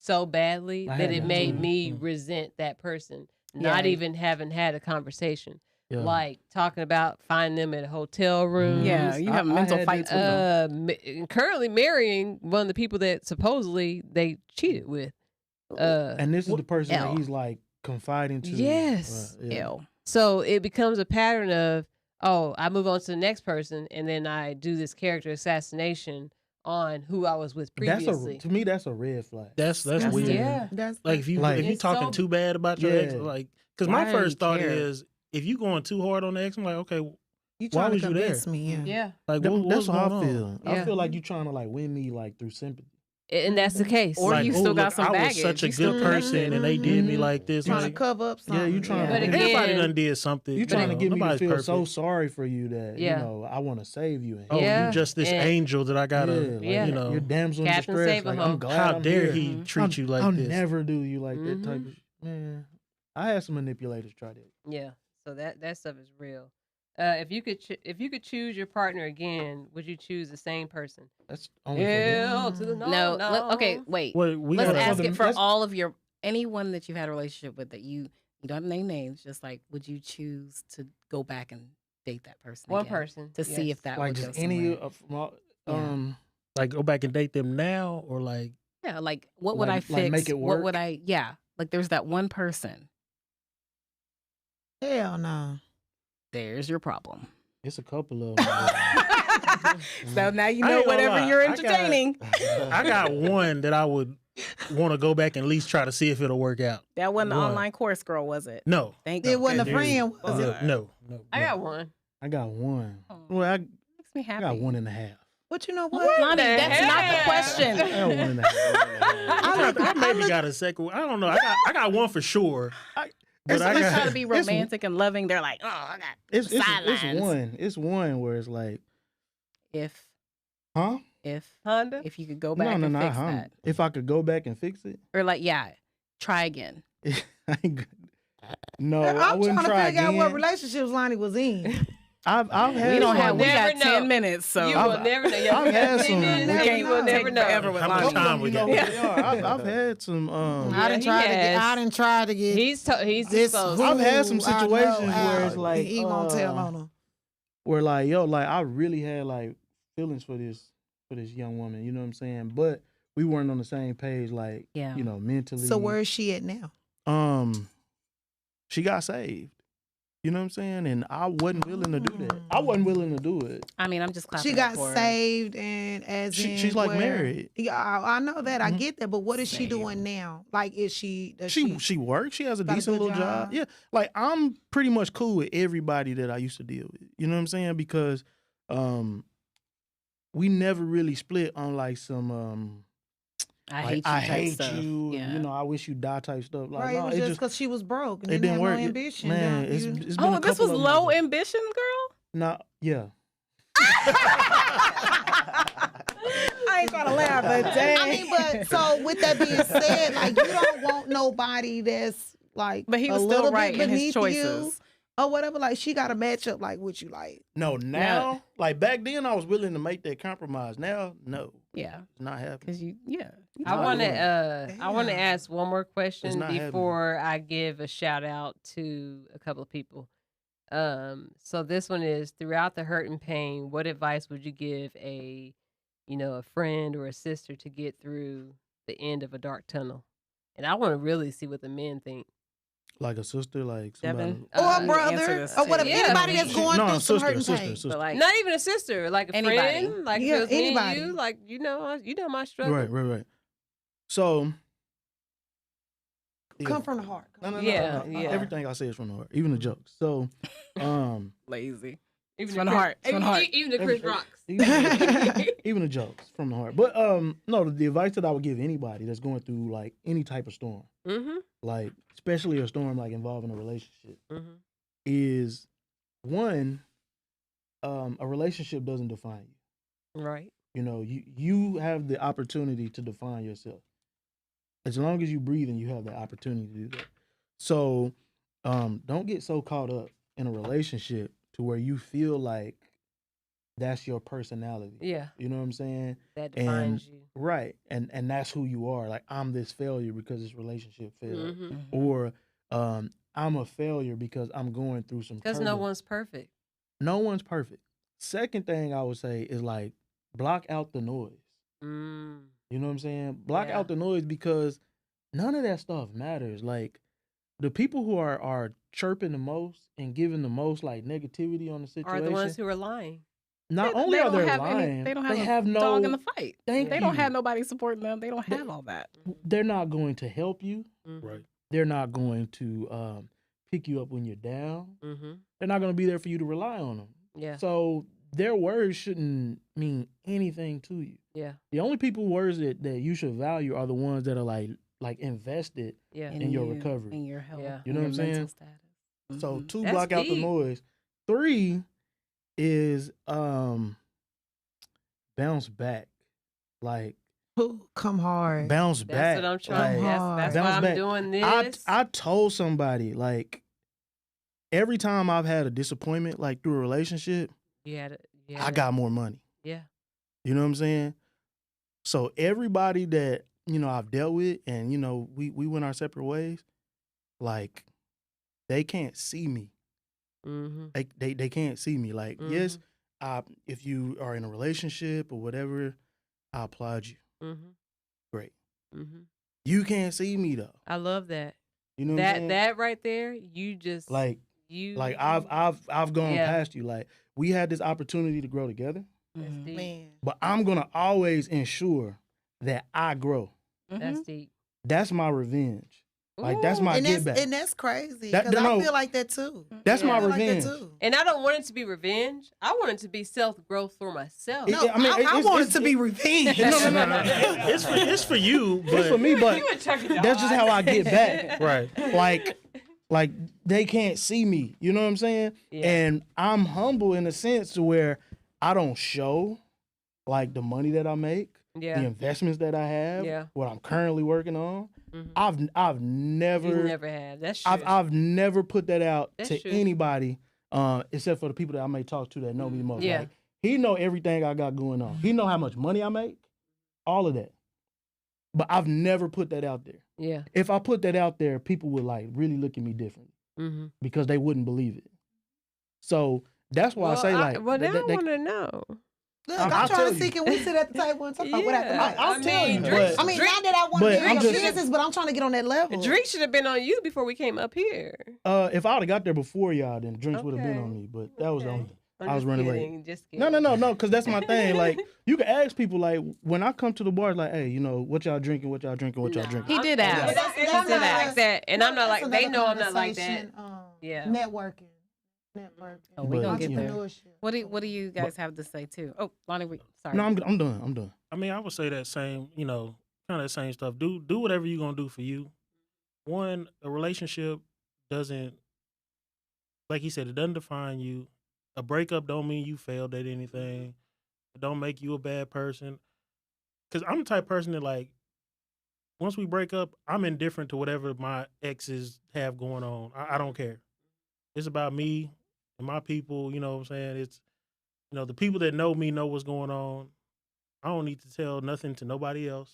so badly I that had it that made too. me Mm. resent that person, Yeah. not even having had a conversation. Yeah. Like talking about finding them at hotel rooms. Yeah, you I- have I mental had fights that with them. Currently marrying one of the people that supposedly they cheated with. And this is the person L. that he's like confiding to. Yes. Yeah. Ew. So it becomes a pattern of, oh, I move on to the next person, and then I do this character assassination on who I was with previously. To me that's a red flag. that's That's weird. Yeah. That's Like if you It's talking so- too bad about your ex, Yeah. like because Why my do you first thought care? is if you going too hard on the ex, I'm like, okay, you why trying to was you there? convince me. Yeah. Yeah. like That- what, that's what's how going I on? feel. Yeah. I feel like you trying to like win me like through sympathy. And that's the case. Or Like, you oh, still got look, some I was baggage. such a You still good connected. person, and they did me Mhm. like this. Trying to Like, cover up something. Yeah, you trying But to again- everybody done did something. you trying to get me to nobody's feel perfect. so sorry for you that Yeah. I want to save you. And Oh, Yeah. you just this And- angel that I gotta, Yeah. you know. you're damsel in Captain distress. Save a Like, Hoe. I'm glad How I'm dare here. he Mhm. treat you like I'll this? never do you like that type Mhm. of man. I had some manipulators try that. Yeah. So that stuff is real. If you could choose your partner again, would you choose the same person? That's only for Hell to the No. no. Okay, wait. Well, we Let's gotta, ask it for let's- all of anyone that you've had a relationship with that you don't have to name names. Just like, would you choose to go back and date that person? One again person to see yes. if that like would just go any somewhere? of from all, Yeah. like go back and date them now, or like Yeah, like what would I like fix? make it What would work? I? Yeah, like there's that one person. Hell no. There's your problem. it's a couple of them. So now you I know ain't gonna whatever lie, you're I got- entertaining. I got one that I would want to go back and at least try to see if it'll work out. That wasn't the One. online course girl, was it? No, Thank It wasn't a goodness. friend, was it? no. I got one. I got one. Oh. Well, I Makes me happy. got one and a half. But you know what? Lonnie, the that's not the heck? question. I got one and a half. I maybe got a second one. I don't know. I got one for sure. But I Someone try got to be romantic and loving. They're like, oh, I got It's sidelines. one. It's one where it's like, If Honda. if you could go back and fix that, If I could go back and fix it, or like, yeah, try again. I ain't good. No, I I'm wouldn't trying to try figure out again. what relationships Lonnie was in. I've had We don't some- have. We never got know. 10 minutes, so You I've- will never know. Yeah, I've you got had 10 some- minutes, We and can't you will never take know. forever with How much Lonnie. time we got? You know what they are. I've had some. I didn't he try to get. has. I didn't try to get. He's this disposed. I've had some who I know situations where it's out. like, he won't tell on him. where like, yo, like I really had like feelings for this young woman. You know what I'm saying? But we weren't on the same page, like Yeah. mentally. So where is she at now? She got saved. You know what I'm saying? And I wasn't willing to do that. I wasn't willing to do it. I mean, I'm just clapping. She got for her. saved, and She's like married. Yeah, I know that. I Mhm. get that. But what is she doing now? Like, does She she works. She has a got a decent good little job. job? Yeah, like I'm pretty much cool with everybody that I used to deal with. You know what I'm saying? Because we never really split on like some I I hate hate you. Type you. Stuff. Yeah. You know, I wish you die type stuff. Like, right? no, It was just because she was broke and it didn't have work. no ambition. Man, it's been a this couple was of them low like that. ambition, girl. Nah, yeah. I ain't gonna laugh, but dang. I mean, but so with that being said, like you don't want nobody that's like, But he was a still little right bit in his beneath choices. you or whatever. Like she got to match up like what you like. No, now, like back then, I was willing to make that compromise. Now, no, Yeah, it's not happening. because you I want to Damn. ask one more question not happening. before I give a shout out to a couple of people. So this one is, throughout the hurt and pain, what advice would you give a friend or a sister to get through the end of a dark tunnel? And I want to really see what the men think. Like a sister, like somebody. Devin. Or a answer brother, this or whatever. too. Anybody Yeah. that's going through some hurt and pain. But like, Not even a sister, like a Anybody. friend, like Yeah, if it was me and anybody. you, like my struggle. Right. So, Come from the heart. No. Yeah. Everything I say is from the heart, even the jokes. So, lazy. Even From the heart. From the heart. Even the Chris Rocks. even the jokes from the heart. But no, the advice that I would give anybody that's going through like any type of storm, Mm-hmm. like especially a storm like involving a relationship, Mm-hmm. is one, a relationship doesn't define you. Right. You know, you have the opportunity to define yourself. As long as you breathe, and you have the opportunity to do that. So, don't get so caught up in a relationship to where you feel like that's your personality. Yeah. You know what I'm saying? That defines you. Right. And that's who you are. Like, I'm this failure because this relationship failed. Mm-hmm. Or I'm a failure because I'm going through some Because no turbulence. one's perfect. No one's perfect. Second thing I would say is like block out the noise. Mm. You know what I'm saying? Block Yeah. out the noise because none of that stuff matters. Like the people who are chirping the most and giving the most like negativity on the situation Are the ones who are lying. not They- only they are don't they have any- lying, they don't have a have no dog in the fight. Thank They you. don't have nobody supporting them. They don't They- have all that. They're not going to help you. Mm-hmm. Right. They're not going to pick you up when you're down. Mm-hmm. They're not going to be there for you to rely on them. Yeah. So their words shouldn't mean anything to you. Yeah. The only people words that you should value are the ones that are like invested. Yeah. in your recovery. in your health, Yeah. You know in what I'm your saying? mental status. So Mhm. 2, That's block out the deep. noise. 3 is bounce back. Like Come hard. bounce That's back. what I'm trying. Like, That's bounce why I'm back. doing this. I told somebody like every time I've had a disappointment like through a relationship, I got more money. Yeah. You know what I'm saying? So everybody that, I've dealt with and, we went our separate ways, like they can't see me. Mm-hmm. They can't see me. Like, yes, if you are in a relationship or whatever, I applaud you. Mm-hmm. Great. Mm-hmm. You can't see me though. I love that. You know what I'm saying? That right there, you just like you like I've gone Yeah. past you. Like we had this opportunity to grow together, That's Mhm. deep. Man. but I'm gonna always ensure that I grow. That's Mhm. deep. That's my revenge. Like that's my And get back. that's crazy. That- Because no. I feel like that too. That's Yeah. my I feel like that revenge. too. And I don't want it to be revenge. I want it to be self-growth for myself. No, I mean, I it's- want it it's- to be revenge. No. It's for you, but It's for me, but You a turkey dog. that's just how I get back. right. Like they can't see me. You know what I'm saying? Yeah. And I'm humble in a sense to where I don't show like the money that I make, Yeah. the investments that I have, Yeah. what I'm currently working on. Mhm. I've You never never have. That's true. I've never put that out That's to true. anybody, except for the people that I may talk to that know me the most. Yeah. Like, he know everything I got going on. He know how much money I make, all of that. But I've never put that out there. Yeah. If I put that out there, people would like really look at me differently Mm-hmm. because they wouldn't believe it. So that's why I say like well, now that- I that- want to know. Look, I'll I'm tell trying to you. see, can we sit at the table and talk about what after mic? I'll tell you, Drake- but I mean, Drake- not that I want but to get I'm in your just- business, but I'm trying to get on that level. Drake should have been on you before we came up here. if I would have got there before y'all, then drinks would have been Okay. on me. But that was the Okay. only. I'm I was just running late. kidding, Just kidding. No, because that's my thing. Like, you can ask people, like, when I come to the bar, like, hey, what y'all drinking, what y'all drinking, what y'all Nah. drinking. He did And ask. I'm He not did like ask. that. And I'm not That's like, they another know I'm not like that. conversation, Yeah. Networking. Oh, we gonna But, get there. Entrepreneurship. What do you guys have to say too? Oh, Lonnie, sorry. No, I'm done. I mean, I would say that same, kind of the same stuff. Do whatever you're gonna do for you. One, a relationship doesn't, like he said, it doesn't define you. A breakup don't mean you failed at anything. It don't make you a bad person. Because I'm the type of person that, like, once we break up, I'm indifferent to whatever my exes have going on. I don't care. It's about me and my people. You know what I'm saying? It's, the people that know me know what's going on. I don't need to tell nothing to nobody else.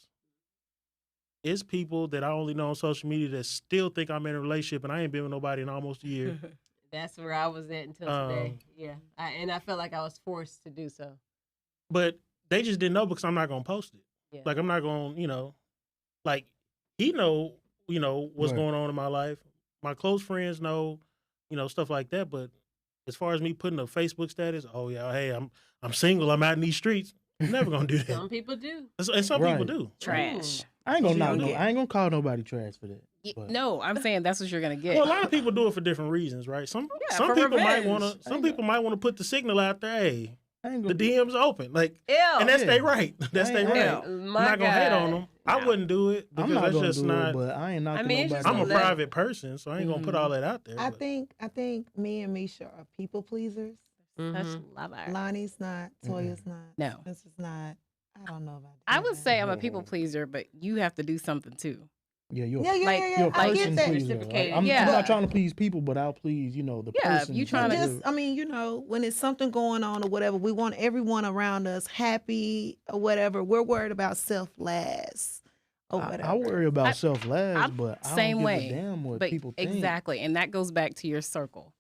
It's people that I only know on social media that still think I'm in a relationship, and I ain't been with nobody in almost a year. That's where I was at until today. Yeah. And I felt like I was forced to do so. But they just didn't know because I'm not gonna post it. Yeah. Like, I'm not gonna, like, he know, what's Right. going on in my life. My close friends know, stuff like that. But as far as me putting a Facebook status, oh yeah, hey, I'm single, I'm out in these streets. I'm never gonna do that. Some people do. And some people Right. do. Trash. I ain't gonna You're knock gonna no. get- I ain't gonna call nobody trash for that. But- No, I'm saying that's what you're gonna get. Well, a lot of people do it for different reasons, right? Some for people might revenge. want to. Some people might want to put the signal out there. Hey, I ain't the gonna. DM's open, like, Ew. and that's Yeah. they right. That's I they ain't- right. I I'm My not gonna hate God. on them. I No. wouldn't do it because I'm not that's gonna just do not. it, but I ain't knocking mean, it's just nobody. I'm a a level. private person, so I ain't gonna put all that out there. I but- think me and Misha are people pleasers. Mhm. Such lover. Lonnie's not. Toya's not. No. Spencer's not. I don't know about that. I would say I'm a people pleaser, but you have to do something too. Yeah, you're. Yeah, like, You're a I person get that. pleaser. Like, Reciprocated. I'm Yeah. not trying to please people, but I'll please, the Yeah, if person. you trying that to- do Just, it. I mean, when it's something going on or whatever, we want everyone around us happy or whatever. We're worried about self last or whatever. I worry about I- self last, I'm but I same don't give way, a damn what But people think. exactly, and that goes back to your circle.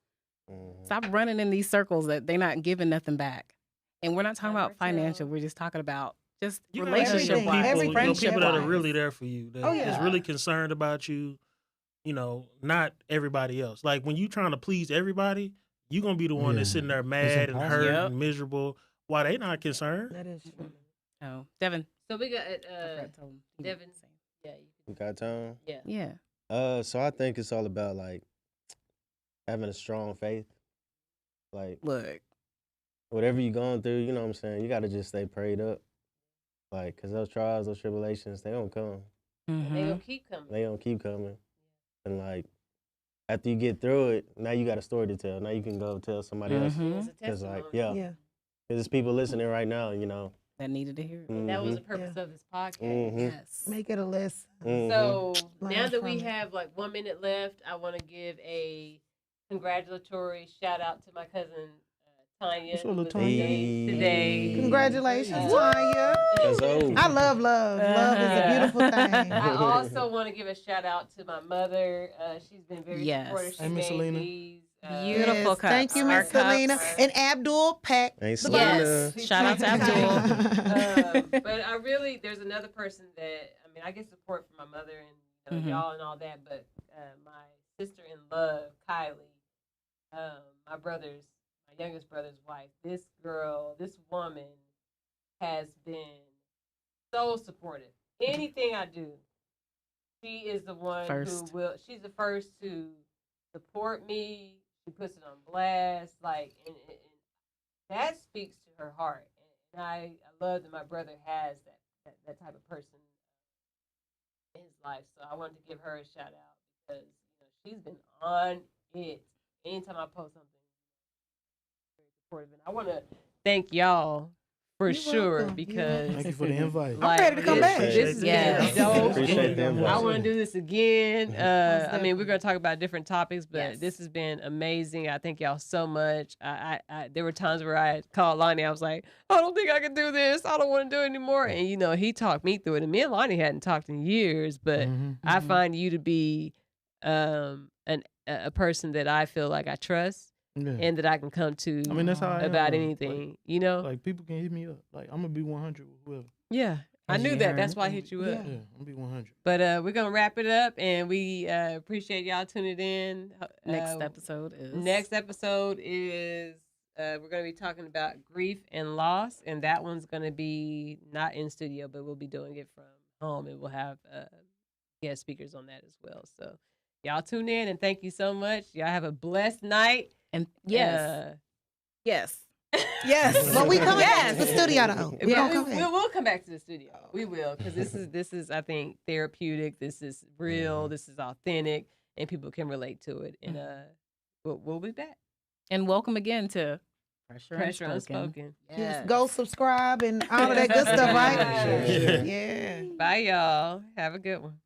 Mhm. Stop running in these circles that they're not giving nothing back. And we're not talking about Never financial. tell. We're just talking about just You gotta have relationship everything, wise, everything, friendship people that are wise. really there for you. That Oh, is yeah. really concerned about you. Not everybody else. Like, when you trying to please everybody, you gonna be the one that's Yeah. sitting there mad and impossible. hurt Yep. and miserable. Why they not concerned? That is true. Oh, Devin. So we got Fred told him he Devin. didn't say. Yeah. You got time? Yeah. Yeah. So I think it's all about like having a strong faith. Like, Look. whatever you're going through, you know what I'm saying? You got to just stay prayed up. Like, because those trials, those tribulations, they don't come. And they Mhm. gonna keep coming. They don't keep coming. And, like, after you get through it, now you got a story to tell. Now you can go tell somebody else. Mhm. It's a 'Cause, like, testimony. yeah. Yeah. Because there's people listening right now, That needed to hear it. And that was the Mhm. purpose of this podcast. Mhm. Yes. Make it a lesson. Mhm. So Learn now that from we it. have like 1 minute left, I want to give a congratulatory shout out to my cousin Tanya, What's who up, was Tanya? engaged today. Congratulations, Uh, Tanya. That's old. I love love. Love is a beautiful thing. I also want to give a shout out to my mother. She's been very Yes. supportive. She Hey, Miss made Selena. these. Beautiful Yes, cups. Thank you, Our Miss Selena. cups. And Abdul pack Ain't the Selena. box. Shout out to Abdul. But I really, there's another person that, I mean, I get support from my mother and Mhm. y'all and all that, but my sister in love, Kylie, my youngest brother's wife, this woman has been so supportive. Anything I do, she is the one First. she's the first to support me. She puts it on blast, like, and that speaks to her heart. And I love that my brother has that type of person in his life. So I wanted to give her a shout out because she's been on it. Anytime I post something, very supportive. And I want to thank y'all for You're sure welcome. because Thank you for the invite. I'm ready to come back. This has Yes. been dope. Appreciate the invite. I want to do this again. I mean, we're going to talk about different topics, but Yes. this has been amazing. I thank y'all so much. I there were times where I called Lonnie. I was like, I don't think I can do this. I don't want to do it anymore. And he talked me through it. And me and Lonnie hadn't talked in years, but Mhm. I Mhm. find you to be a person that I feel like I trust. Yeah. and that I can come to I mean, that's how I am, about though. anything, you know? Like people can hit me up. Like I'm gonna be 100 with whoever. Yeah. I As knew you that. heard. That's why I I'm hit you be- up. Yeah, I'm gonna be 100. But we're gonna wrap it up, and we appreciate y'all tuning in. Next episode is Next episode is we're gonna be talking about grief and loss, and that one's gonna be not in studio, but we'll be doing it from home, and we'll have guest speakers on that as well. So y'all tune in, and thank you so much. Y'all have a blessed night. And yes, Uh, yes. Yes, but we coming back to the studio though. We yeah, gonna come back. we'll come back to the studio. We will, because this is I think therapeutic. This is real. This is authentic, and people can relate to it. And we'll be back. And welcome again to Pressure Unspoken. Yes, go subscribe and all of that good stuff, right? Yeah. Yeah. Bye, y'all. Have a good one.